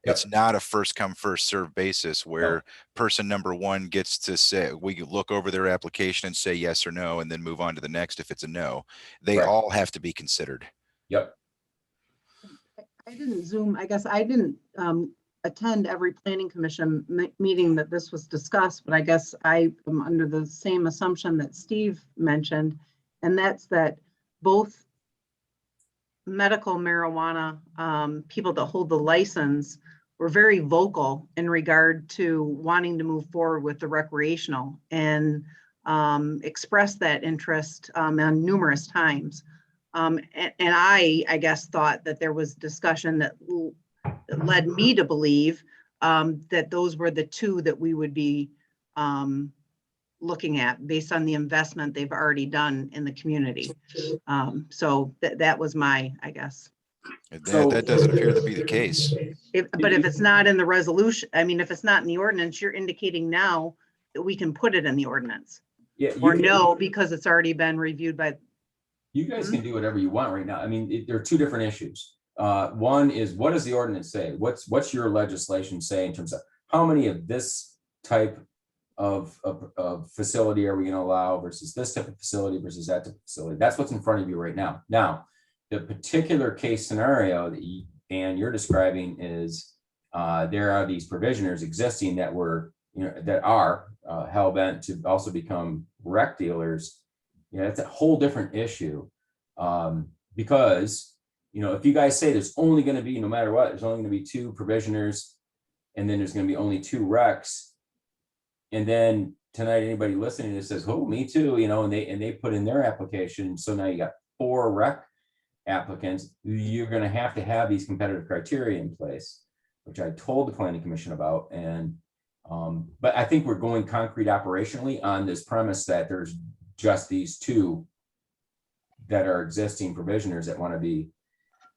Yep. It's not a first come first serve basis where person number 1 gets to say, we look over their application and say yes or no, and then move on to the next if it's a no. They all have to be considered. Yep. I didn't Zoom, I guess I didn't attend every planning commission meeting that this was discussed, but I guess I am under the same assumption that Steve mentioned, and that's that both medical marijuana people that hold the license were very vocal in regard to wanting to move forward with the recreational, and expressed that interest on numerous times. And I guess thought that there was discussion that led me to believe that those were the 2 that we would be looking at based on the investment they've already done in the community. So that was my, I guess. That doesn't appear to be the case. But if it's not in the resolution, I mean, if it's not in the ordinance, you're indicating now that we can put it in the ordinance. Yeah, Or no, because it's already been reviewed by. you guys can do whatever you want right now. I mean, there are two different issues. One is, what does the ordinance say? What's your legislation say in terms of how many of this type of facility are we going to allow versus this type of facility versus that type of facility? That's what's in front of you right now. Now, the particular case scenario that you're describing is there are these provisioners existing that were, that are hell bent to also become rec dealers. It's a whole different issue because, if you guys say there's only going to be, no matter what, there's only going to be 2 provisioners and then there's going to be only 2 recs. And then tonight, anybody listening that says, "Oh, me too," and they put in their application. So now you got 4 rec applicants. You're going to have these competitive criteria in place, which I told the planning commission about. And but I think we're going concrete operationally on this premise that there's just these 2 that are existing provisioners that want to be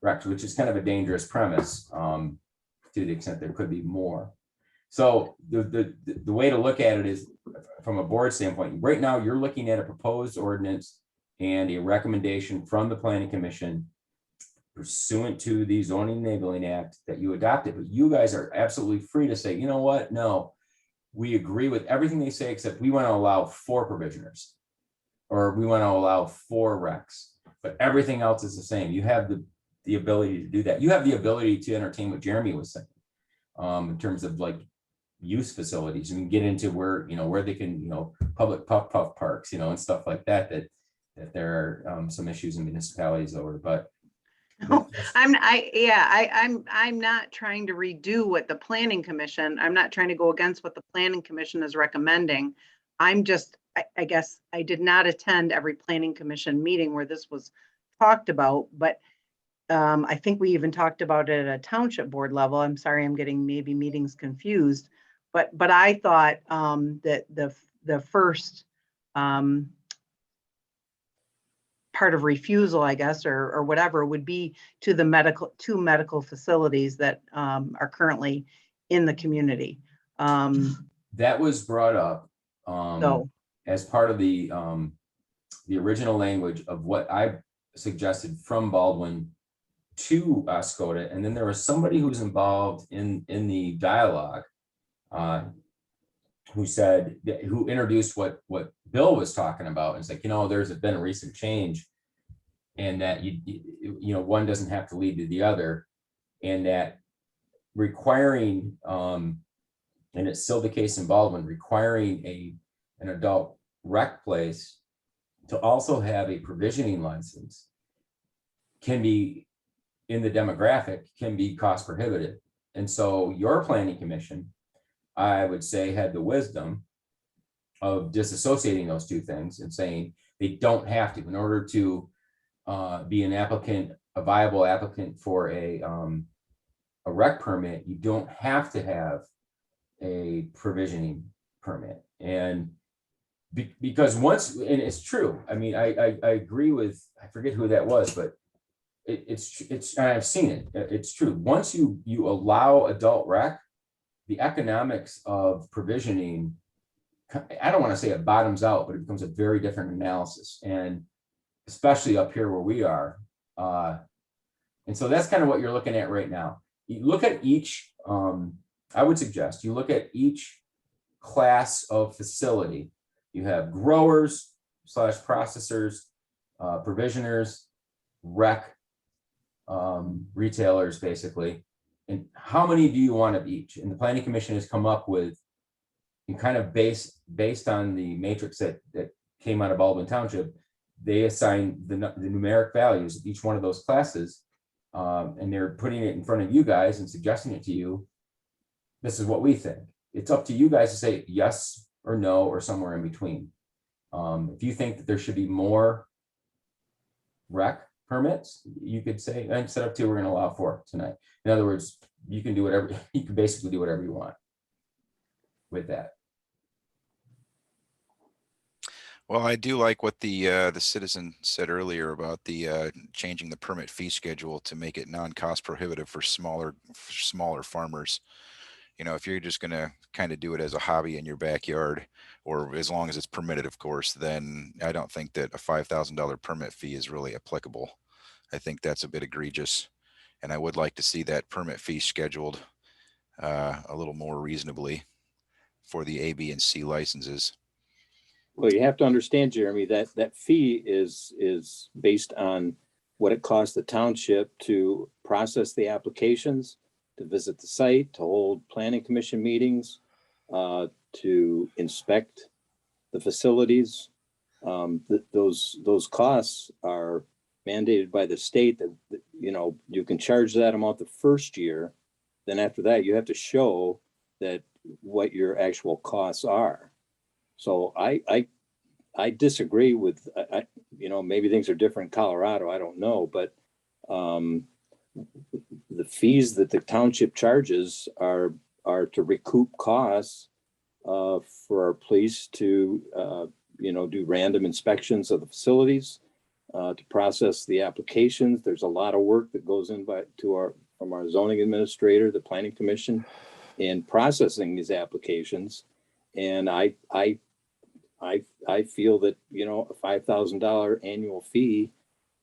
recs, which is kind of a dangerous premise to the extent there could be more. So the way to look at it is from a board standpoint. Right now, you're looking at a proposed ordinance and a recommendation from the planning commission pursuant to the Zoning Enabling Act that you adopted. But you guys are absolutely free to say, you know what? No, we agree with everything they say, except we want to allow 4 provisioners, or we want to allow 4 recs, but everything else is the same. You have the ability to do that. You have the ability to entertain what Jeremy was saying in terms of like use facilities. And get into where they can, public puff parks, and stuff like that, that there are some issues in municipalities over, but I'm not trying to redo what the planning commission, I'm not trying to go against what the planning commission is recommending. I'm just, I guess I did not attend every planning commission meeting where this was talked about, but I think we even talked about it at a township board level. I'm sorry, I'm getting maybe meetings confused, but I thought that the first part of refusal, I guess, or whatever, would be to the medical facilities that are currently in the community. that was brought up as part of the original language of what I suggested from Baldwin to Oscoda. And then there was somebody who was involved in the dialogue who introduced what Bill was talking about. And it's like, there's been a recent change, and that one doesn't have to lead to the other, and that requiring and it's still the case in Baldwin, requiring an adult rec place to also have a provisioning license can be, in the demographic, can be cost prohibitive. And so your planning commission, I would say, had the wisdom of disassociating those 2 things and saying they don't have to, in order to be an applicant, a viable applicant for a rec permit, you don't have to have a provisioning permit. And because once, and it's true, I mean, I agree with, I forget who that was, but it's I've seen it. It's true. Once you allow adult rec, the economics of provisioning, I don't want to say it bottoms out, but it becomes a very different analysis, and especially up here where we are. And so that's kind of what you're looking at right now. You look at each, I would suggest you look at each class of facility. You have growers / processors, provisioners, rec, retailers, basically. And how many do you want of each? And the planning commission has come up with, and kind of based on the matrix that came out of Baldwin Township, they assign the numeric values of each one of those classes, and they're putting it in front of you guys and suggesting it to you. This is what we think. It's up to you guys to say yes or no, or somewhere in between. If you think that there should be more rec permits, you could say, instead of 2, we're going to allow 4 tonight. In other words, you can do whatever, you can basically do whatever you want with that. Well, I do like what the citizen said earlier about the changing the permit fee schedule to make it non-cost prohibitive for smaller farmers. You know, if you're just going to kind of do it as a hobby in your backyard, or as long as it's permitted, of course, then I don't think that a $5,000 permit fee is really applicable. I think that's a bit egregious, and I would like to see that permit fee scheduled a little more reasonably for the A, B, and C licenses. Well, you have to understand, Jeremy, that that fee is based on what it costs the township to process the applications, to visit the site, to hold planning commission meetings, to inspect the facilities. Those costs are mandated by the state that, you know, you can charge that amount the first year. Then after that, you have to show that what your actual costs are. So I disagree with, you know, maybe things are different in Colorado, I don't know, but the fees that the township charges are to recoup costs for our police to, you know, do random inspections of the facilities, to process the applications. There's a lot of work that goes in from our zoning administrator, the planning commission, in processing these applications. And I feel that, you know, a $5,000 annual fee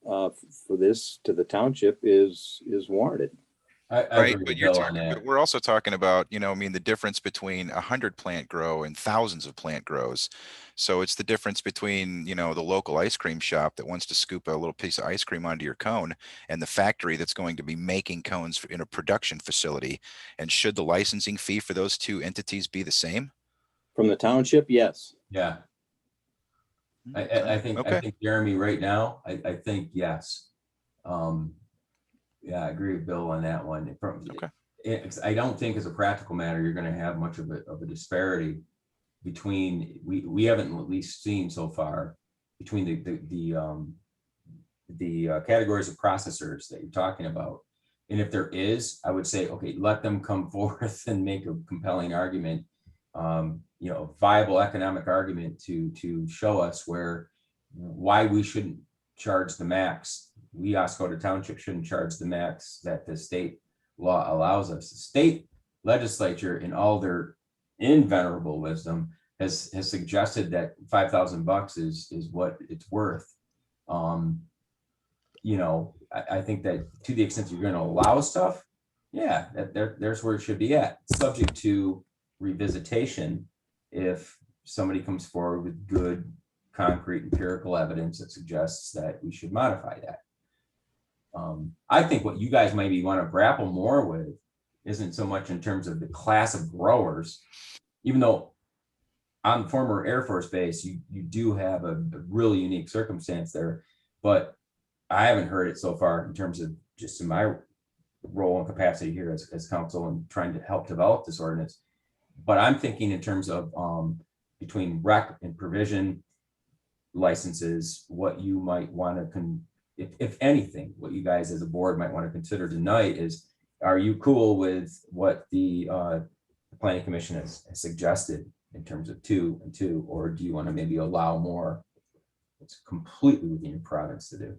for this to the township is warranted. I Right, agree but with you're Bill on talking, that. but we're also talking about, you know, I mean, the difference between 100 plant grow and thousands of plant grows. So it's the difference between, you know, the local ice cream shop that wants to scoop a little piece of ice cream onto your cone and the factory that's going to be making cones in a production facility. And should the licensing fee for those two entities be the same? From the township, yes. Yeah. I think Jeremy, right now, I think yes. Yeah, I agree with Bill on that one. I don't think as a practical matter, you're going to have much of a disparity between, we haven't at least seen so far between the categories of processors that you're talking about. And if there is, I would say, okay, let them come forth and make a compelling argument, you know, viable economic argument to show us why we shouldn't charge the max. We, Oscoda Township, shouldn't charge the max that the state law allows us. The state legislature, in all their invenerable wisdom, has suggested that $5,000 is what it's worth. You know, I think that to the extent you're going to allow stuff, yeah, there's where it should be at, subject to revisitation if somebody comes forward with good, concrete, empirical evidence that suggests that we should modify that. I think what you guys maybe want to grapple more with isn't so much in terms of the class of growers, even though on former Air Force Base, you do have a really unique circumstance there, but I haven't heard it so far in terms of just in my role and capacity here as council and trying to help develop this ordinance. But I'm thinking in terms of between rec and provision licenses, what you might want to, if anything, what you guys as a board might want to consider tonight is, are you cool with what the planning commission has suggested in terms of 2 and 2, or do you want to maybe allow more? It's completely within your province to do.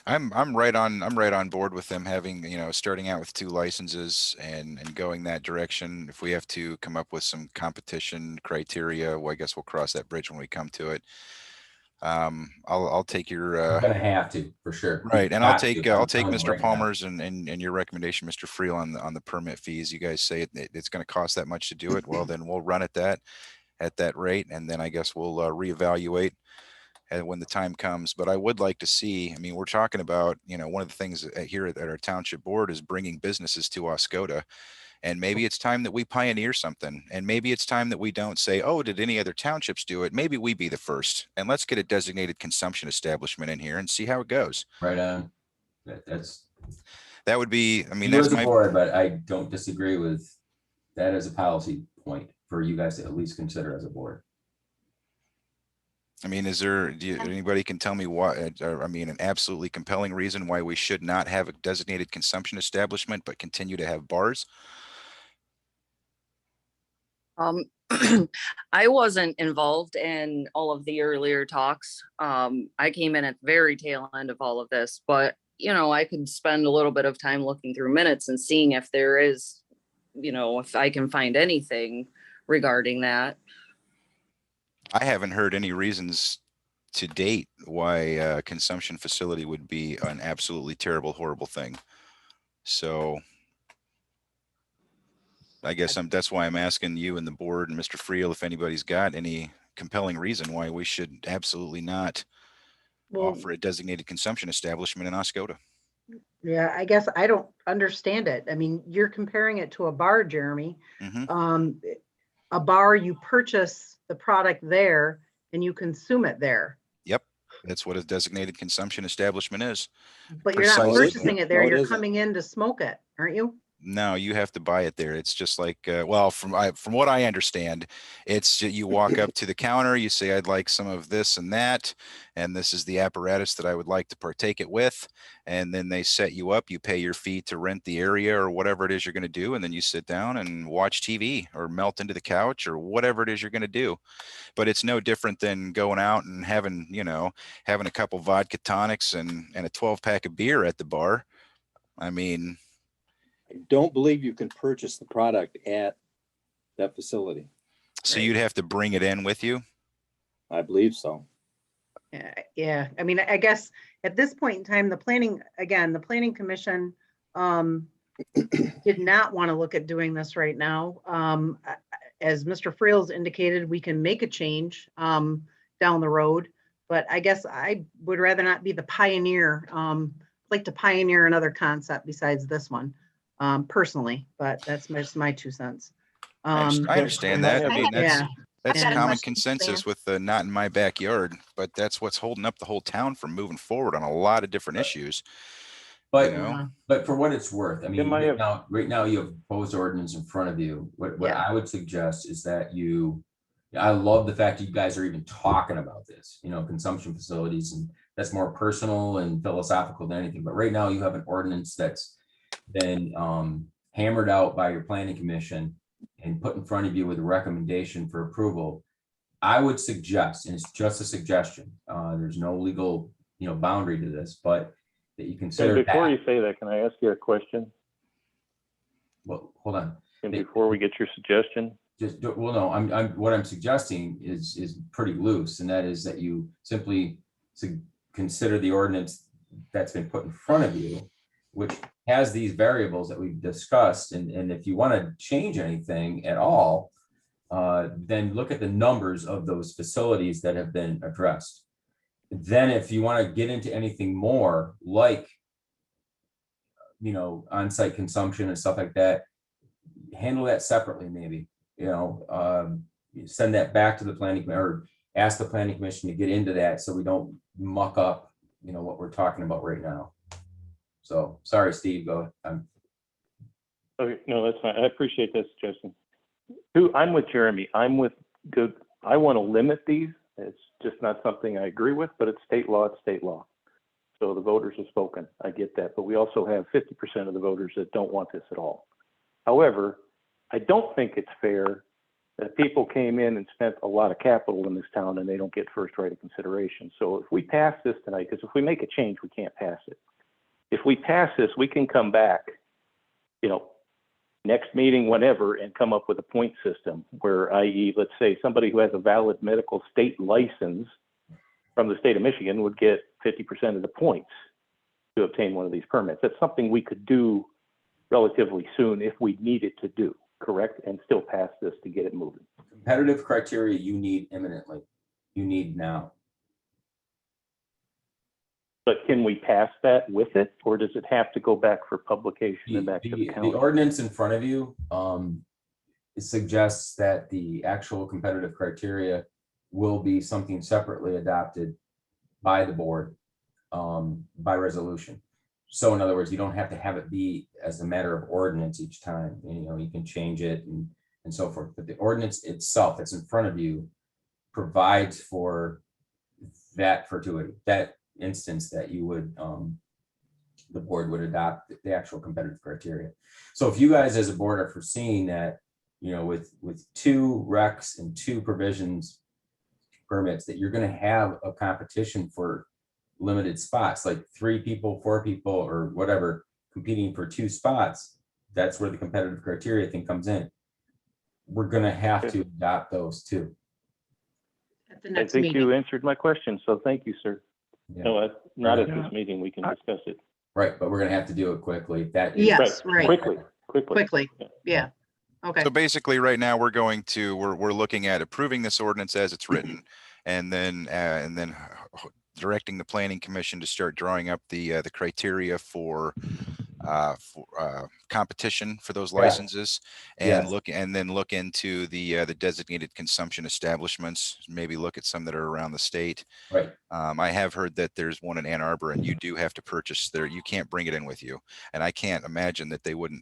I'm right on board with them having, you know, starting out with 2 licenses and going that direction. If we have to come up with some competition criteria, well, I guess we'll cross that bridge when we come to it. I'll take your You're gonna have to, for sure. right, and I'll take Mr. Mr. Palmer's and your recommendation, Mr. Friel, on the permit fees. You guys say it's going to cost that much to do it. Well, then we'll run at that rate, and then I guess we'll reevaluate when the time comes. But I would like to see, I mean, we're talking about, you know, one of the things here at our township board is bringing businesses to Oscoda. And maybe it's time that we pioneer something. And maybe it's time that we don't say, oh, did any other townships do it? Maybe we be the first. And let's get a designated consumption establishment in here and see how it goes. Right on. That would be, I mean, you that's as a my board, but I don't disagree with that as a policy point for you guys to at least consider as a board. I mean, anybody can tell me why, I mean, an absolutely compelling reason why we should not have a designated consumption establishment, but continue to have bars? I wasn't involved in all of the earlier talks. I came in at the very tail end of all of this, but I could spend a little bit of time looking through minutes and seeing if there is, if I can find anything regarding that. I haven't heard any reasons to date why a consumption facility would be an absolutely terrible, horrible thing. So I guess that's why I'm asking you and the board and Mr. Friel if anybody's got any compelling reason why we should absolutely not offer a designated consumption establishment in Oscoda. Yeah, I guess I don't understand it. I mean, you're comparing it to a bar, Jeremy. A bar, you purchase the product there and you consume it there. Yep, that's what a designated consumption establishment is. But you're not purchasing it there. You're coming in to smoke it, aren't you? No, you have to buy it there. It's just like, well, from what I understand, it's you walk up to the counter, you say, I'd like some of this and that, and this is the apparatus that I would like to partake it with. And then they set you up, you pay your fee to rent the area or whatever it is you're going to do. And then you sit down and watch TV or melt into the couch or whatever it is you're going to do. But it's no different than going out and having a couple vodka tonics and a 12-pack of beer at the bar. I mean, I don't believe you can purchase the product at that facility. So you'd have to bring it in with you? I believe so. Yeah. I mean, I guess at this point in time, the planning commission did not want to look at doing this right now. As Mr. Friel's indicated, we can make a change down the road, but I guess I would rather not be the pioneer. Like to pioneer another concept besides this one. Personally, but that's just my 2 cents. I understand that. I mean, that's Yeah. common consensus with the not in my backyard, but that's what's holding up the whole town from moving forward on a lot of different issues. But but for what it's worth, I mean, right now you have proposed ordinance in front of you. What I would suggest is that I love the fact that you guys are even talking about this, consumption facilities, and that's more personal and philosophical than anything. But right now you have an ordinance that's been hammered out by your planning commission and put in front of you with a recommendation for approval. I would suggest, and it's just a suggestion, there's no legal boundary to this, but that you consider and before you say that, can I ask you a question? Well, hold on. And before we get your suggestion, what I'm suggesting is pretty loose, and that is that you simply consider the ordinance that's been put in front of you, which has these variables that we've discussed. And if you want to change anything at all, then look at the numbers of those facilities that have been addressed. Then if you want to get into anything more like, on-site consumption and stuff like that, handle that separately, maybe, send that back to the planning or ask the planning commission to get into that so we don't muck up, what we're talking about right now. So sorry, Steve, go ahead. okay, no, that's fine. I appreciate that suggestion. I'm with Jeremy. I'm with good. I want to limit these. It's just not something I agree with, but it's state law. It's state law. So the voters have spoken. I get that. But we also have 50% of the voters that don't want this at all. However, I don't think it's fair that people came in and spent a lot of capital in this town and they don't get first right of consideration. So if we pass this tonight, because if we make a change, we can't pass it. If we pass this, we can come back, next meeting, whenever, and come up with a point system where, i.e., let's say somebody who has a valid medical state license from the state of Michigan would get 50% of the points to obtain one of these permits. That's something we could do relatively soon if we needed to do, correct? And still pass this to get it moving. Competitive criteria you need imminently. You need now. But can we pass that with it, or does it have to go back for publication and back to the county? The ordinance in front of you it suggests that the actual competitive criteria will be something separately adopted by the board by resolution. So in other words, you don't have to have it be as a matter of ordinance each time. You can change it and so forth. But the ordinance itself that's in front of you provides for that fortuity, that instance that you would the board would adopt the actual competitive criteria. So if you guys as a board are foreseeing that with 2 recs and 2 provisions permits, that you're going to have a competition for limited spots, like 3 people, 4 people, or whatever, competing for 2 spots. That's where the competitive criteria thing comes in. We're going to have to adopt those too. At the I next think meeting. you answered my question, so thank you, sir. Yeah. No, not at Yeah. this meeting, we can discuss it. Right, but we're going to have to do it quickly. That is- Yes, right. Quickly. Yeah. Okay. So basically, right now, we're looking at approving this ordinance as it's written, and then directing the planning commission to start drawing up the criteria for competition for those Yeah. licenses, and Yes. then look into the designated consumption establishments, maybe look at some that are around the state. Right. I have heard that there's one in Ann Arbor, and you do have to purchase there. You can't bring it in with you, and I can't imagine that they would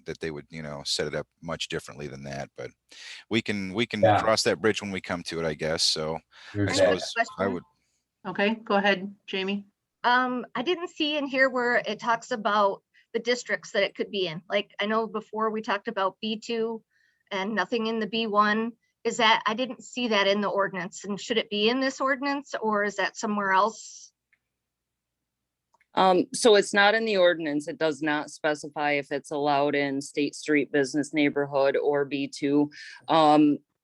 set it up much differently than that. But we can Yeah. cross that bridge when we come to it, I guess. So There's I that. suppose I would. Okay, go ahead, Jamie. I didn't see in here where it talks about the districts that it could be in. Like, I know before we talked about B2 and nothing in the B1. I didn't see that in the ordinance, and should it be in this ordinance or is that somewhere else? So it's not in the ordinance. It does not specify if it's allowed in State Street Business Neighborhood or B2.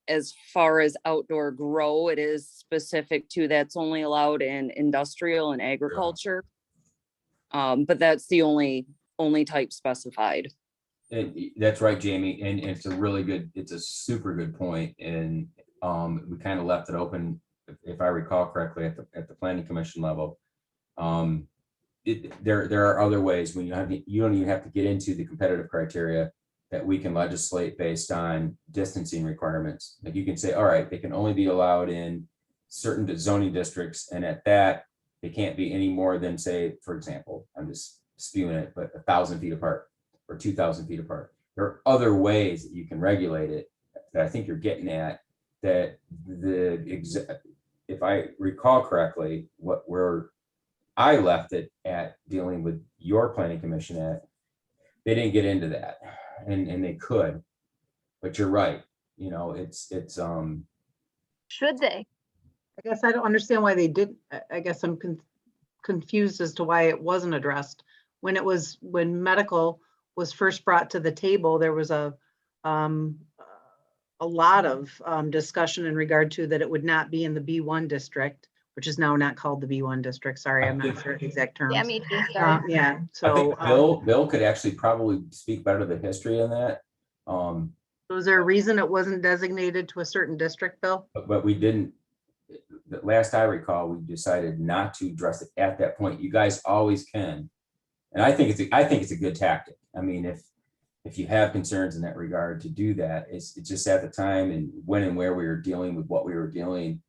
As far as outdoor grow, it is specific to that's only allowed in industrial and agriculture. But that's the only type specified. That's right, Jamie, and it's a super good point, and we kind of left it open, if I recall correctly, at the planning commission level. There are other ways when you don't even have to get into the competitive criteria that we can legislate based on distancing requirements. Like you can say, all right, they can only be allowed in certain zoning districts, and at that, they can't be any more than, say, for example, I'm just spewing it, but 1,000 feet apart or 2,000 feet apart. There are other ways that you can regulate it that I think you're getting at, that if I recall correctly, where I left it at dealing with your planning commission at, they didn't get into that, and they could, but you're right. Should they? I guess I don't understand why they did. I guess I'm confused as to why it wasn't addressed. When medical was first brought to the table, there was a lot of discussion in regard to that it would not be in the B1 district, which is now not called the B1 district. Sorry, I'm not sure the exact terms. Yeah, me too. Sorry. Yeah. I So think Bill could actually probably speak better to the history on that. was there a reason it wasn't designated to a certain district, Bill? But we didn't. The last I recall, we decided not to address it at that point. You guys always can, and I think it's a good tactic. I mean, if you have concerns in that regard, to do that, it's just at the time and when and where we were dealing with what we were dealing,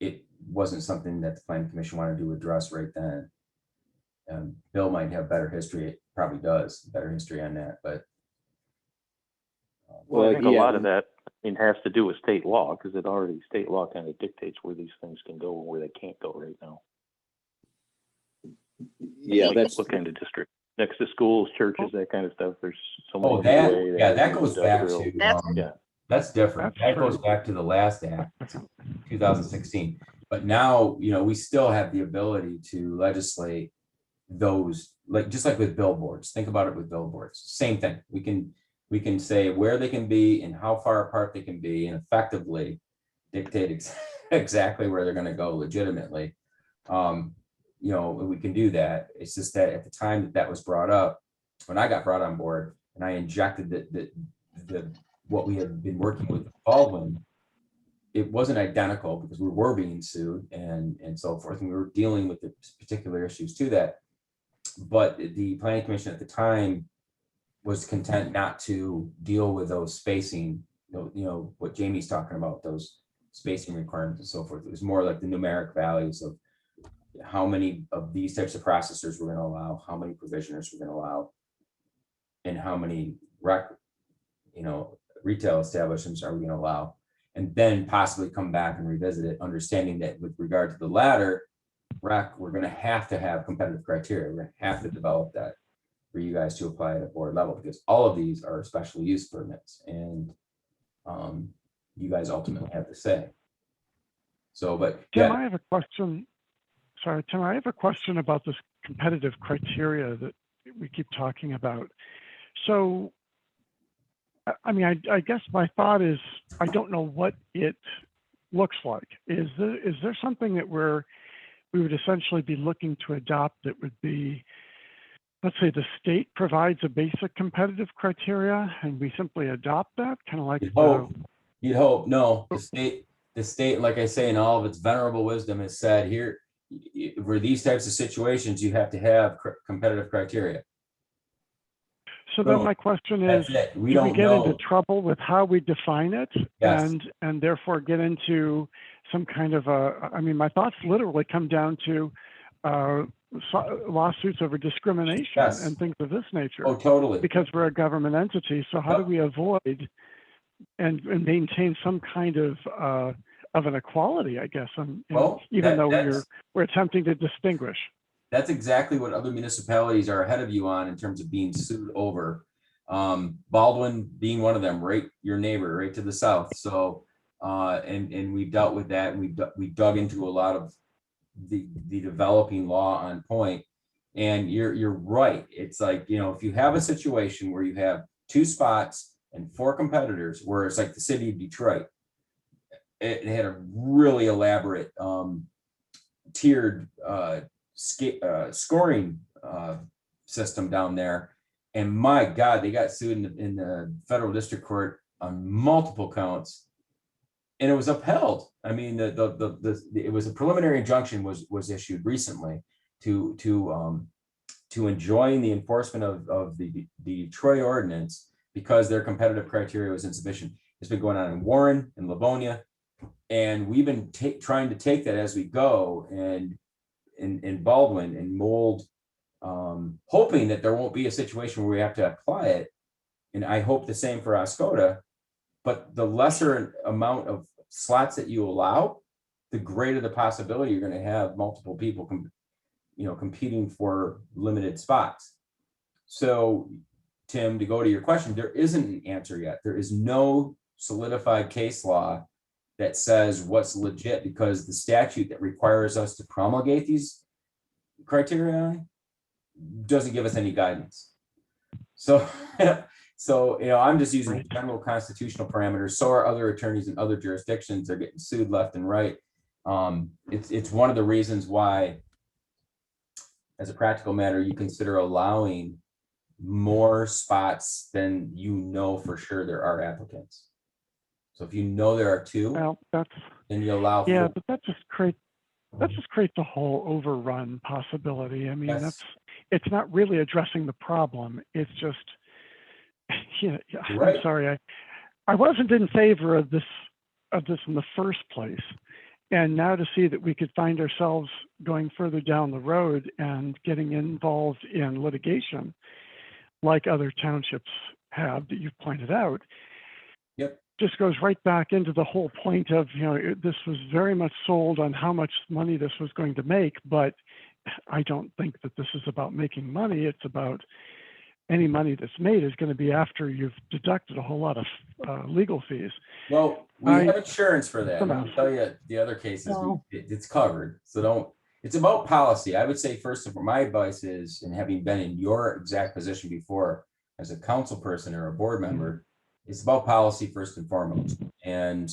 it wasn't something that the planning commission wanted to address right then. Bill might have better history. It probably does better history on that, but. Well, I think a lot of that has to do with state law, because state law kind of dictates where these things can go and where they can't go right now. Yeah, that's what kind of district next to schools, churches, that kind of stuff. There's so many. That goes back to that's different. That's that goes back to the last act, 2016. But now, we still have the ability to legislate those, just like with billboards. Think about it with billboards. Same thing. We can say where they can be and how far apart they can be, and effectively dictate exactly where they're going to go legitimately. We can do that. It's just that at the time that was brought up, when I got brought on board and I injected what we had been working with Baldwin, it wasn't identical because we were being sued and so forth, and we were dealing with the particular issues to that. But the planning commission at the time was content not to deal with those spacing, what Jamie's talking about, those spacing requirements and so forth. It was more like the numeric values of how many of these types of processors we're going to allow, how many provisioners we're going to allow, and how many retail establishments are we going to allow, and then possibly come back and revisit it, understanding that with regard to the latter, we're going to have competitive criteria. We're going to have to develop that for you guys to apply at a board level, because all of these are special use permits, and you guys ultimately have to say. So, but Tim, yeah, I have a question. Sorry, Tim, I have a question about this competitive criteria that we keep talking about. So, I mean, I guess my thought is, I don't know what it looks like. Is there something that we would essentially be looking to adopt that would be, let's say the state provides a basic competitive criteria and we simply adopt that, kind of like you'd hope. No, the state, like I say, in all of its venerable wisdom, has said here, for these types of situations, you have to have competitive criteria. So then my question is, do we get into trouble with how we define it? Yes. And therefore get into some kind of I mean, my thoughts literally come down to lawsuits over discrimination Yes. and things of this nature. Oh, totally. Because we're a government entity. So how do we avoid and maintain some kind of an equality, I guess, even though we're attempting to distinguish? That's exactly what other municipalities are ahead of you on in terms of being sued over. Baldwin being one of them, right? Your neighbor, right to the south. So, and we've dealt with that, and we dug into a lot of the developing law on point. And you're right. It's like, you know, if you have a situation where you have 2 spots and 4 competitors, where it's like the city of Detroit, it had a really elaborate tiered scoring system down there, and my God, they got sued in the federal district court on multiple counts, and it was upheld. I mean, it was a preliminary injunction was issued recently to enjoin the enforcement of the Detroit ordinance because their competitive criteria was insufficient. It's been going on in Warren and Livonia, and we've been trying to take that as we go and in Baldwin and mold, hoping that there won't be a situation where we have to apply it. And I hope the same for Oscoda, but the lesser amount of slots that you allow, the greater the possibility you're going to have multiple people competing for limited spots. So, Tim, to go to your question, there isn't an answer yet. There is no solidified case law that says what's legit, because the statute that requires us to promulgate these criteria doesn't give us any guidance. So, I'm just using general constitutional parameters. So are other attorneys in other jurisdictions. They're getting sued left and right. It's one of the reasons why, as a practical matter, you consider allowing more spots than for sure there are applicants. So if you know there are 2, then you allow 4. Yeah, but that just creates a whole overrun possibility. I mean, it's not really addressing the problem. It's just, right. I'm sorry, I wasn't in favor of this in the first place, and now to see that we could find ourselves going further down the road and getting involved in litigation, like other townships have that you've pointed out. Yep. Just goes right back into the whole point of, this was very much sold on how much money this was going to make, but I don't think that this is about making money. It's about any money that's made is going to be after you've deducted a whole lot of legal fees. Well, we have insurance for that. I'll tell you the other cases, it's covered. So it's about policy. I would say first of all, my advice is, and having been in your exact position before as a council person or a board member, it's about policy first and foremost. And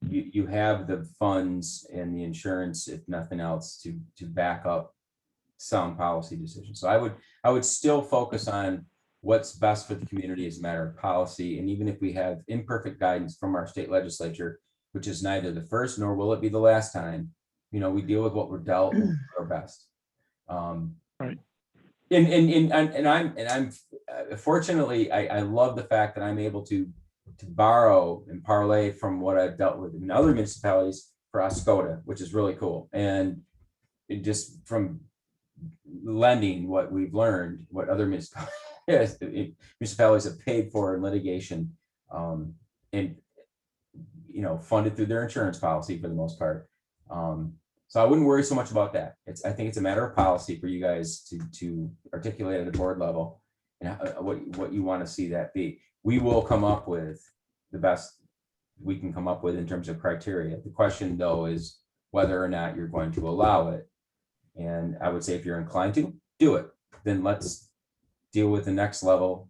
you have the funds and the insurance, if nothing else, to back up sound policy decisions. So I would still focus on what's best for the community as a matter of policy. And even if we have imperfect guidance from our state legislature, which is neither the first nor will it be the last time, we deal with what we're dealt and do our best. Right. And I'm fortunately, I love the fact that I'm able to borrow and parlay from what I've dealt with in other municipalities for Oscoda, which is really cool. And it just from lending what we've learned, what other municipalities have paid for in litigation, and funded through their insurance policy for the most part. So I wouldn't worry so much about that. I think it's a matter of policy for you guys to articulate at a board level and what you want to see that be. We will come up with the best we can come up with in terms of criteria. The question though is whether or not you're going to allow it. And I would say if you're inclined to do it, then let's deal with the next level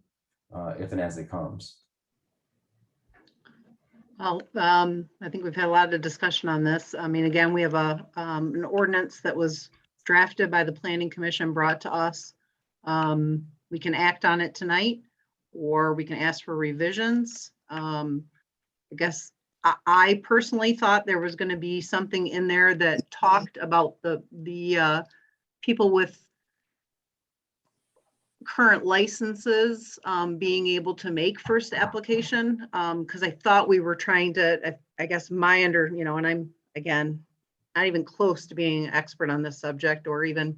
if and as it comes. Well, I think we've had a lot of discussion on this. I mean, again, we have an ordinance that was drafted by the Planning Commission, brought to us. We can act on it tonight, or we can ask for revisions. I guess I personally thought there was going to be something in there that talked about the people with current licenses being able to make first application, because I thought we were trying to, I guess and I'm, again, not even close to being an expert on this subject or even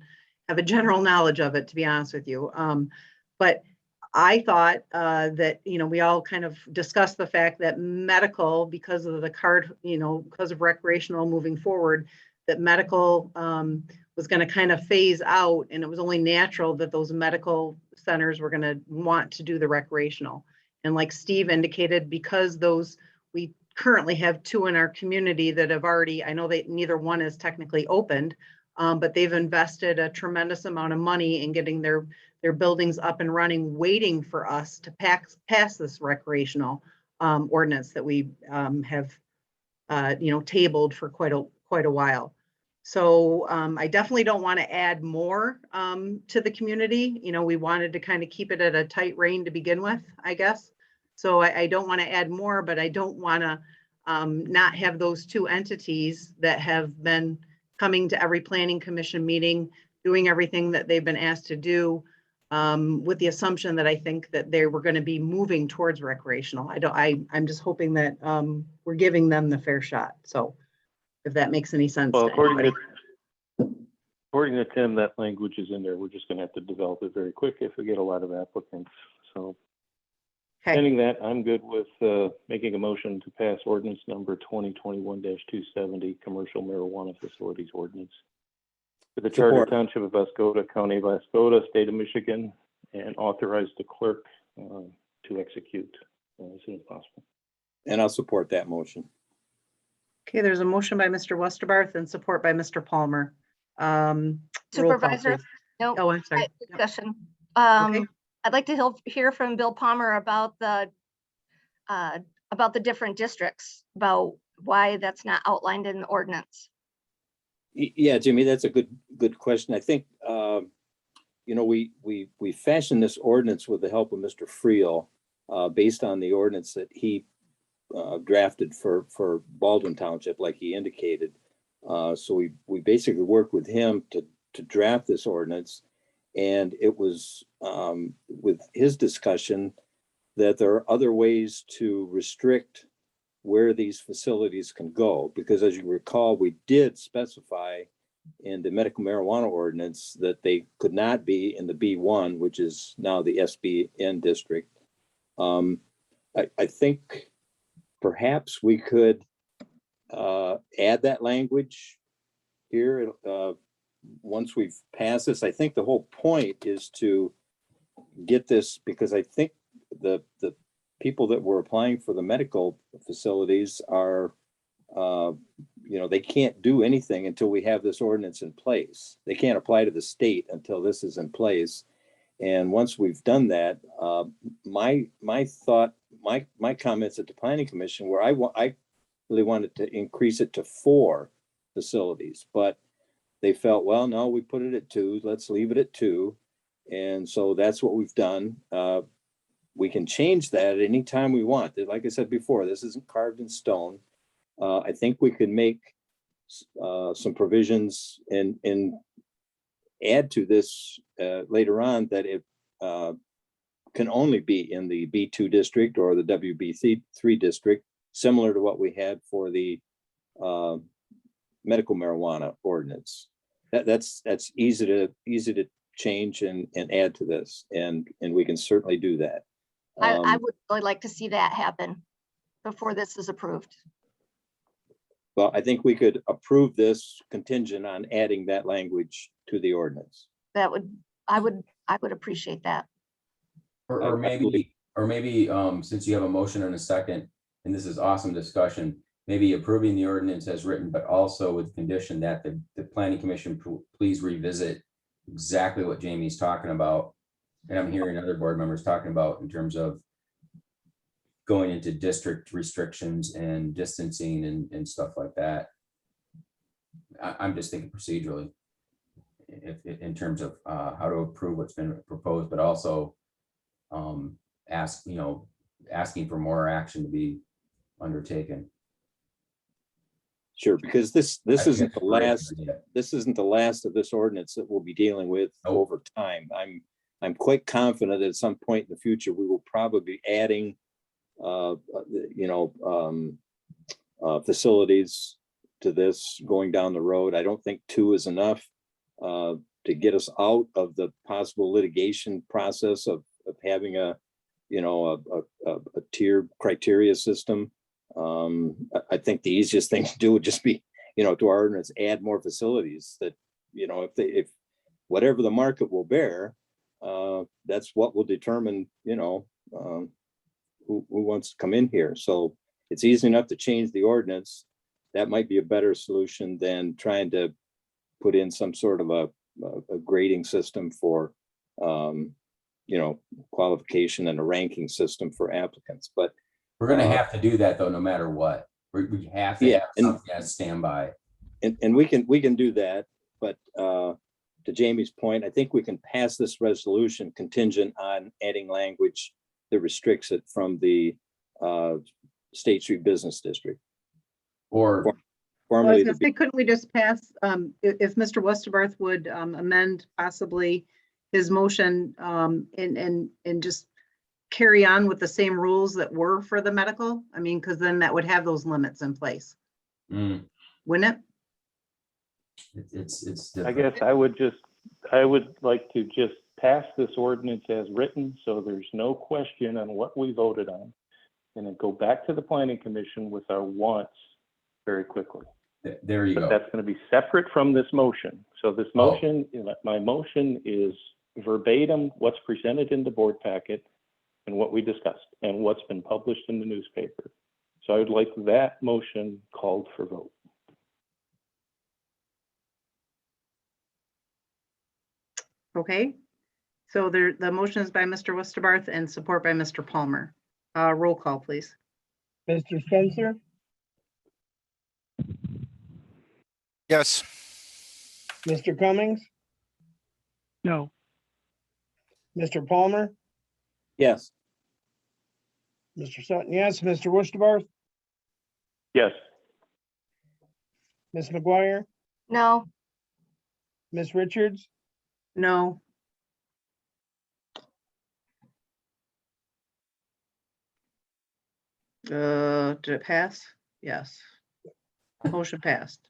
have a general knowledge of it, to be honest with you. But I thought that, we all kind of discussed the fact that medical, because of the card, because of recreational moving forward, that medical was going to kind of phase out, and it was only natural that those medical centers were going to want to do the recreational. And like Steve indicated, because we currently have 2 in our community that have already, I know that neither one is technically opened, but they've invested a tremendous amount of money in getting their buildings up and running, waiting for us to pass this recreational ordinance that we have tabled for quite a while. So I definitely don't want to add more to the community. We wanted to kind of keep it at a tight rein to begin with, I guess. So I don't want to add more, but I don't want to not have those 2 entities that have been coming to every planning commission meeting, doing everything that they've been asked to do, with the assumption that I think that they were going to be moving towards recreational. I'm just hoping that we're giving them the fair shot. So if that makes any sense. Well, according to Tim, that language is in there. We're just going to have to develop it very quick if we get a lot of applicants. So pending that, I'm good with making a motion to pass ordinance number 2021-270, commercial marijuana facilities ordinance, for the Charter Township of Oscoda, County of Oscoda, State of Michigan, and authorize the clerk to execute as soon as possible. And I'll support that motion. Okay, there's a motion by Mr. Westerbarth and support by Mr. Palmer. Supervisor, no. Oh, I'm sorry. Discussion. Okay. I'd like to hear from Bill Palmer about the different districts, about why that's not outlined in the ordinance. Yeah, Jimmy, that's a good question. I think, we fashioned this ordinance with the help of Mr. Friel, based on the ordinance that he drafted for Baldwin Township, like he indicated. So we basically worked with him to draft this ordinance. And it was with his discussion that there are other ways to restrict where these facilities can go. Because as you recall, we did specify in the medical marijuana ordinance that they could not be in the B1, which is now the SBN district. I think perhaps we could add that language here once we've passed this. I think the whole point is to get this, because I think the people that were applying for the medical facilities are, they can't do anything until we have this ordinance in place. They can't apply to the state until this is in place. And once we've done that, my comments at the Planning Commission were I really wanted to increase it to 4 facilities, but they felt, well, no, we put it at 2, let's leave it at 2. And so that's what we've done. We can change that at any time we want. Like I said before, this isn't carved in stone. I think we can make some provisions and add to this later on that it can only be in the B2 district or the WB3 district, similar to what we had for the medical marijuana ordinance. That's easy to change and add to this, and we can certainly do that. I would really like to see that happen before this is approved. Well, I think we could approve this contingent on adding that language to the ordinance. I would appreciate that. Or maybe since you have a motion and a second, and this is awesome discussion, maybe approving the ordinance as written, but also with condition that the planning commission please revisit exactly what Jamie's talking about. And I'm hearing other board members talking about in terms of going into district restrictions and distancing and stuff like that. I'm just thinking procedurally, if in terms of how to approve what's been proposed, but also asking for more action to be undertaken. Sure, because this I think isn't that's the a great last, idea. this isn't the last of this ordinance that we'll be dealing with over time. I'm quite confident that at some point in the future, we will probably be adding facilities to this going down the road. I don't think 2 is enough to get us out of the possible litigation process of having a tiered criteria system. I think the easiest thing to do would just be, to our ordinance, add more facilities that, if whatever the market will bear, that's what will determine, who wants to come in here. So it's easy enough to change the ordinance. That might be a better solution than trying to put in some sort of a grading system for, qualification and a ranking system for applicants. But We're going to have to do that though, no matter what. We have to have something as standby. And we can do that. But to Jamie's point, I think we can pass this resolution contingent on adding language that restricts it from the State Street Business District. Or Well, I was formerly gonna say, couldn't we just pass, if Mr. Westerbarth would amend possibly his motion and just carry on with the same rules that were for the medical? I mean, because then that would have those limits in place, wouldn't it? It's I different. guess I would like to just pass this ordinance as written, so there's no question on what we voted on. And then go back to the planning commission with our wants very quickly. There you But go. that's going to be separate from this motion. So this motion, my motion is verbatim what's presented in the board packet and what we discussed and what's been published in the newspaper. So I would like that motion called for vote. Okay, so the motion is by Mr. Westerbarth and support by Mr. Palmer. Roll call, please. Mr. Spencer, Yes. Mr. Cummings, No, Mr. Palmer, Yes. Mr. Sutton, yes, Mr. Westerbarth, Yes. Ms. McGuire, No, Ms. Richards, No. Did it pass? Yes. Motion passed.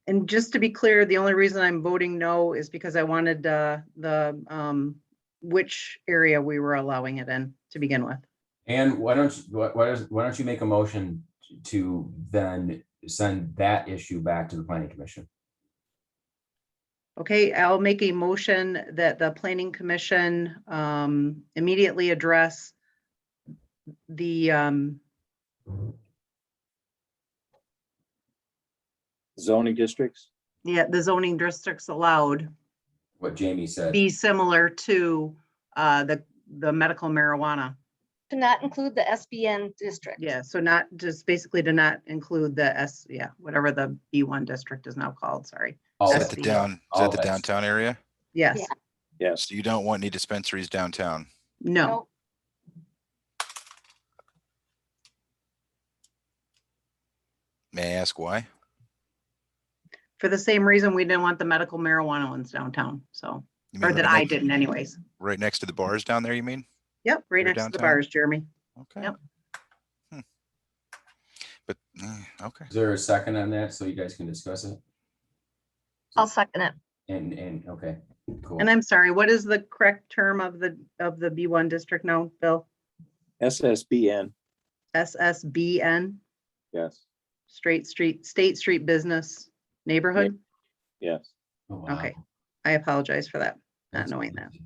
And just to be clear, the only reason I'm voting no is because I wanted which area we were allowing it in to begin with. And why don't you make a motion to then send that issue back to the planning commission? Okay, I'll make a motion that the planning commission immediately address the Zoning districts. the zoning districts allowed What Jamie said. be similar to the medical marijuana. to not include the SBN district. Yeah, so not just basically to not include the whatever the B1 district is now called, sorry. All Is that that- the downtown area? Yes, Yeah. Yes. So you don't want any dispensaries downtown? no, Nope. May I ask why? for the same reason we didn't want the medical marijuana ones downtown, so, You or mean that I didn't anyways. right next to the bars down there, you mean? Yep, right Here next to the downtown? bars, Jeremy. Okay. Yep. But, okay. Is there a second on that so you guys can discuss it? I'll second it. And okay, cool. And I'm sorry, what is the correct term of the B1 district now, Bill? SSBN. SSBN, Yes. State Street Business Neighborhood? Yes. Oh, wow. Okay, I apologize for that, not That's knowing that. crazy.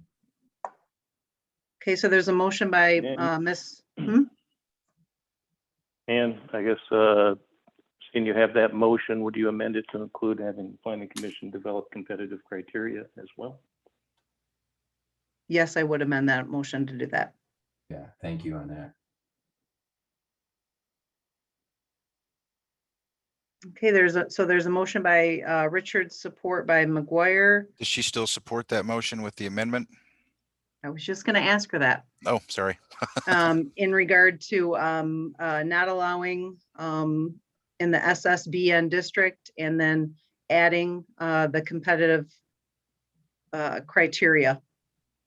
Okay, so there's a motion by Yeah. Miss, And And I guess, seeing you have that motion, would you amend it to include having the planning commission develop competitive criteria as well? Yes, I would amend that motion to do that. Yeah, thank you on that. Okay, there's a motion by Richard, support by McGuire. Does she still support that motion with the amendment? I was just gonna ask her that. Oh, sorry. In regard to not allowing in the SSBN district and then adding the competitive criteria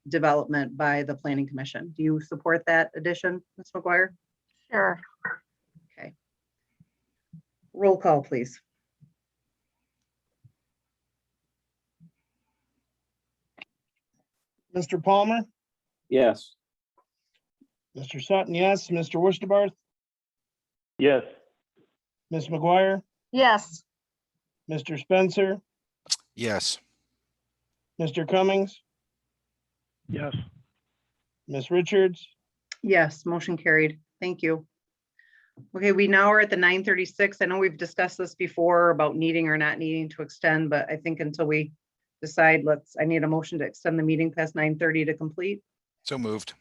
development by the planning commission. Do you support that addition, Ms. McGuire? Sure. Okay. Roll call, please. Mr. Palmer, Yes. Mr. Sutton, yes, Mr. Wurstabarth, Yes. Ms. McGuire, Yes. Mr. Spencer, Yes. Mr. Cummings, Yes. Ms. Richards, Yes, motion carried. Thank you. Okay, we now are at the 9:36. I know we've discussed this before about needing or not needing to extend, but I think until we decide, I need a motion to extend the meeting past 9:30 to complete. So moved.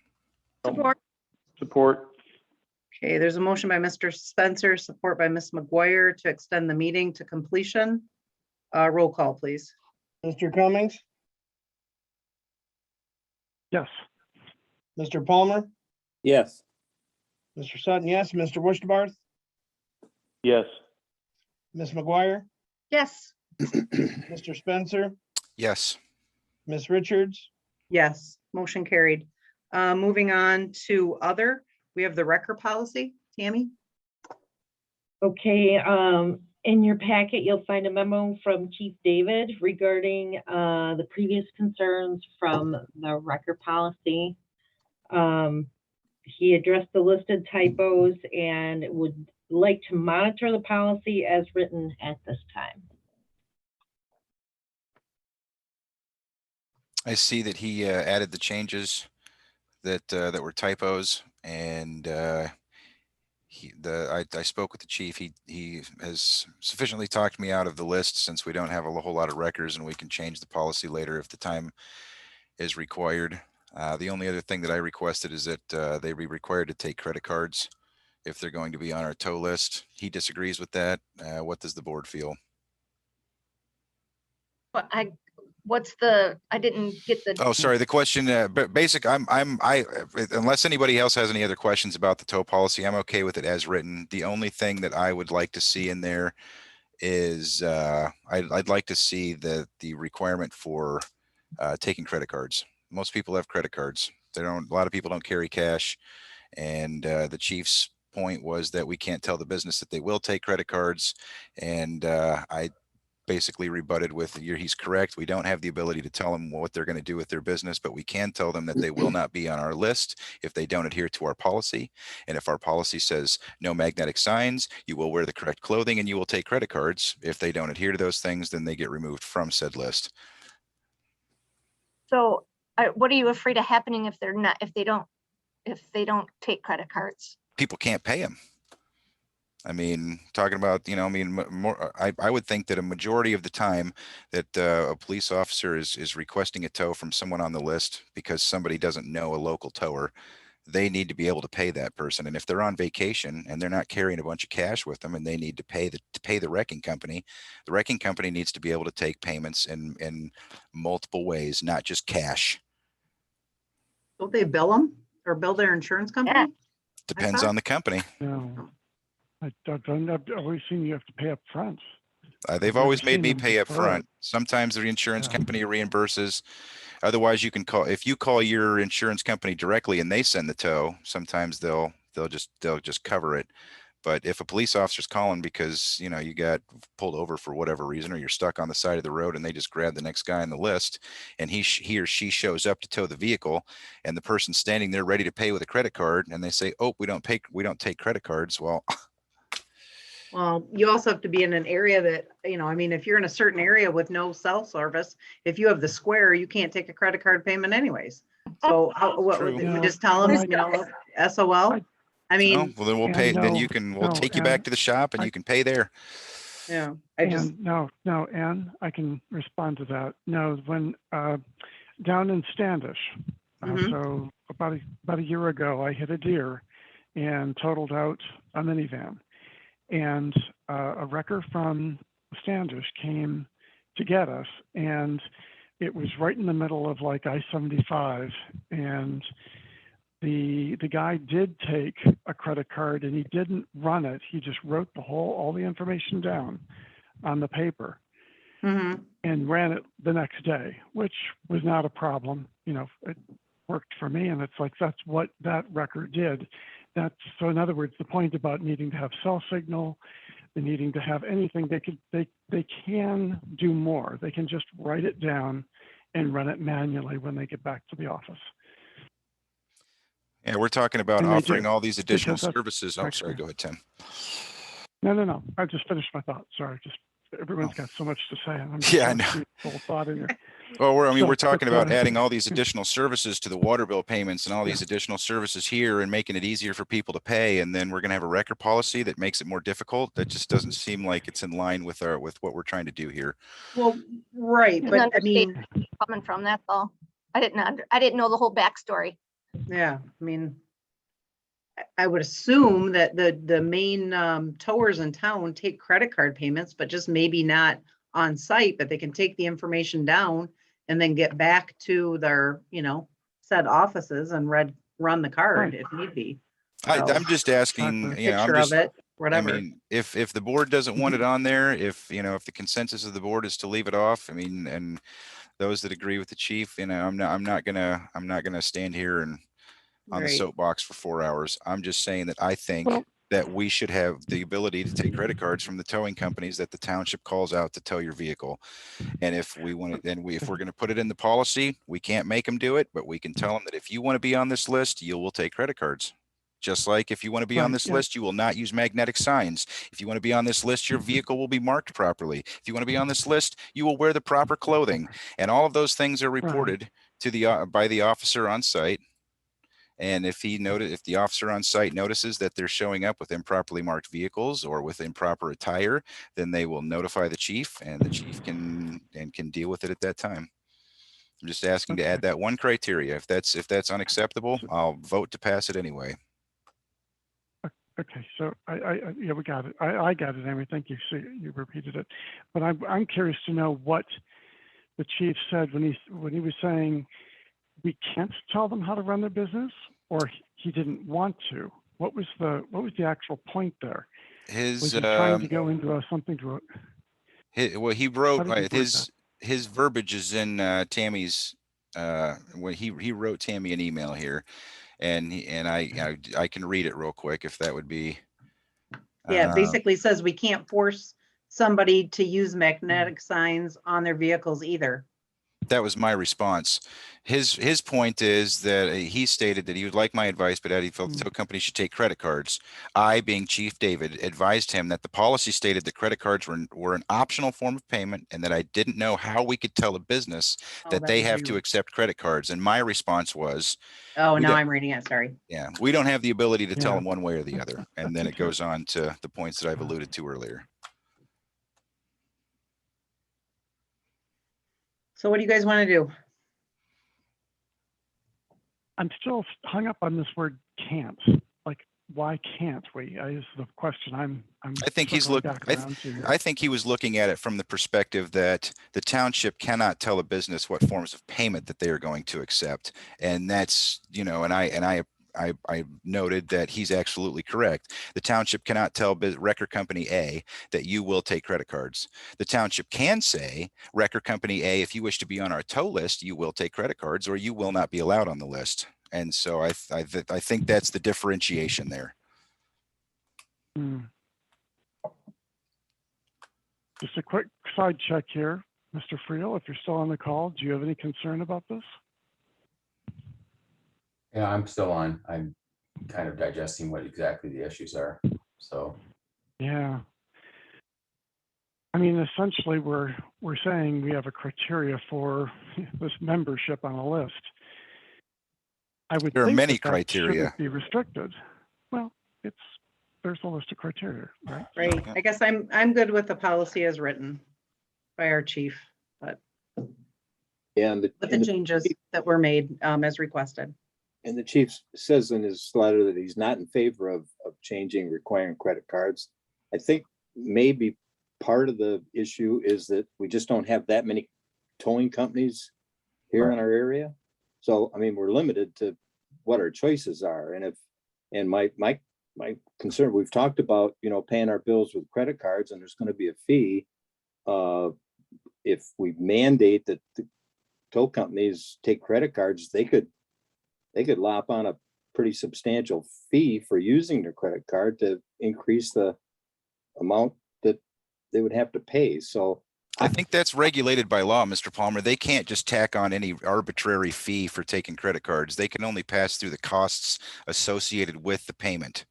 Support. Support. Okay, there's a motion by Mr. Spencer, support by Ms. McGuire to extend the meeting to completion. Roll call, please. Mr. Cummings, Yes. Mr. Palmer, Yes. Mr. Sutton, yes, Mr. Wurstabarth, Yes. Ms. McGuire, Yes. Mr. Spencer, Yes. Ms. Richards, Yes, motion carried. Moving on to other, we have the record policy. Tammy? Okay, in your packet, you'll find a memo from Chief David regarding the previous concerns from the record policy. He addressed the listed typos and would like to monitor the policy as written at this time. I see that he added the changes that that were typos, and I spoke with the chief. He has sufficiently talked me out of the list, since we don't have a whole lot of records, and we can change the policy later if the time is required. The only other thing that I requested is that they be required to take credit cards if they're going to be on our tow list. He disagrees with that. What does the board feel? But I didn't get the. Oh, sorry. The question, but basic, unless anybody else has any other questions about the tow policy, I'm okay with it as written. The only thing that I would like to see in there is I'd like to see the requirement for taking credit cards. Most people have credit cards. A lot of people don't carry cash. And the chief's point was that we can't tell the business that they will take credit cards. And I basically rebutted with, he's correct. We don't have the ability to tell them what they're going to do with their business, but we can tell them that they will not be on our list if they don't adhere to our policy. And if our policy says no magnetic signs, you will wear the correct clothing and you will take credit cards. If they don't adhere to those things, then they get removed from said list. So what are you afraid of happening if they don't take credit cards? People can't pay them. I mean, talking about, I would think that a majority of the time that a police officer is requesting a tow from someone on the list because somebody doesn't know a local tower, they need to be able to pay that person. And if they're on vacation and they're not carrying a bunch of cash with them and they need to pay the wrecking company needs to be able to take payments in multiple ways, not just cash. Don't they bill them or bill their insurance company? Yeah. Depends on the company. No. I've always seen you have to pay up front. They've always made me pay up front. Sometimes the insurance company reimburses. Otherwise, you can call, if you call your insurance company directly and they send the tow, sometimes they'll just cover it. But if a police officer's calling because, you got pulled over for whatever reason, or you're stuck on the side of the road and they just grab the next guy on the list and he or she shows up to tow the vehicle and the person's standing there ready to pay with a credit card and they say, oh, we don't take credit cards. Well, you also have to be in an area that, if you're in a certain area with no cell service, if you have the square, you can't take a credit card payment anyways. So what would you just tell them, SOL? I Oh, mean, well, then we'll And pay, then no, you can, we'll no, take you and back to the shop and I- you can pay there. yeah, I just, And no, Ann, I can respond to that. No, when, down in Standish, Mhm. so about a year ago, I hit a deer and totaled out a minivan. And a wrecker from Standish came to get us, and it was right in the middle of like I-75, and the guy did take a credit card and he didn't run it. He just wrote all the information down on the paper mhm. and ran it the next day, which was not a problem. You know, it worked for me, and it's like that's what that record did. That's so. In other words, the point about needing to have cell signal, the needing to have anything, they can do more. They can just write it down and run it manually when they get back to the office. Yeah, we're talking about And they offering do, all these additional because that's services. Oh, sorry, taxpayer. go ahead, Tim. No. I just finished my thought. Sorry, just everyone's got so much to say. And I'm just Yeah, I trying to know. keep the whole thought in here. Well, we're So, talking but, about adding all these additional services to the water bill payments and all these additional services here and making it easier for people to pay. And then we're going to have a record policy that makes it more difficult. That just doesn't seem like it's in line with what we're trying to do here. Well, right, Didn't but I understand mean, where you're coming from, that's all. I didn't know the whole backstory. yeah, I mean, I would assume that the main towers in town take credit card payments, but just maybe not on site, but they can take the information down and then get back to their, said offices and run the card if need be. So, I'm just asking, Exactly. you know, I'm picture of just, it, I whatever. mean, if the board doesn't want it on there, if the consensus of the board is to leave it off, I mean, and those that agree with the chief, I'm not gonna stand here and on the Right. soapbox for 4 hours. I'm just saying that I think Well, that we should have the ability to take credit cards from the towing companies that the township calls out to tow your vehicle. And if we want it, if we're going to put it in the policy, we can't make them do it, but we can tell them that if you want to be on this list, you will take credit cards. Just like if you want to be on right, this yeah. list, you will not use magnetic signs. If you want to be on this list, your vehicle will be marked properly. If you want to be on this list, you will wear the proper clothing. And all of those things are reported to the by the officer on site. And if the officer on site notices that they're showing up with improperly marked vehicles or with improper attire, then they will notify the chief, and the chief can deal with it at that time. I'm just asking to add that one criteria. If that's unacceptable, I'll vote to pass it anyway. Okay, so yeah, we got it. I got it, Amy. Thank you. So you repeated it, but I'm curious to know what the chief said when he was saying we can't tell them how to run their business, or he didn't want to. What was the actual point there? Was he trying to go into something to? Well, he How wrote did he word that? his verbiage is in Tammy's. When he wrote Tammy an email here, and I can read it real quick if that would be. Yeah, it basically says we can't force somebody to use magnetic signs on their vehicles either. That was my response. His point is that he stated that he would like my advice, but that he felt the tow company should take credit cards. I, being Chief David, advised him that the policy stated that credit cards were an optional form of payment, and that I didn't know how we could tell a business that that they was have to you. accept credit cards. And my response was, Oh, we now don't- I'm reading it, sorry. yeah, we don't have the ability to tell Yeah. them one way or the other. And then it goes on to the points that I've alluded to earlier. So what do you guys want to do? I'm still hung up on this word "can't." Like, why can't we? Is the question I think he's circling look. back around to. I think he was looking at it from the perspective that the township cannot tell a business what forms of payment that they are going to accept, and that's and I noted that he's absolutely correct. The township cannot tell record company A that you will take credit cards. The township can say, record company A, if you wish to be on our tow list, you will take credit cards, or you will not be allowed on the list. And so I think that's the differentiation there. Just a quick side check here, Mr. Friel, if you're still on the call, do you have any concern about this? Yeah, I'm still on. I'm kind of digesting what exactly the issues are. So. Yeah. I mean, essentially, we're saying we have a criteria for this membership on a list. I would There are think many that criteria. shouldn't be restricted. Well, there's a list of criteria, right? Right. I guess I'm good with the policy as written by our chief, but And with the changes that were made as requested. and the chief says in his letter that he's not in favor of changing requiring credit cards. I think maybe part of the issue is that we just don't have that many towing companies here in our area. So, I mean, we're limited to what our choices are. And my concern, we've talked about, paying our bills with credit cards, and there's going to be a fee. If we mandate that the tow companies take credit cards, they could lop on a pretty substantial fee for using their credit card to increase the amount that they would have to pay. So I think that's regulated by law, Mr. Palmer. They can't just tack on any arbitrary fee for taking credit cards. They can only pass through the costs associated with the payment.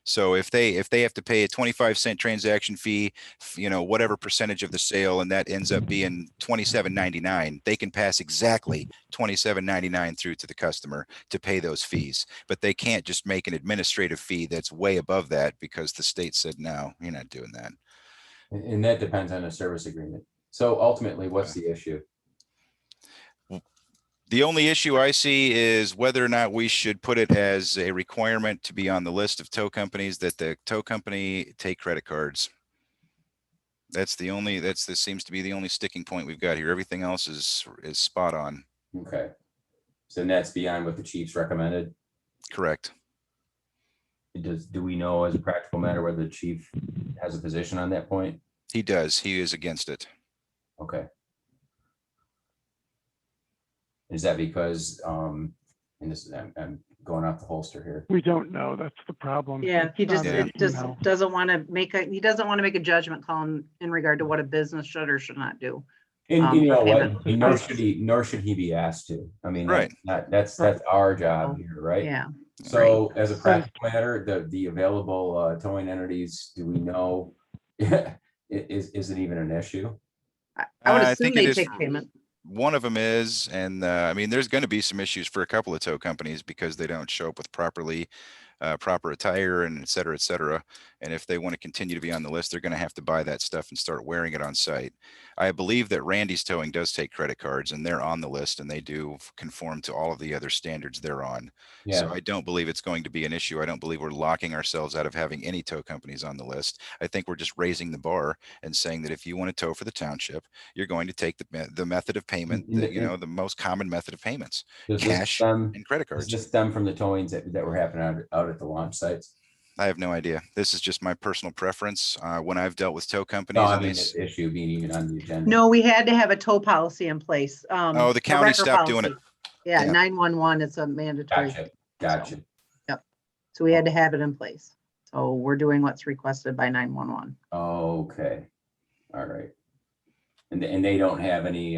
So if they have to pay a 25-cent transaction fee, whatever percentage of the sale, and that ends up being $27.99, they can pass exactly $27.99 through to the customer to pay those fees. But they can't just make an administrative fee that's way above that because the state said, no, you're not doing that. And that depends on the service agreement. So ultimately, what's the issue? The only issue I see is whether or not we should put it as a requirement to be on the list of tow companies that the tow company take credit cards. This seems to be the only sticking point we've got here. Everything else is spot on. Okay. So that's beyond what the chief's recommended? Correct. Do we know as a practical matter whether the chief has a position on that point? He does. He is against it. Okay. Is that because, and this, I'm going off the holster here. We don't know. That's the problem. Yeah, he It's just, on it the just email. doesn't want to make a judgment call in regard to what a business should or should not do. And you know for what, payment. nor should he be asked to. I mean, Right. that's our job here, right? Yeah. So as a practical matter, the available towing entities, do we know, is it even an issue? I would I assume think they it is. take payment. One of them is, and I mean, there's going to be some issues for a couple of tow companies because they don't show up with proper attire and et cetera, et cetera. And if they want to continue to be on the list, they're going to have to buy that stuff and start wearing it on site. I believe that Randy's Towing does take credit cards and they're on the list and they do conform to all of the other standards they're on. Yeah. So I don't believe it's going to be an issue. I don't believe we're locking ourselves out of having any tow companies on the list. I think we're just raising the bar and saying that if you want to tow for the township, you're going to take the method of payment that, the most common method of payments, cash and credit cards. Does this stem from the towings that were happening out at the launch sites? I have no idea. This is just my personal preference. When I've dealt with tow companies, No, I and mean, this issue being even on the agenda. No, we had to have a tow policy in place. Oh, the a county wrecker stopped doing it. policy. Yeah, Yeah. 911 is a mandatory. Gotcha. Yep. So we had to have it in place. So we're doing what's requested by 911. Okay. All right. And they don't have any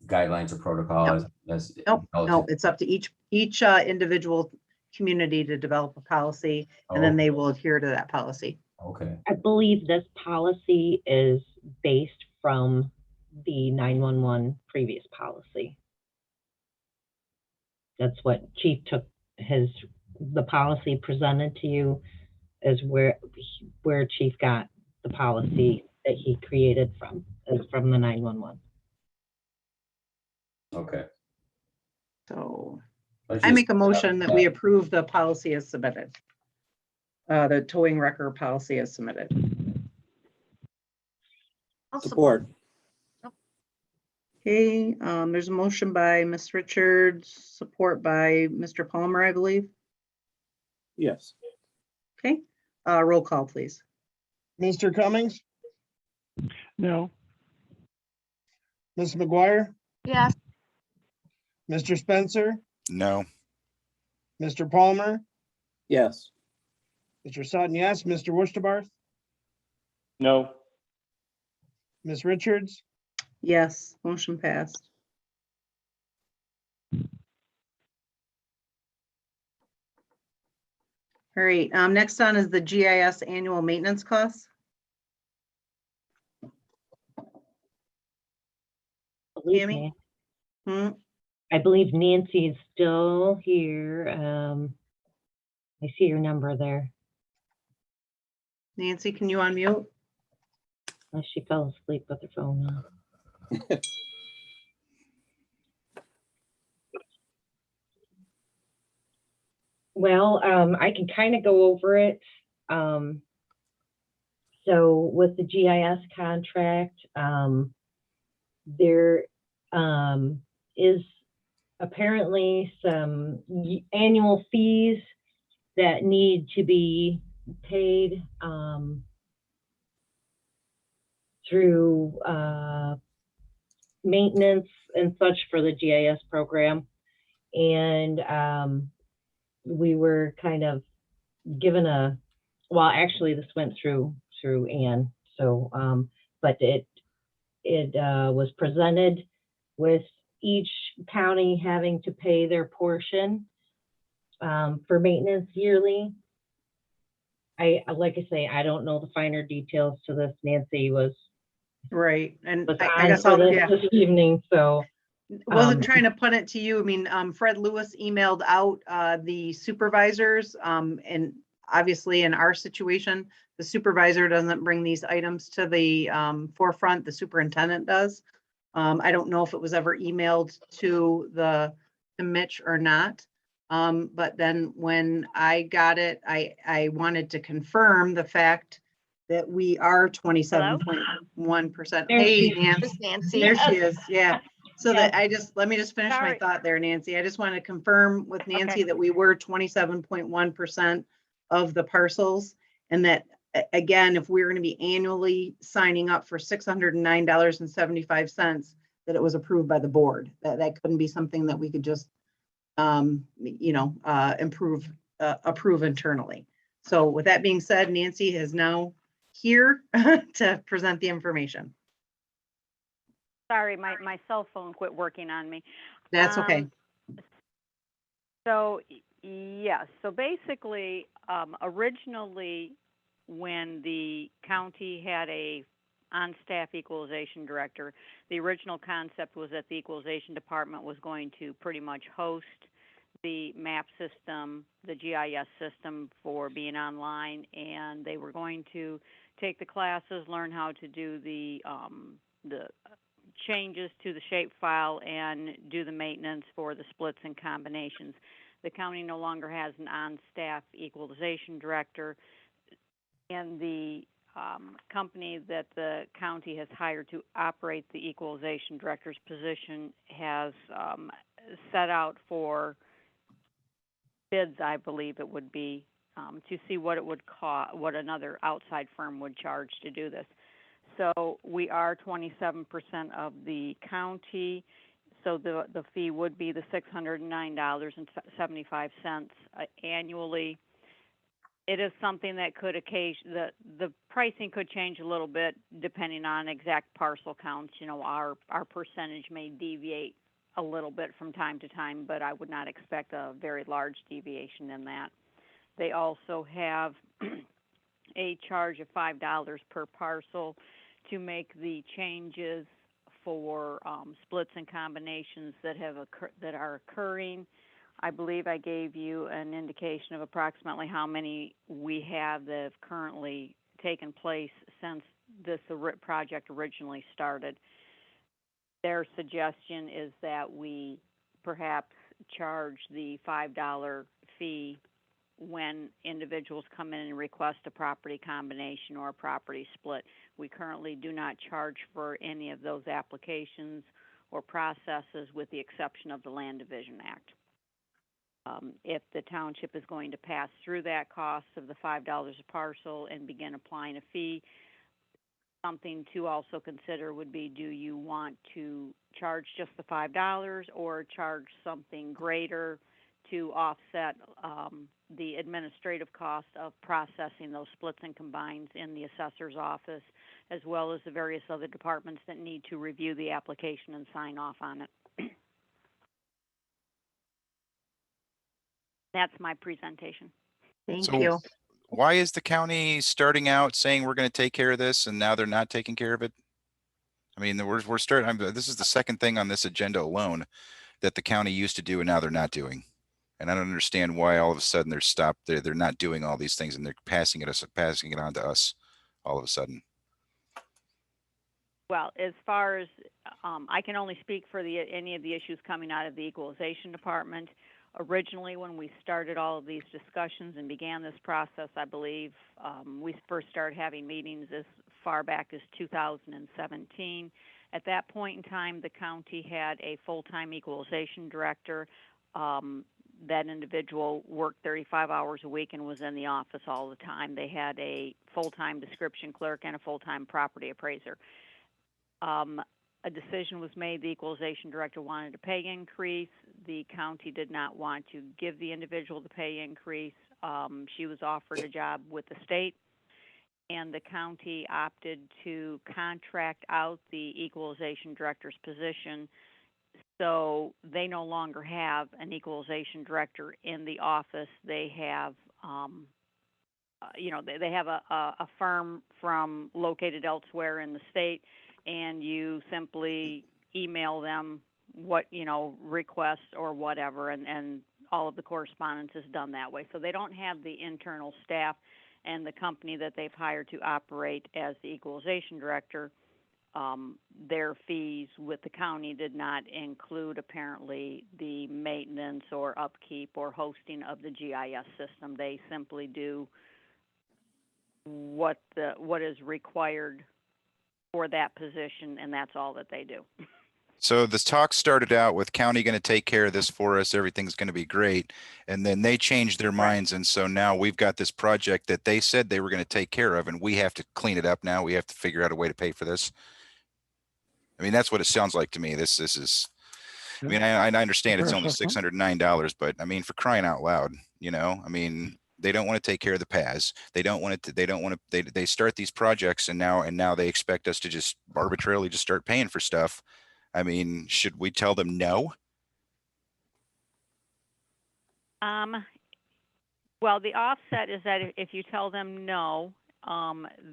guidelines or protocols? No, it's up to each individual community to develop a policy, and then they will adhere to that policy. Okay. I believe this policy is based from the 911 previous policy. That's what Chief took the policy presented to you is where Chief got the policy that he created is from the 911. Okay. So I make a motion that we approve the policy as submitted. The towing wrecker policy as submitted. I'll Support. Okay, there's a motion by Ms. Richards, support by Mr. Palmer, I believe. Yes. Okay, roll call, please. Mr. Cummings, No, Ms. McGuire, Yes. Mr. Spencer, No. Mr. Palmer, Yes. Mr. Sutton, yes, Mr. Wurstabarth, No. Ms. Richards, Yes, motion passed. All right, next on is the GIS annual maintenance costs. Tammy? I believe Nancy is still here. I see your number there. Nancy, can you unmute? Oh, she fell asleep with her phone on. Well, I can kind of go over it. So with the GIS contract, there is apparently some annual fees that need to be paid through maintenance and such for the GIS program. And we were kind of given a, well, actually this went through Ann. So, but it was presented with each county having to pay their portion for maintenance yearly. Like I say, I don't know the finer details to this. Nancy was Right. And was I on guess for I'll, this yeah. this evening, so. Wasn't trying to put it to you. I mean, Fred Lewis emailed out the supervisors, and obviously in our situation, the supervisor doesn't bring these items to the forefront, the superintendent does. I don't know if it was ever emailed to Mitch or not. But then when I got it, I wanted to confirm the fact that we are 27.1%. Hey, Nancy. There she is. Yeah. So that let me just finish my thought there, Nancy. I just want to confirm with Nancy that we were 27.1% of the parcels, and that again, if we're going to be annually signing up for $609.75, that it was approved by the board. That couldn't be something that we could just approve internally. So with that being said, Nancy is now here to present the information. Sorry, my cell phone quit working on me. That's okay. So yes, so basically, originally when the county had a on-staff equalization director, the original concept was that the equalization department was going to pretty much host the map system, the GIS system for being online, and they were going to take the classes, learn how to do the changes to the shapefile, and do the maintenance for the splits and combinations. The county no longer has an on-staff equalization director, and the company that the county has hired to operate the equalization director's position has set out for bids, I believe it would be, to see what it would cost, what another outside firm would charge to do this. So we are 27% of the county, so the fee would be the $609.75 annually. It is something that could the pricing could change a little bit depending on exact parcel counts. You know, our percentage may deviate a little bit from time to time, but I would not expect a very large deviation in that. They also have a charge of $5 per parcel to make the changes for splits and combinations that are occurring. I believe I gave you an indication of approximately how many we have that have currently taken place since this project originally started. Their suggestion is that we perhaps charge the $5 fee when individuals come in and request a property combination or a property split. We currently do not charge for any of those applications or processes with the exception of the Land Division Act. If the township is going to pass through that cost of the $5 a parcel and begin applying a fee, something to also consider would be, do you want to charge just the $5 or charge something greater to offset the administrative cost of processing those splits and combines in the assessor's office, as well as the various other departments that need to review the application and sign off on it. That's my presentation. Thank you. Why is the county starting out saying we're going to take care of this and now they're not taking care of it? I mean, we're starting. This is the second thing on this agenda alone that the county used to do and now they're not doing. And I don't understand why all of a sudden they're stopped. They're not doing all these things and they're passing it on to us all of a sudden. Well, as far as, I can only speak for any of the issues coming out of the equalization department. Originally, when we started all of these discussions and began this process, I believe, we first started having meetings as far back as 2017. At that point in time, the county had a full-time equalization director. That individual worked 35 hours a week and was in the office all the time. They had a full-time description clerk and a full-time property appraiser. A decision was made. The equalization director wanted a pay increase. The county did not want to give the individual the pay increase. She was offered a job with the state, and the county opted to contract out the equalization director's position. So they no longer have an equalization director in the office. They have, they have a firm located elsewhere in the state, and you simply email them what, requests or whatever, and all of the correspondence is done that way. So they don't have the internal staff, and the company that they've hired to operate as the equalization director, their fees with the county did not include apparently the maintenance or upkeep or hosting of the GIS system. They simply do what is required for that position, and that's all that they do. So this talk started out with county going to take care of this for us. Everything's going to be great. And then they changed their minds. And so now we've got this project that they said they were going to take care of, and we have to clean it up now. We have to figure out a way to pay for this. I mean, that's what it sounds like to me. This is, I mean, I understand it's only $609, but I mean, for crying out loud, I mean, they don't want to take care of the paths. They don't want to, they start these projects and now they expect us to just arbitrarily just start paying for stuff. I mean, should we tell them no? Well, the offset is that if you tell them no,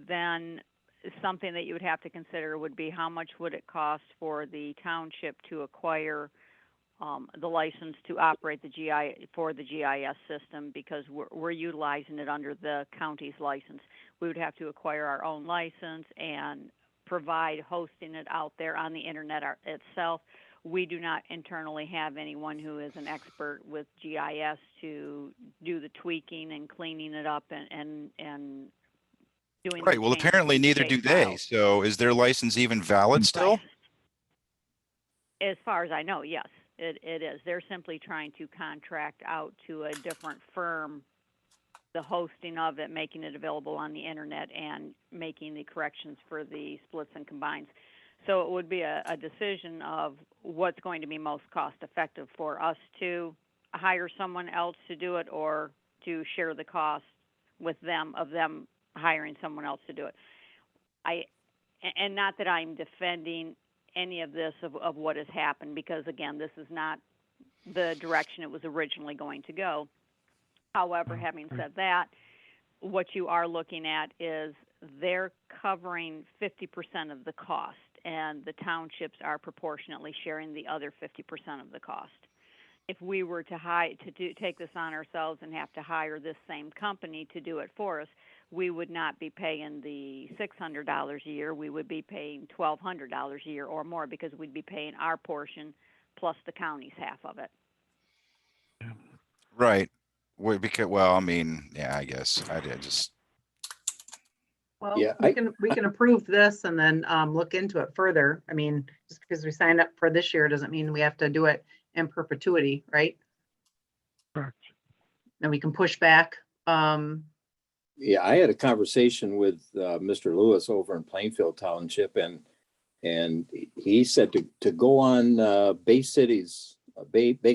then something that you would have to consider would be how much would it cost for the township to acquire the license to operate the GIS system, because we're utilizing it under the county's license. We would have to acquire our own license and provide hosting it out there on the internet itself. We do not internally have anyone who is an expert with GIS to do the tweaking and cleaning it up and doing. Right. Well, apparently neither do they. So is their license even valid still? As far as I know, yes, it is. They're simply trying to contract out to a different firm the hosting of it, making it available on the internet, and making the corrections for the splits and combines. So it would be a decision of what's going to be most cost effective for us to hire someone else to do it, or to share the cost with them of them hiring someone else to do it. And not that I'm defending any of this of what has happened, because again, this is not the direction it was originally going to go. However, having said that, what you are looking at is they're covering 50% of the cost, and the townships are proportionately sharing the other 50% of the cost. If we were to take this on ourselves and have to hire this same company to do it for us, we would not be paying the $600 a year. We would be paying $1,200 a year or more, because we'd be paying our portion plus the county's half of it. Right. Well, I mean, yeah, I guess I did just. Well, yeah, we can approve this and then look into it further. I mean, just because we signed up for this year doesn't mean we have to do it in perpetuity, right? Correct. And we can push back. Yeah, I had a conversation with Mr. Lewis over in Plainfield Township, and he said to go on Bay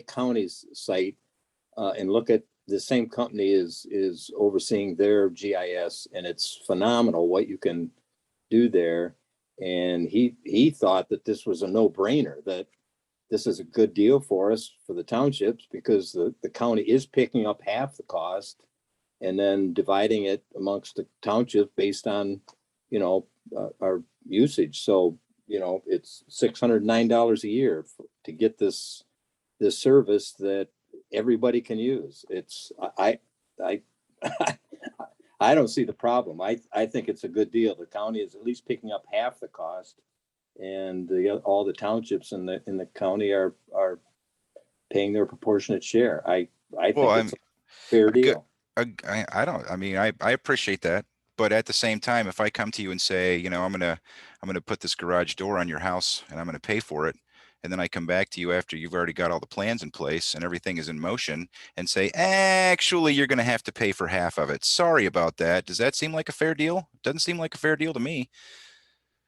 County's site and look at the same company is overseeing their GIS, and it's phenomenal what you can do there. And he thought that this was a no-brainer, that this is a good deal for us, for the townships, because the county is picking up half the cost and then dividing it amongst the townships based on, our usage. So, it's $609 a year to get this service that everybody can use. I I don't see the problem. I think it's a good deal. The county is at least picking up half the cost, and all the townships in the county are paying their proportionate share. I think it's a fair deal. I don't, I mean, I appreciate that. But at the same time, if I come to you and say, you know, I'm gonna put this garage door on your house and I'm gonna pay for it, and then I come back to you after you've already got all the plans in place and everything is in motion and say, actually, you're gonna have to pay for half of it. Sorry about that. Does that seem like a fair deal? Doesn't seem like a fair deal to me.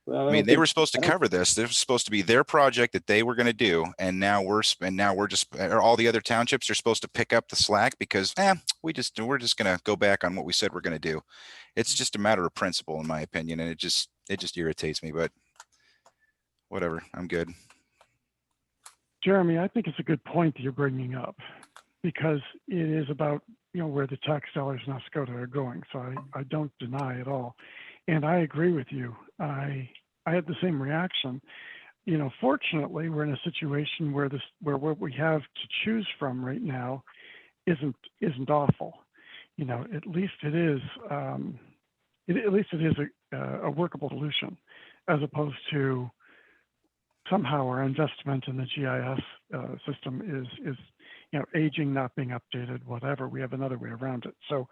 Well, I mean, they were supposed to cover this. This was supposed to be their project that they were going to do, and now we're just all the other townships are supposed to pick up the slack because we're just going to go back on what we said we're going to do. It's just a matter of principle, in my opinion, and it just irritates me. But whatever, I'm good. Jeremy, I think it's a good point that you're bringing up because it is about, you know, where the tax dollars in Oscoda are going. So I don't deny at all. And I agree with you. I had the same reaction. You know, fortunately, we're in a situation where what we have to choose from right now isn't awful. You know, at least it is a workable solution, as opposed to somehow our investment in the GIS system is you know, aging, not being updated, whatever. We have another way around it. So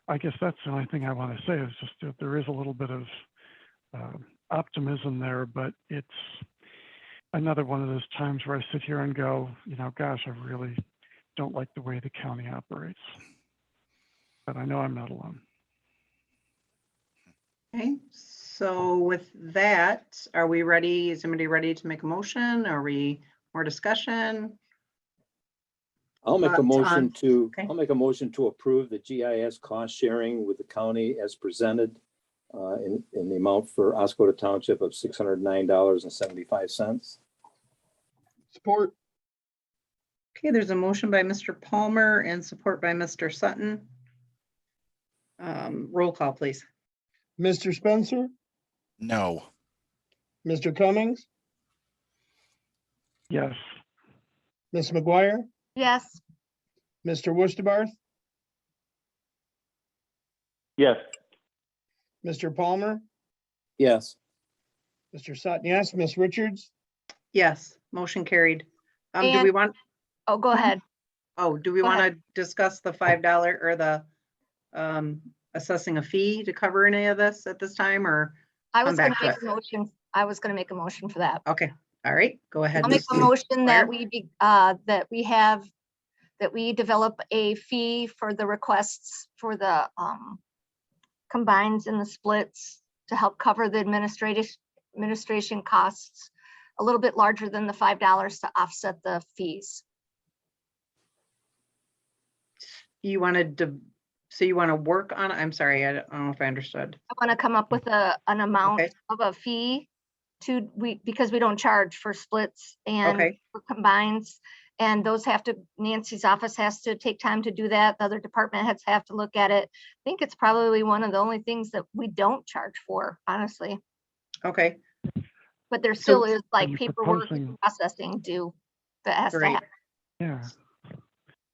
I guess that's the only thing I want to say is just that there is a little bit of optimism there, but it's another one of those times where I sit here and go, you know, gosh, I really don't like the way the county operates. But I know I'm not alone. Okay, so with that, are we ready? Is somebody ready to make a motion? Are we more discussion? I'll make a motion to okay. I'll make a motion to approve the GIS cost sharing with the county as presented in the amount for Oscoda Township of $609.75. Support. Okay, there's a motion by Mr. Palmer and support by Mr. Sutton. Roll call, please. Mr. Spencer, No. Mr. Cummings, Yes. Ms. McGuire, Yes. Mr. Wusterbarth, Yes. Mr. Palmer, Yes. Mr. Sutton, yes, Ms. Richards, Yes, motion carried. Do And- we want, Oh, go ahead. oh, do we Go want ahead. to discuss the $5 or the assessing a fee to cover any of this at this time, or? I was come going back to to make a motion. I was going to make a motion for that. Okay, all right, go ahead. I'll make a Ms. motion that McGuire. we develop a fee for the requests for the combines and the splits to help cover the administration costs a little bit larger than the $5 to offset the fees. You wanted to, so you want to work on, I'm sorry, I don't know if I understood. I want to come up with an amount Okay. of a fee because we don't charge for splits and Okay. for combines. And those Nancy's office has to take time to do that. The other department heads have to look at it. I think it's probably one of the only things that we don't charge for, honestly. Okay, But there still is Are like you paperwork and proposing- processing due that has to great. happen. Yeah.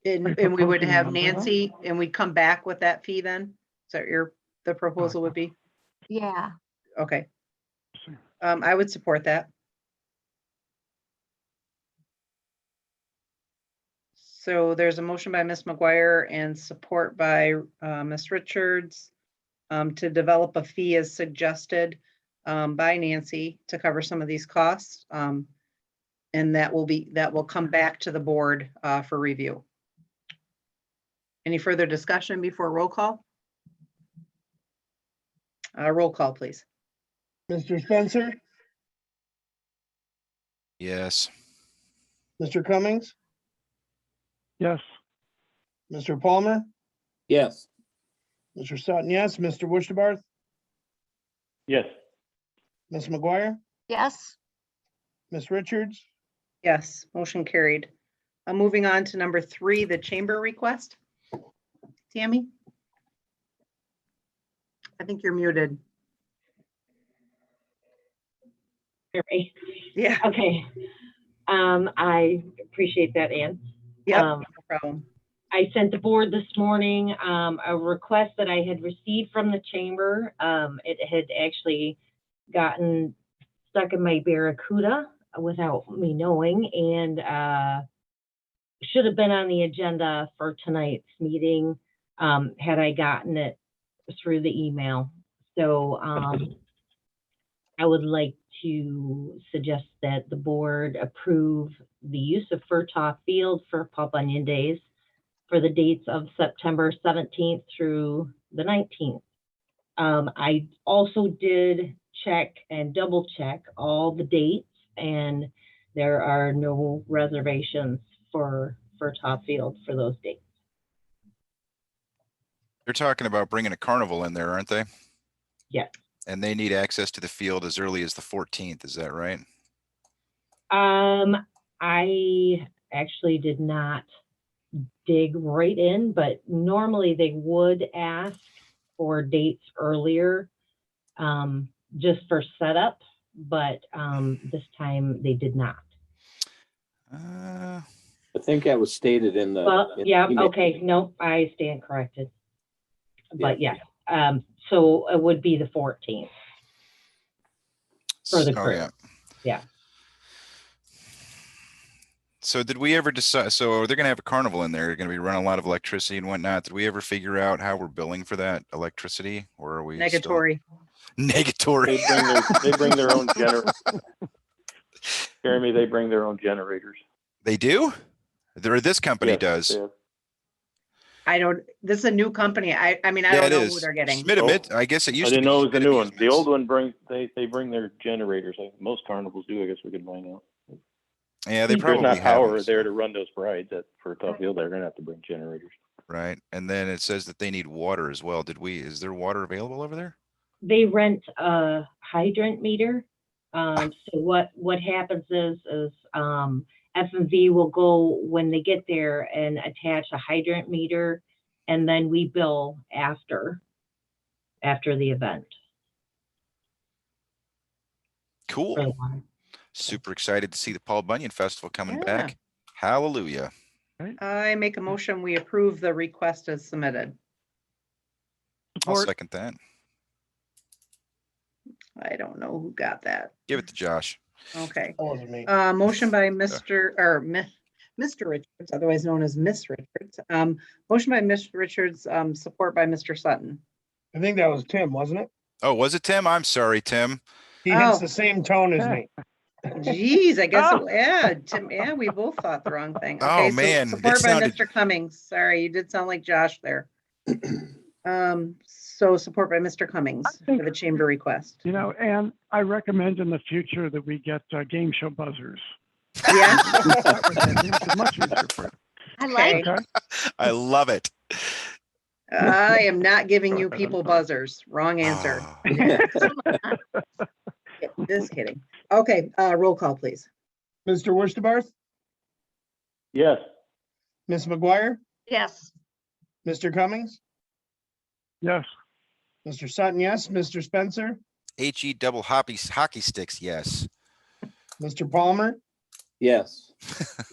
And you we would proposing a have number, though? Nancy, and we'd come back with that fee then? Is that the proposal would be? Yeah. Okay, See. I would support that. So there's a motion by Ms. McGuire and support by Ms. Richards to develop a fee as suggested by Nancy to cover some of these costs. And that will come back to the board for review. Any further discussion before roll call? Roll call, please. Mr. Spencer, Yes. Mr. Cummings, Yes. Mr. Palmer, Yes. Mr. Sutton, yes, Mr. Wusterbarth, Yes. Ms. McGuire, Yes. Ms. Richards, Yes, motion carried. Moving on to number 3, the chamber request. Tammy? I think you're muted. Right. Yeah. Okay. I appreciate that, Ann. Yep. problem. I sent the board this morning a request that I had received from the chamber. It had actually gotten stuck in my Barracuda without me knowing, and should have been on the agenda for tonight's meeting had I gotten it through the email. So I would like to suggest that the board approve the use of Furtaw Field for Paul Bunyan Days for the dates of September 17th through the 19th. I also did check and double check all the dates, and there are no reservations for Top Field for those dates. They're talking about bringing a carnival in there, aren't they? Yes. And they need access to the field as early as the 14th. Is that right? I actually did not dig right in, but normally they would ask for dates earlier, just for setup, but this time they did not. I think that was stated in the. Well, in the yeah, email. okay, no, I stand corrected. But Yeah. yeah, so it would be the 14th for the Oh, crew. yeah. Yeah. So did we ever decide, so they're going to have a carnival in there, they're going to be running a lot of electricity and whatnot. Did we ever figure out how we're billing for that electricity, or are we still- Negatory. Negatory. They bring their own Jeremy, they bring their own generators. They do? This company Yes, does. they have. This is a new company. I mean, I Yeah, don't it know is. who they're getting. I guess it I used to didn't be. know it was the new one. The Amusements. old one they bring their generators. Most carnivals do. I guess we can find out. Yeah, they There's probably not have power them, there so- to run those rides at for Top Field. They're gonna have to bring generators. Right. And then it says that they need water as well. Is there water available over there? They rent a hydrant meter. So what happens is F&V will go when they get there and attach a hydrant meter, and then we bill after the event. Cool. for the water. Super excited to see the Paul Bunyan Festival coming Yeah. back. Hallelujah. I make a motion, we approve the request as submitted. I'll Support. second that. I don't know who got that. Give it to Josh. Okay. That wasn't me. Motion by Mr. Richards, otherwise known as Miss Richards. Motion by Miss Richards, support by Mr. Sutton. I think that was Tim, wasn't it? Oh, was it Tim? I'm sorry, Tim. He hits the same tone as me. Geez, I guess, yeah, Tim, yeah, we both thought the wrong thing. Oh, Okay, so man, it support by sounded- Mr. Cummings. Sorry, you did sound like Josh there. So support by Mr. Cummings for the chamber request. You know, and I recommend in the future that we get game show buzzers. Yeah. It's much easier for it. I like Okay. I love it. I am not giving you people buzzers. Wrong answer. Oh. Just kidding. Okay, roll call, please. Mr. Wurstabarth, Yes. Ms. McGuire, yes. Mr. Cummings, Yes. Mr. Sutton, yes, Mr. Spencer, HE double hockey sticks, yes. Mr. Palmer, Yes.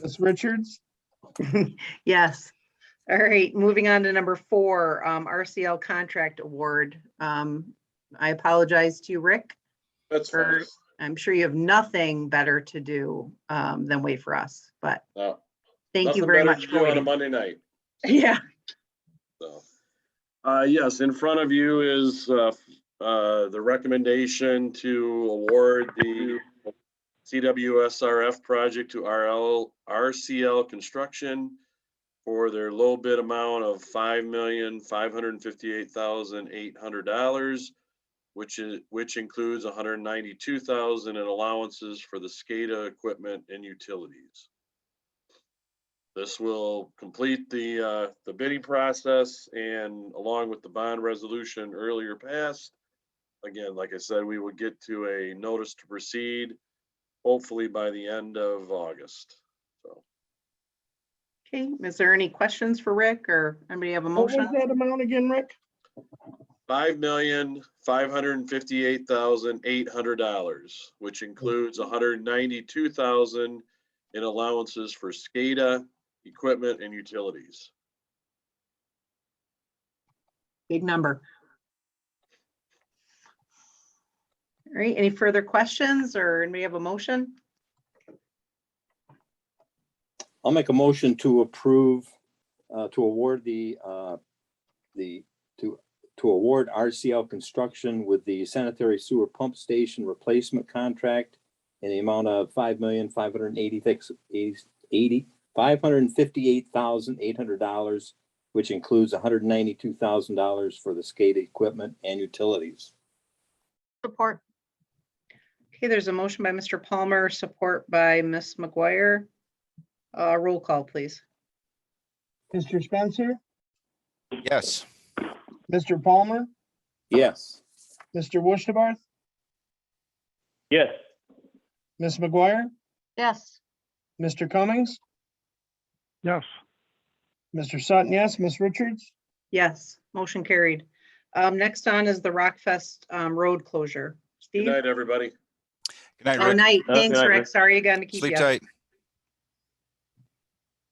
Ms. Richards, Yes. All right, moving on to number 4, RCL contract award. I apologize to you, Rick. That's for- fine. I'm sure you have nothing better to do than wait for us, but No, thank you nothing very better much to for do on a waiting. Monday night. Yeah. So, yes, in front of you is the recommendation to award the CWSRF project to RCL Construction for their low bid amount of $5,558,800, which includes $192,000 in allowances for the SCADA equipment and utilities. This will complete the bidding process, and along with the bond resolution earlier passed, again, like I said, we would get to a notice to proceed, hopefully by the end of August. So Okay, is there any questions for Rick or anybody have a what was motion? that amount again, Rick? $5,558,800, which includes $192,000 in allowances for SCADA, equipment, and utilities. Big number. All right, any further questions or anybody have a motion? I'll make a motion to approve, to award to award RCL Construction with the sanitary sewer pump station replacement contract in the amount of $558,800, which includes $192,000 for the SCADA equipment and utilities. Support. Okay, there's a motion by Mr. Palmer, support by Ms. McGuire. Roll call, please. Mr. Spencer, Yes. Mr. Palmer, Yes. Mr. Wushtebarth, Yes. Ms. McGuire, Yes. Mr. Cummings, Yes. Mr. Sutton, yes, Ms. Richards, Yes, motion carried. Next on is the Rockfest road closure. Good Steve? night, everybody. Good night, Oh, Rick. night. Good Thanks, night, Rick. Rick. Sorry again to keep Sleep you. tight.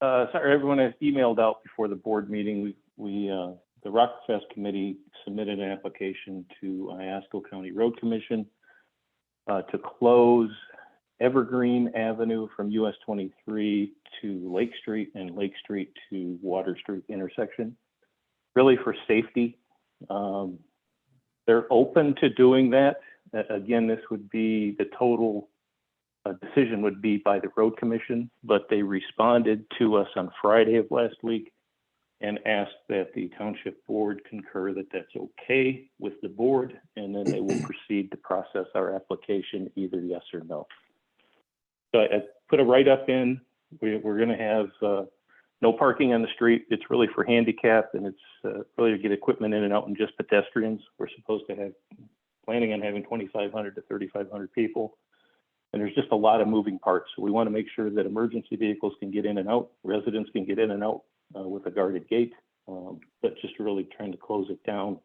Sorry, everyone has emailed out before the board meeting. The Rockfest committee submitted an application to Oscoda County Road Commission to close Evergreen Avenue from US 23 to Lake Street and Lake Street to Water Street intersection, really for safety. They're open to doing that. Again, this would be the total decision would be by the road commission, but they responded to us on Friday of last week and asked that the township board concur that that's okay with the board, and then they will proceed to process our application, either yes or no. So I put a write-up in. We're going to have no parking on the street. It's really for handicap, and it's really to get equipment in and out and just pedestrians. We're supposed to have, planning on having 2,500 to 3,500 people. And there's just a lot of moving parts. So we want to make sure that emergency vehicles can get in and out, residents can get in and out with a guarded gate, but just really trying to close it down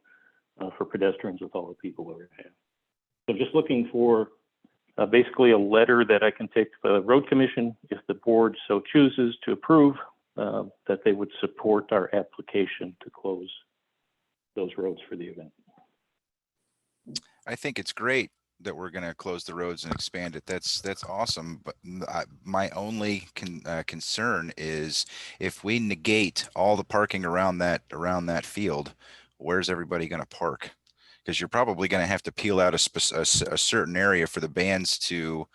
for pedestrians with all the people that we have. So just looking for basically a letter that I can take to the road commission if the board so chooses to approve that they would support our application to close those roads for the event. I think it's great that we're going to close the roads and expand it. That's awesome. But my only concern is if we negate all the parking around that field, where's everybody going to park? Because you're probably going to have to peel out a certain area for the bands to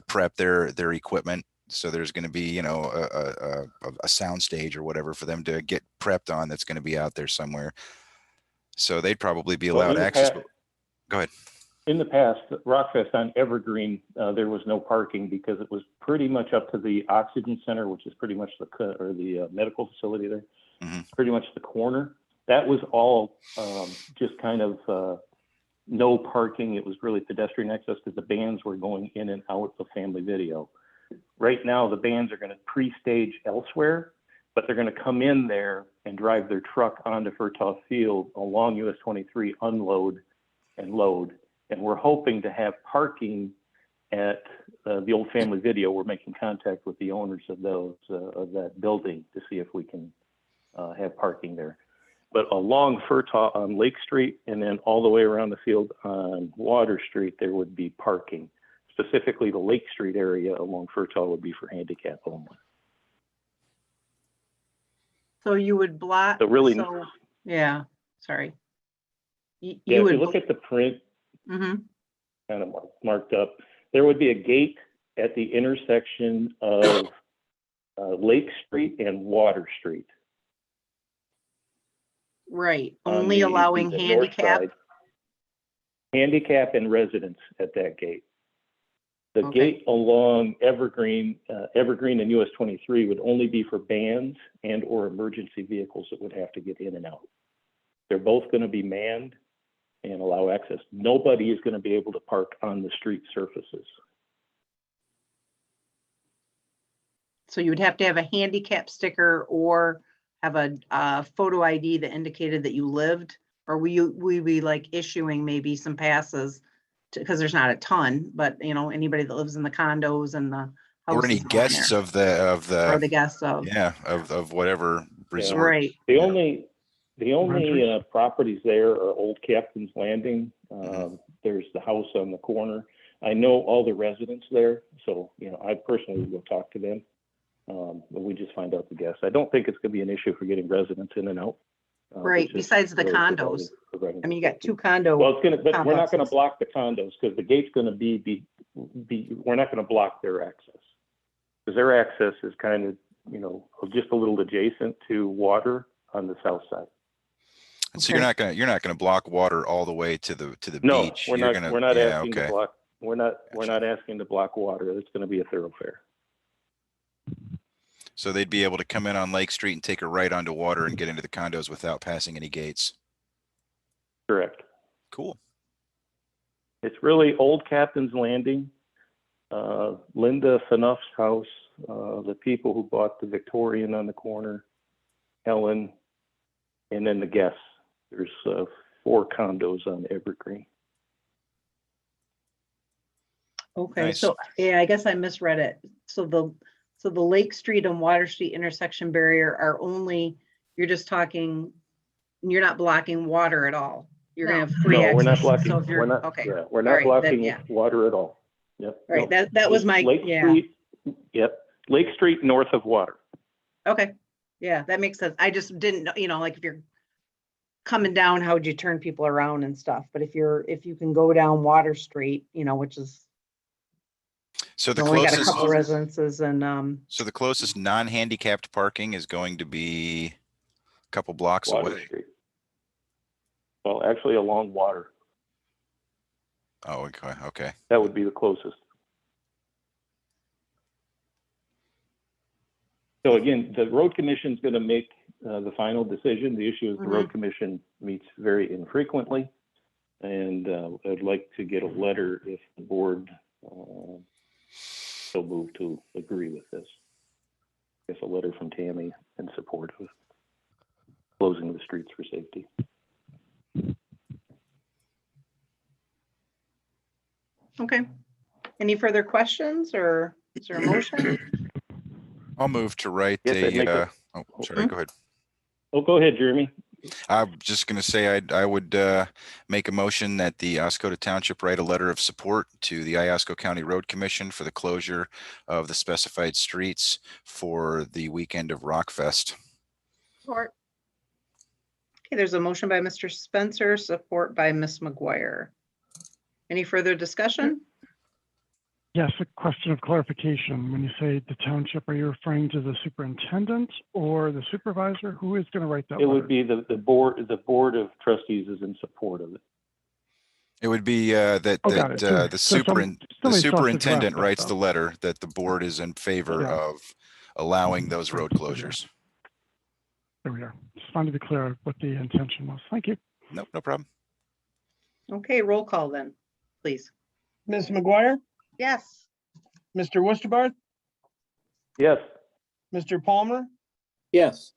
prep their equipment. So there's going to be, you know, a sound stage or whatever for them to get prepped on. That's going to be out there somewhere. So they'd probably be allowed access. Go ahead. In the past, Rockfest on Evergreen, there was no parking because it was pretty much up to the Oxygen Center, which is pretty much the medical facility there. Mm-hmm. Pretty much the corner. That was all just kind of no parking. It was really pedestrian access because the bands were going in and out of Family Video. Right now, the bands are going to pre-stage elsewhere, but they're going to come in there and drive their truck onto Furtaw Field along US 23, unload and load. And we're hoping to have parking at the old Family Video. We're making contact with the owners of that building to see if we can have parking there. But along Furtaw on Lake Street and then all the way around the field on Water Street, there would be parking. Specifically, the Lake Street area along Furtaw would be for handicap only. So you would block. So really, yeah, sorry. If you look at the print, mm-hmm. kind of marked up, there would be a gate at the intersection of Lake Street and Water Street. Right, only allowing handicap. Handicap and residents at that gate. The Okay. gate along Evergreen and US 23 would only be for bands and or emergency vehicles that would have to get in and out. They're both going to be manned and allow access. Nobody is going to be able to park on the street surfaces. So you would have to have a handicap sticker or have a photo ID that indicated that you lived, or we be like issuing maybe some passes because there's not a ton, but you know, anybody that lives in the condos and the Or any houses on guests there, of the, or the guests of. yeah, of whatever resort. Right. The only Renters. properties there are Old Captain's Landing. There's the house on the corner. I know all the residents there, so, you know, I personally will talk to them. But we just find out the guests. I don't think it's gonna be an issue for getting residents in and out. Right, It's just besides the really condos. providing I mean, you got two condo. Well, it's gonna, but we're not gonna complexes. block the condos, because the gate's gonna be, we're not gonna block their access. Because their access is kind of, you know, just a little adjacent to water on the south side. So you're not gonna block water all the way to the No, beach. we're You're not, gonna, we're not yeah, asking to okay. block, we're not asking to block water. It's gonna be a thoroughfare. So they'd be able to come in on Lake Street and take a right onto water and get into the condos without passing any gates. Correct. Cool. It's really Old Captain's Landing, Linda Fanuff's house, the people who bought the Victorian on the corner, Helen, and then the guests. There's 4 condos on Evergreen. Okay, Nice. so, yeah, I guess I misread it. So the Lake Street and Water Street intersection barrier are only, you're just talking, you're not blocking water at all. You're gonna have free No, access. we're not blocking, So if you're, we're not, okay. yeah, we're All not right, then, blocking yeah. water at all. Yep. All right, no. that was my, Lake yeah, Street, yep, Lake Street north of water. okay. Yeah, that makes sense. I just didn't know, you know, like if you're coming down, how would you turn people around and stuff? But if you can go down Water Street, you know, which is, So the it's only got a closest, couple residences and, so the closest non-handicapped parking is going to be a couple blocks Water away. Street. Well, actually along water. Oh, okay, okay. That would be the closest. So again, the road commission's going to make the final decision. The issue is the road commission meets very infrequently. And I'd like to get a letter if the board so move to agree with this. I guess a letter from Tammy in support of closing the streets for safety. okay. Any further questions or is there a motion? I'll move to write Yes, I'd make a, a- oh, sorry, go ahead. Oh, go ahead, Jeremy. I'm just going to say I would make a motion that the Oscoda Township write a letter of support to the Iosco County Road Commission for the closure of the specified streets for the weekend of Rockfest. Support. Okay, there's a motion by Mr. Spencer, support by Ms. McGuire. Any further discussion? Yes, a question of clarification. When you say the township, are you referring to the superintendent or the supervisor? Who is going to write that It letter? would be the board. The board of trustees is in support of it. It would be that got it. the So superintendent draft that, writes though. the letter that the board is in favor Yeah. of allowing those road Okay. closures. There we are. Just wanted to be clear what the intention was. Thank you. Nope, no problem. Okay, roll call then, please. Ms. McGuire, Yes. Mr. Worcesterbarth, Yes. Mr. Palmer, Yes.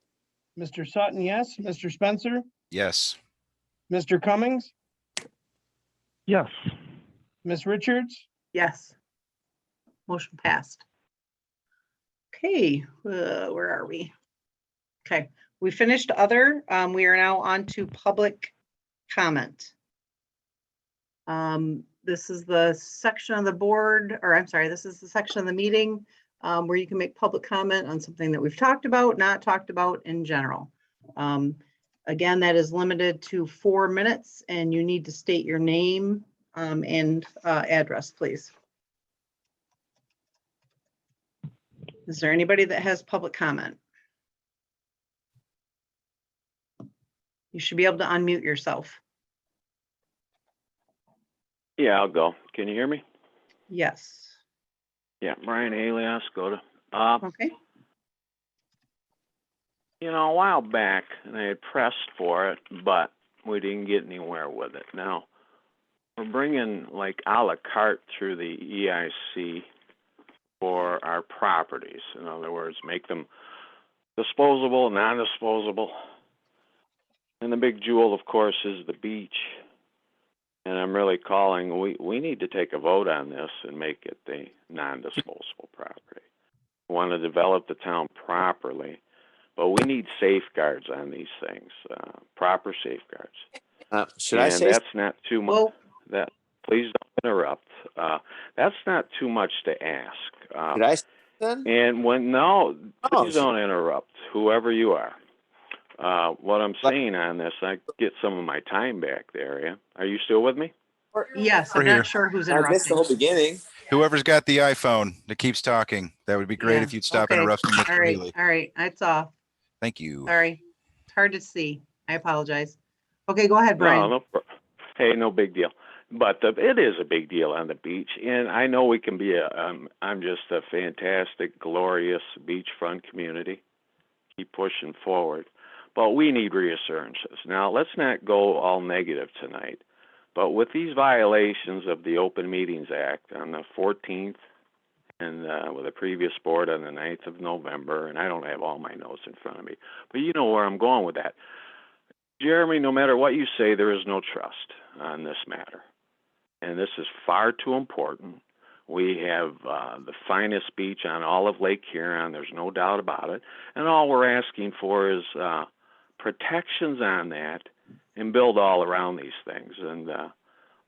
Mr. Sutton, yes, Mr. Spencer, Yes. Mr. Cummings, Yes. Ms. Richards, Yes. Motion passed. Okay, where are we? Okay, we finished other. We are now on to public comment. This is the section of the board, or I'm sorry, this is the section of the meeting where you can make public comment on something that we've talked about, not talked about in general. Again, that is limited to 4 minutes and you need to state your name and address, please. Is there anybody that has public comment? You should be able to unmute yourself. Yeah, I'll go. Can you hear me? Yes. Yeah, Brian Haley, Oscoda. Okay. You know, a while back, they had pressed for it, but we didn't get anywhere with it. Now, we're bringing like a la carte through the EIC for our properties. In other words, make them disposable, non-disposable. And the big jewel, of course, is the beach. And I'm really calling, we need to take a vote on this and make it the non-disposable property. want to develop the town properly, but we need safeguards on these things, proper safeguards. Should I And say? that's not too much. That please don't interrupt. That's not too much to ask. Should I say then? And when no, Oh, please don't interrupt. Whoever you are. What I'm saying on this, I get some of my time back there. Yeah, are you still with me? Yes, We're I'm here. not sure who's I missed the interrupting. whole beginning. Whoever's got the iPhone that keeps talking, that would be great Yeah, if you'd stop okay. interrupting Mr. All right, Healy. all right, it's off. Thank you. Sorry, it's hard to see. I apologize. Okay, go ahead, Brian. Hey, no big deal. But it is a big deal on the beach, and I know we can be I'm just a fantastic, glorious beachfront community. Keep pushing forward, but we need reassurances. Now, let's not go all negative tonight. But with these violations of the Open Meetings Act on the 14th and with the previous board on the 9th of November, and I don't have all my notes in front of me, but you know where I'm going with that. Jeremy, no matter what you say, there is no trust on this matter. And this is far too important. We have the finest beach on all of Lake Huron. There's no doubt about it. And all we're asking for is protections on that and build all around these things. And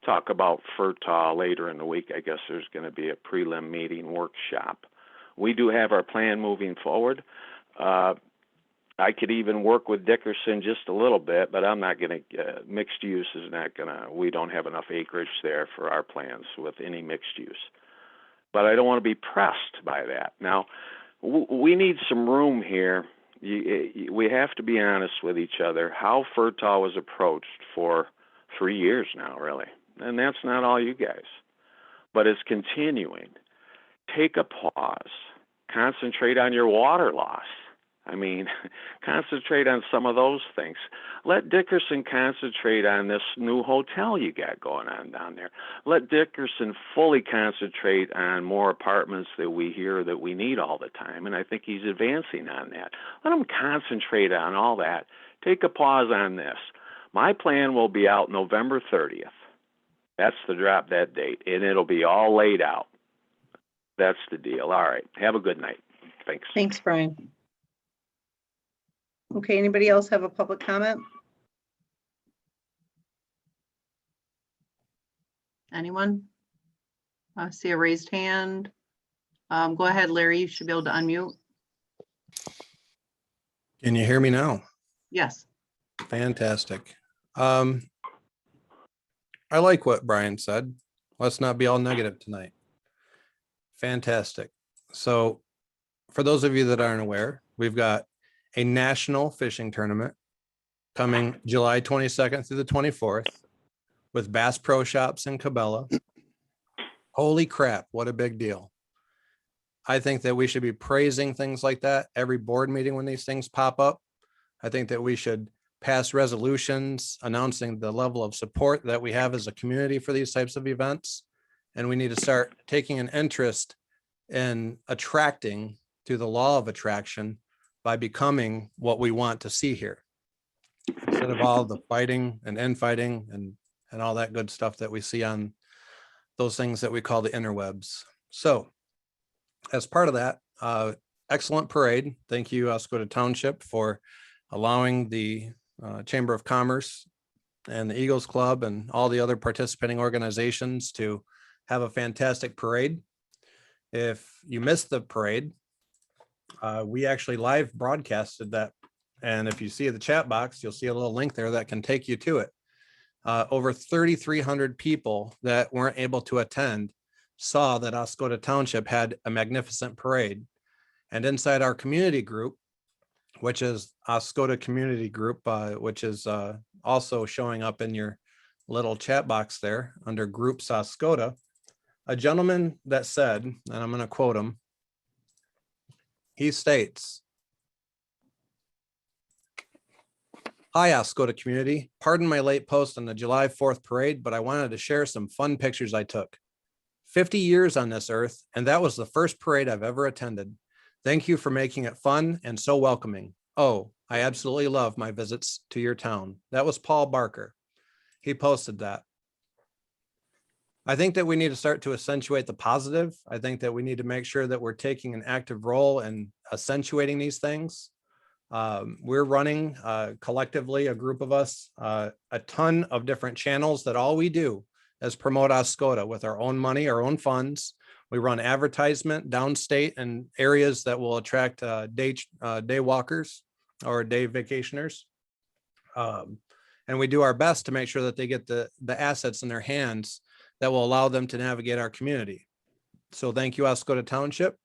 talk about FERTA later in the week. I guess there's going to be a prelim meeting workshop. We do have our plan moving forward. I could even work with Dickerson just a little bit, but I'm not going to, mixed use is not going to, we don't have enough acreage there for our plans with any mixed use. But I don't want to be pressed by that. Now, we need some room here. We have to be honest with each other. How FERTA was approached for 3 years now, really. And that's not all you guys. But it's continuing. Take a pause. Concentrate on your water loss. I mean, concentrate on some of those things. Let Dickerson concentrate on this new hotel you got going on down there. Let Dickerson fully concentrate on more apartments that we hear that we need all the time, and I think he's advancing on that. Let him concentrate on all that. Take a pause on this. My plan will be out November 30th. That's the drop dead date, and it'll be all laid out. That's the deal. All right. Have a good night. Thanks. Thanks, Brian. Okay, anybody else have a public comment? Anyone? I see a raised hand. Go ahead, Larry. You should be able to unmute. Can you hear me now? Yes. Fantastic. I like what Brian said. Let's not be all negative tonight. Fantastic. So for those of you that aren't aware, we've got a national fishing tournament coming July 22nd through the 24th with Bass Pro Shops in Cabela. Holy crap, what a big deal. I think that we should be praising things like that every board meeting when these things pop up. I think that we should pass resolutions announcing the level of support that we have as a community for these types of events. And we need to start taking an interest in attracting to the law of attraction by becoming what we want to see here, instead of all the fighting and infighting and all that good stuff that we see on those things that we call the interwebs. So as part of that, excellent parade. Thank you, Oscoda Township, for allowing the Chamber of Commerce and the Eagles Club and all the other participating organizations to have a fantastic parade. If you missed the parade, we actually live broadcasted that. And if you see the chat box, you'll see a little link there that can take you to it. Over 3,300 people that weren't able to attend saw that Oscoda Township had a magnificent parade. And inside our community group, which is Oscoda Community Group, which is also showing up in your little chat box there under Groups Oscoda, a gentleman that said, and I'm going to quote him, he states, "Hi, Oscoda community. Pardon my late post on the July 4th parade, but I wanted to share some fun pictures I took. 50 years on this earth, and that was the first parade I've ever attended. Thank you for making it fun and so welcoming. Oh, I absolutely love my visits to your town." That was Paul Barker. He posted that. I think that we need to start to accentuate the positive. I think that we need to make sure that we're taking an active role in accentuating these things. We're running collectively, a group of us, a ton of different channels that all we do is promote Oscoda with our own money, our own funds. We run advertisement downstate and areas that will attract day walkers or day vacationers. And we do our best to make sure that they get the assets in their hands that will allow them to navigate our community. So thank you, Oscoda Township,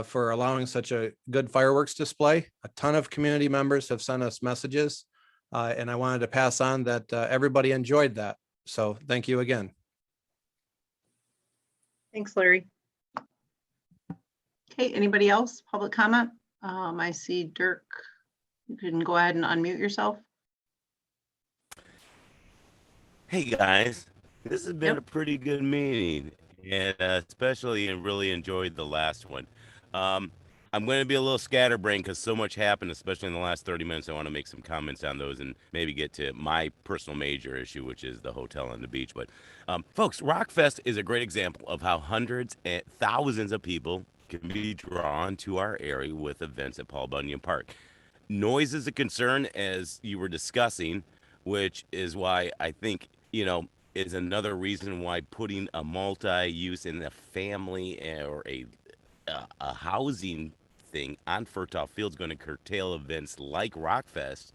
for allowing such a good fireworks display. A ton of community members have sent us messages, and I wanted to pass on that everybody enjoyed that. So thank you again. Thanks, Larry. Okay, anybody else? Public comment? I see Dirk. You can go ahead and unmute yourself. Hey guys, this has been a pretty good meeting, and especially and really enjoyed the last one. I'm going to be a little scatterbrained because so much happened, especially in the last 30 minutes. I want to make some comments on those and maybe get to my personal major issue, which is the hotel on the beach. But folks, Rockfest is a great example of how hundreds and thousands of people can be drawn to our area with events at Paul Bunyan Park. Noise is a concern, as you were discussing, which is why I think, you know, is another reason why putting a multi-use in a family or a housing thing on Fertile Field is going to curtail events like Rockfest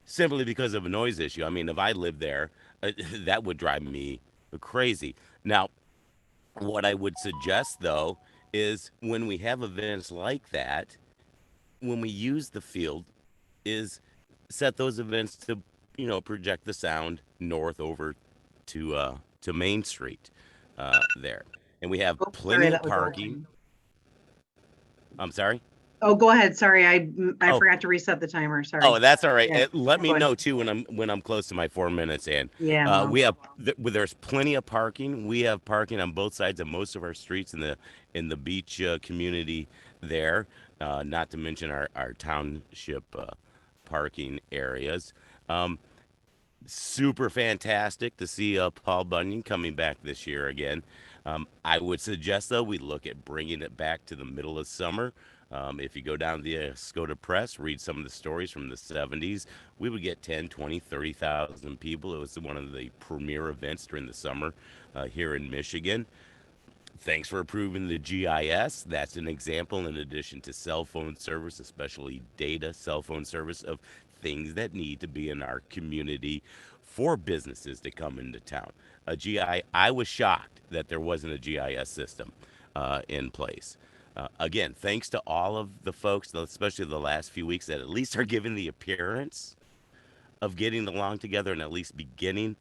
simply because of a noise issue. I mean, if I lived there, that would drive me crazy. Now, what I would suggest, though, is when we have events like that, when we use the field, is set those events to, you know, project the sound north over to Main Street there. And we have plenty of parking. I'm sorry? Oh, go ahead. Sorry, I forgot to reset the timer. Sorry. Oh, that's all right. Yeah. Let me Go ahead. know too when I'm close to my 4 minutes. And Yeah. we have there's plenty of parking. We have parking on both sides of most of our streets in the beach community there. Not to mention our township parking areas. Super fantastic to see Paul Bunyan coming back this year again. I would suggest, though, we look at bringing it back to the middle of summer. If you go down to the Oscoda Press, read some of the stories from the 70s, we would get 10, 20, 30,000 people. It was one of the premier events during the summer here in Michigan. Thanks for approving the GIS. That's an example, in addition to cell phone service, especially data cell phone service, of things that need to be in our community for businesses to come into town. I was shocked that there wasn't a GIS system in place. Again, thanks to all of the folks, especially the last few weeks, that at least are giving the appearance of getting along together and at least beginning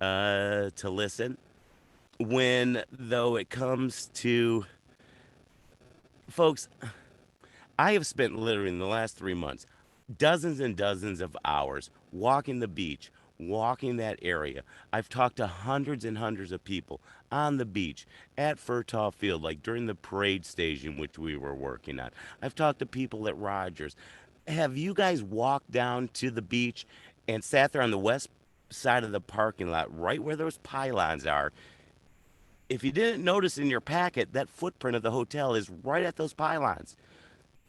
to listen. When, though, it comes to folks, I have spent literally in the last 3 months dozens and dozens of hours walking the beach, walking that area. I've talked to hundreds and hundreds of people on the beach, at Fertile Field, like during the parade station, which we were working on. I've talked to people at Rogers. Have you guys walked down to the beach and sat there on the west side of the parking lot, right where those pylons are? If you didn't notice in your packet, that footprint of the hotel is right at those pylons.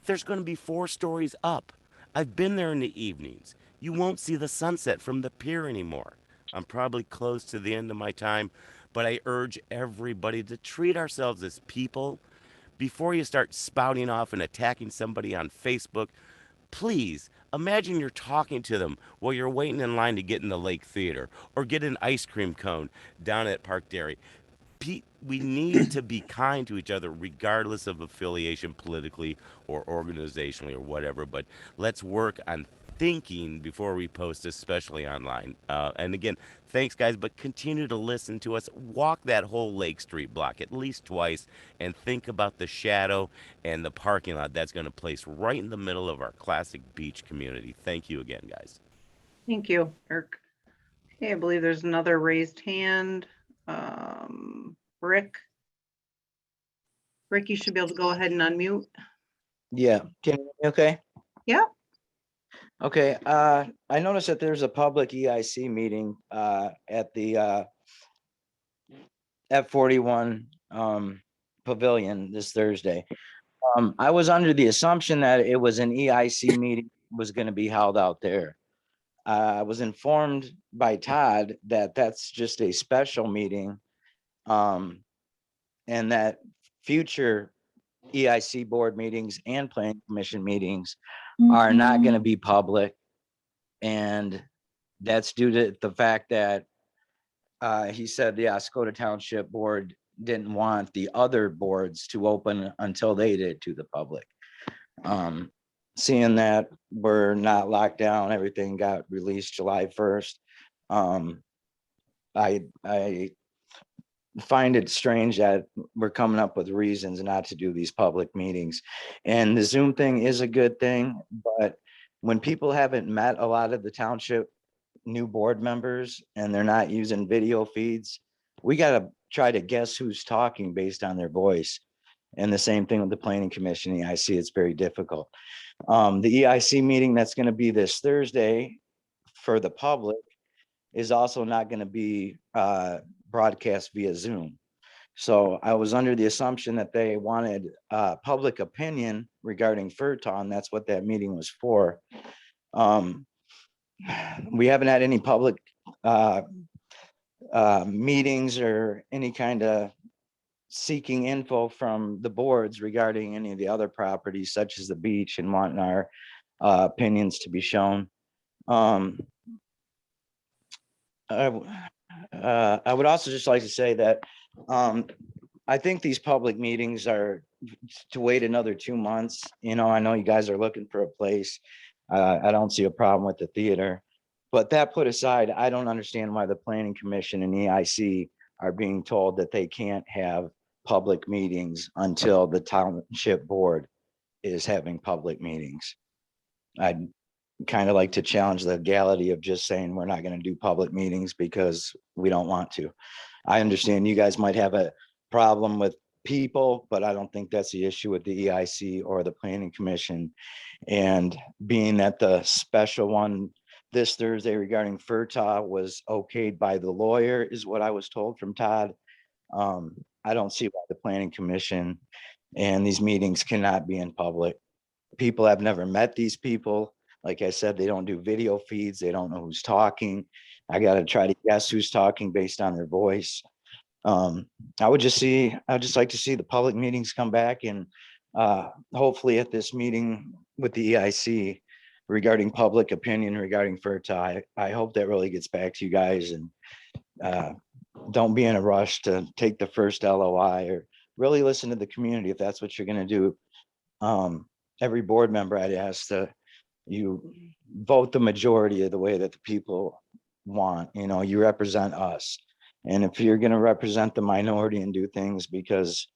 There's going to be 4 stories up. I've been there in the evenings. You won't see the sunset from the pier anymore. I'm probably close to the end of my time, but I urge everybody to treat ourselves as people. Before you start spouting off and attacking somebody on Facebook, please imagine you're talking to them while you're waiting in line to get in the Lake Theater or get an ice cream cone down at Park Dairy. We need to be kind to each other, regardless of affiliation politically or organizationally or whatever. But let's work on thinking before we post, especially online. And again, thanks, guys. But continue to listen to us. Walk that whole Lake Street block at least twice and think about the shadow and the parking lot that's going to place right in the middle of our classic beach community. Thank you again, guys. Thank you, Eric. Okay, I believe there's another raised hand. Rick, you should be able to go ahead and unmute. Yeah, can you hear me okay? Yeah. Okay, I noticed that there's a public EIC meeting at the F41 Pavilion this Thursday. I was under the assumption that it was an EIC meeting was going to be held out there. I was informed by Todd that that's just a special meeting, and that future EIC board meetings and planning commission meetings are not going to be public. And that's due to the fact that he said the Oscoda Township board didn't want the other boards to open until they did to the public. Seeing that we're not locked down, everything got released July 1st. I find it strange that we're coming up with reasons not to do these public meetings. And the Zoom thing is a good thing, but when people haven't met a lot of the township new board members and they're not using video feeds, we got to try to guess who's talking based on their voice. And the same thing with the planning commission, EIC, it's very difficult. The EIC meeting that's going to be this Thursday for the public is also not going to be broadcast via Zoom. So I was under the assumption that they wanted public opinion regarding FERTON. That's what that meeting was for. We haven't had any public meetings or any kind of seeking info from the boards regarding any of the other properties such as the beach and wanting our opinions to be shown. I would also just like to say that I think these public meetings are to wait another 2 months. You know, I know you guys are looking for a place. I don't see a problem with the theater, but that put aside, I don't understand why the planning commission and EIC are being told that they can't have public meetings until the township board is having public meetings. I'd kind of like to challenge the legality of just saying we're not going to do public meetings because we don't want to. I understand you guys might have a problem with people, but I don't think that's the issue with the EIC or the planning commission. And being that the special one this Thursday regarding FERTA was okayed by the lawyer is what I was told from Todd. I don't see why the planning commission and these meetings cannot be in public. People have never met these people. Like I said, they don't do video feeds. They don't know who's talking. I got to try to guess who's talking based on their voice. I'd just like to see the public meetings come back, and hopefully at this meeting with the EIC regarding public opinion regarding FERTA, I hope that really gets back to you guys, and don't be in a rush to take the first LOI, or really listen to the community if that's what you're going to do. Every board member, I'd ask that you vote the majority of the way that the people want. You know, you represent us. And if you're going to represent the minority and do things because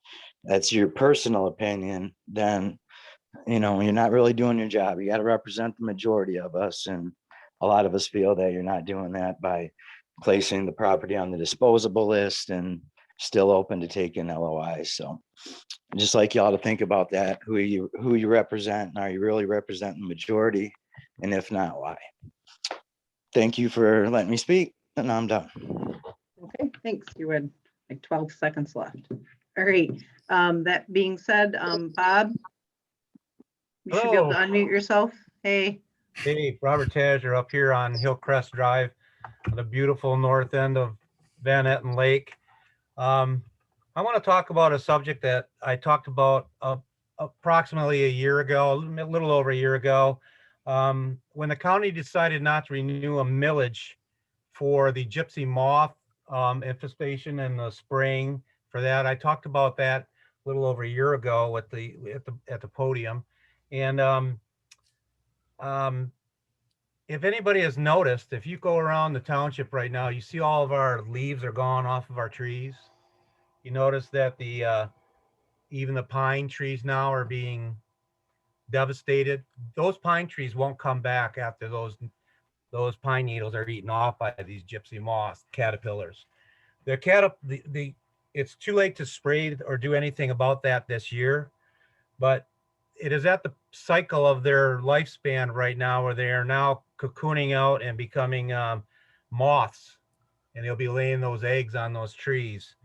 that's your personal opinion, then, you know, you're not really doing your job. You got to represent the majority of us. And a lot of us feel that you're not doing that by placing the property on the disposable list and still open to taking LOIs. So I'd just like y'all to think about that, who you represent, and are you really representing the majority? And if not, why? Thank you for letting me speak, and I'm done. Okay, thanks. You had like 12 seconds left. All right. That being said, Bob, you should be able to unmute yourself. Hey. Hey, Robert Tazer up here on Hillcrest Drive, the beautiful north end of Van Etten Lake. I want to talk about a subject that I talked about approximately a year ago, a little over a year ago, when the county decided not to renew a millage for the gypsy moth infestation in the spring. For that, I talked about that a little over a year ago at the podium, and if anybody has noticed, if you go around the township right now, you see all of our leaves are gone off of our trees. You notice that even the pine trees now are being devastated. Those pine trees won't come back after those pine needles are eaten off by these gypsy moths, caterpillars. It's too late to spray or do anything about that this year, but it is at the cycle of their lifespan right now where they are now cocooning out and becoming moths, and they'll be laying those eggs on those trees.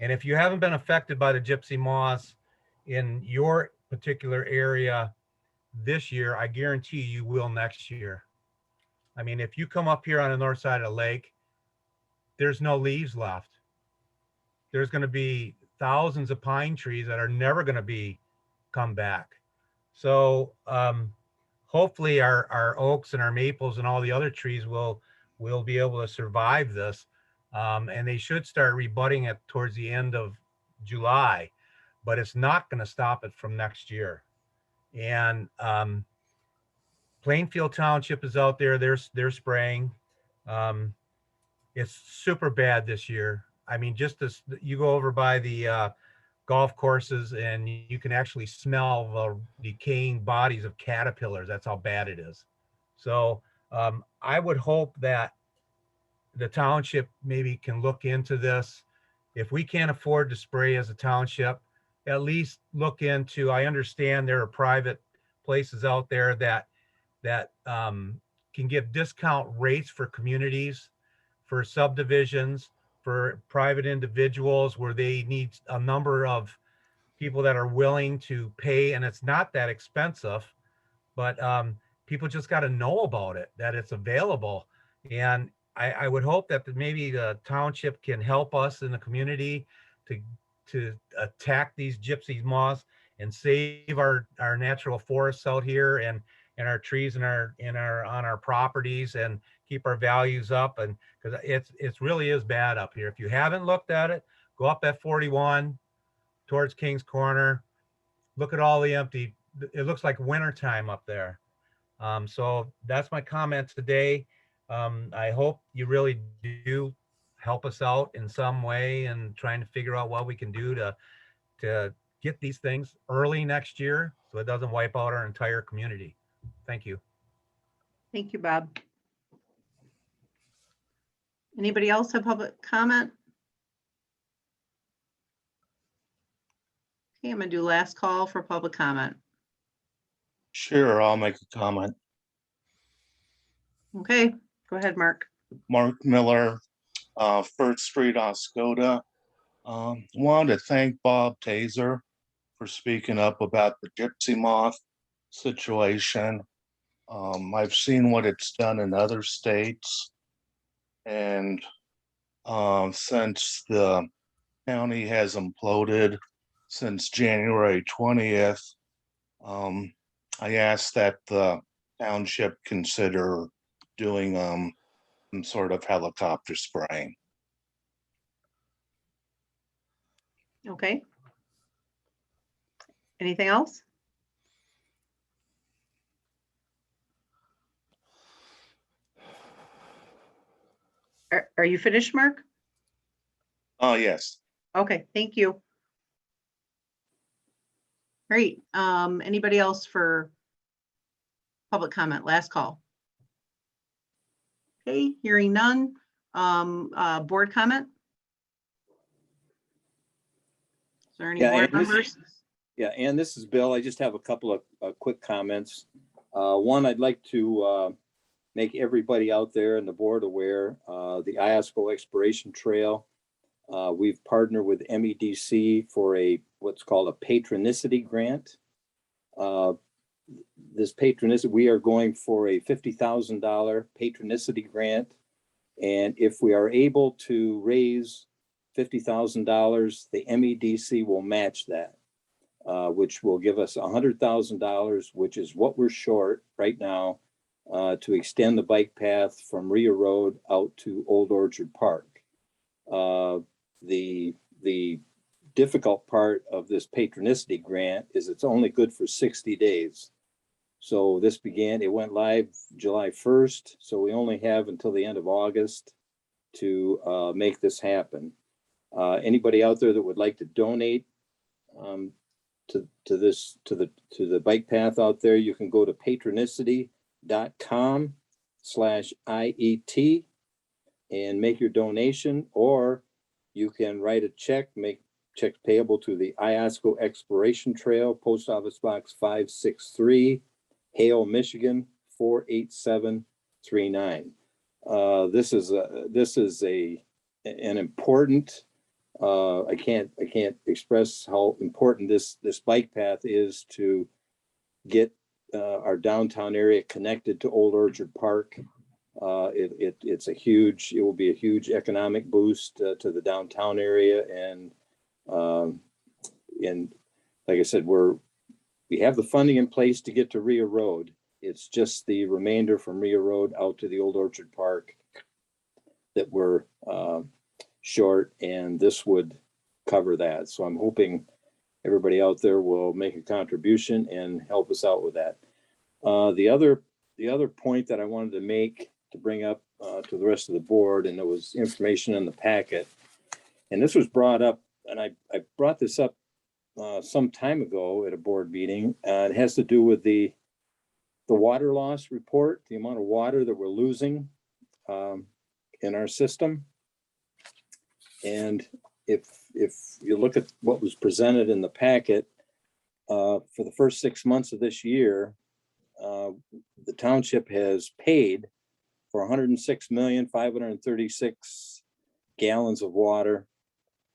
And if you haven't been affected by the gypsy moths in your particular area this year, I guarantee you will next year. I mean, if you come up here on the north side of the lake, there's no leaves left. There's going to be thousands of pine trees that are never going to come back. So hopefully our oaks and our maples and all the other trees will be able to survive this. And they should start rebutting it towards the end of July, but it's not going to stop it from next year. And Plainfield Township is out there. They're spraying. It's super bad this year. I mean, just as you go over by the golf courses and you can actually smell the decaying bodies of caterpillars. That's how bad it is. So I would hope that the township maybe can look into this. If we can't afford to spray as a township, at least look into, I understand there are private places out there that can give discount rates for communities, for subdivisions, for private individuals where they need a number of people that are willing to pay, and it's not that expensive, but people just got to know about it, that it's available. And I would hope that maybe the township can help us in the community to attack these gypsy moths and save our natural forests out here and our trees and on our properties and keep our values up. And because it's really is bad up here. If you haven't looked at it, go up at 41 towards King's Corner. Look at all the empty. It looks like wintertime up there. So that's my comment today. I hope you really do help us out in some way and trying to figure out what we can do to get these things early next year so it doesn't wipe out our entire community. Thank you. Thank you, Bob. Anybody else have public comment? Okay, I'm gonna do last call for public comment. Sure, I'll make a comment. Okay, go ahead, Mark. Mark Miller, First Street, Oscoda. Wanted to thank Bob Taser for speaking up about the gypsy moth situation. I've seen what it's done in other states. And since the county has imploded since January 20th, I asked that the township consider doing some sort of helicopter spraying. Okay. Anything else? Are you finished, Mark? Oh, yes. Okay, thank you. Great. Anybody else for public comment? Last call. Okay, hearing none. Board comment? Is there any board members? Yeah, and this is Bill. I just have a couple of quick comments. One, I'd like to make everybody out there and the board aware, the Iosco Exploration Trail. We've partnered with MEDC for what's called a patronicity grant. This patronicity, we are going for a $50,000 patronicity grant. And if we are able to raise $50,000, the MEDC will match that, which will give us $100,000, which is what we're short right now, to extend the bike path from Rio Road out to Old Orchard Park. The difficult part of this patronicity grant is it's only good for 60 days. So it went live July 1st. So we only have until the end of August to make this happen. Anybody out there that would like to donate to the bike path out there, you can go to patronicity.com/IET and make your donation, or you can write a check, make checks payable to the Iosco Exploration Trail, Post Office Box 563, Hale, Michigan 48739. This is an important I can't express how important this bike path is to get our downtown area connected to Old Orchard Park. It will be a huge economic boost to the downtown area, and like I said, we have the funding in place to get to Rio Road. It's just the remainder from Rio Road out to the Old Orchard Park that we're short, and this would cover that. So I'm hoping everybody out there will make a contribution and help us out with that. The other point that I wanted to make, to bring up to the rest of the board, and there was information in the packet, and this was brought up, and I brought this up some time ago at a board meeting. It has to do with the water loss report, the amount of water that we're losing in our system. And if you look at what was presented in the packet, for the first 6 months of this year, the township has paid for 106,536 gallons of water,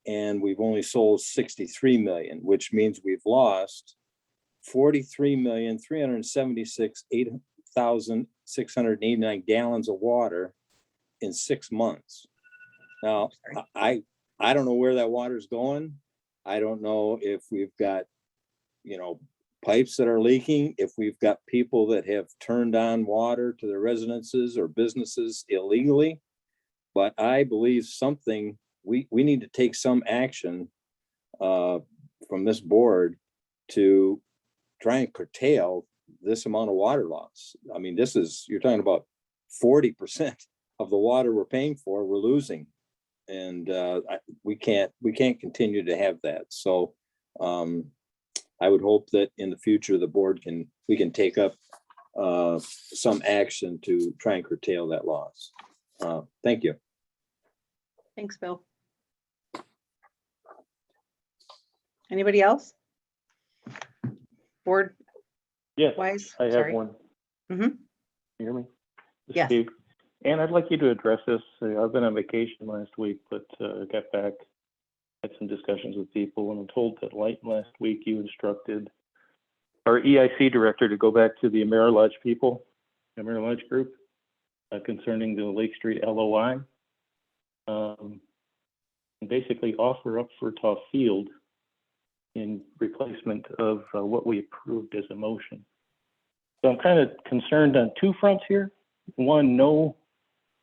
and we've only sold 63 million, which means we've lost 43,376,689 gallons of water in 6 months. Now, I don't know where that water's going. I don't know if we've got, pipes that are leaking, if we've got people that have turned on water to their residences or businesses illegally. But I believe we need to take some action from this board to try and curtail this amount of water loss. I mean, you're talking about 40% of the water we're paying for, we're losing. And we can't continue to have that. So I would hope that in the future, the board we can take up some action to try and curtail that loss. Thank you. Thanks, Bill. Anybody else? Board? Yes, wise? I have Sorry. one. Mm-hmm. You hear me? Yes. Steve. And I'd like you to address this. I've been on vacation last week, but got back, had some discussions with people, and I'm told that late last week you instructed our EIC director to go back to the Amerilodge people, Amerilodge group, concerning the Lake Street LOI, and basically offer up for Tough Field in replacement of what we approved as a motion. So I'm kind of concerned on two fronts here. One, no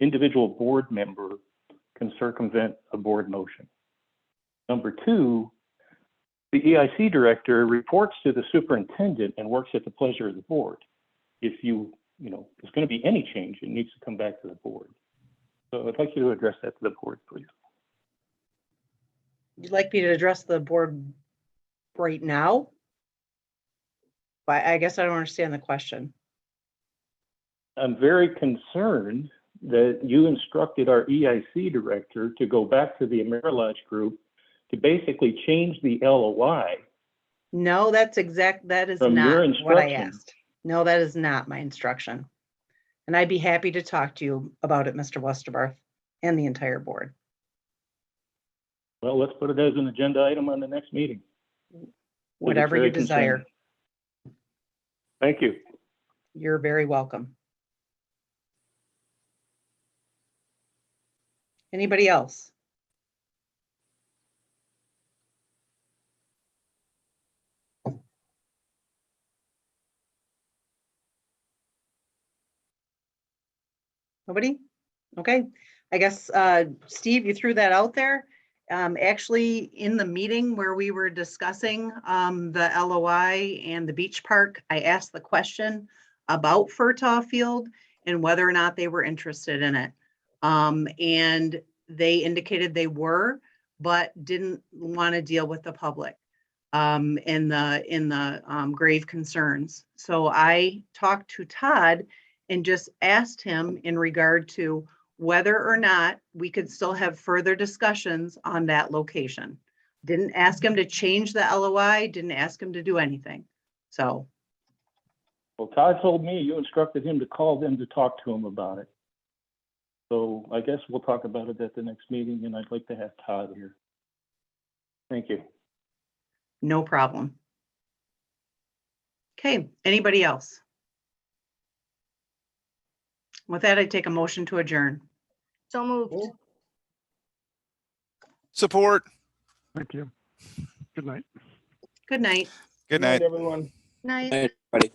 individual board member can circumvent a board motion. Number two, the EIC director reports to the superintendent and works at the pleasure of the board. If there's going to be any change, it needs to come back to the board. So I'd like you to address that to the board, please. You'd like me to address the board right now? But I guess I don't understand the question. I'm very concerned that you instructed our EIC director to go back to the Amerilodge group to basically change the LOI. No, that is From not your what I instruction. asked. No, that is not my instruction. And I'd be happy to talk to you about it, Mr. Westerbarth, and the entire board. Well, let's put it as an agenda item on the next meeting. Whatever you very desire. concerning. Thank you. You're very welcome. Anybody else? Nobody? Okay. I guess, Steve, you threw that out there. Actually, in the meeting where we were discussing the LOI and the beach park, I asked the question about Furtaw Field and whether or not they were interested in it. And they indicated they were, but didn't want to deal with the public in the grave concerns. So I talked to Todd and just asked him in regard to whether or not we could still have further discussions on that location. Didn't ask him to change the LOI, didn't ask him to do anything. So. Well, Todd told me you instructed him to call them to talk to him about it. So I guess we'll talk about it at the next meeting, and I'd like to have Todd here. Thank you. No problem. Okay, anybody else? With that, I take a motion to adjourn. So moved. Support. Thank you. Good night. Good night. Good night. Everyone. Night. Everybody.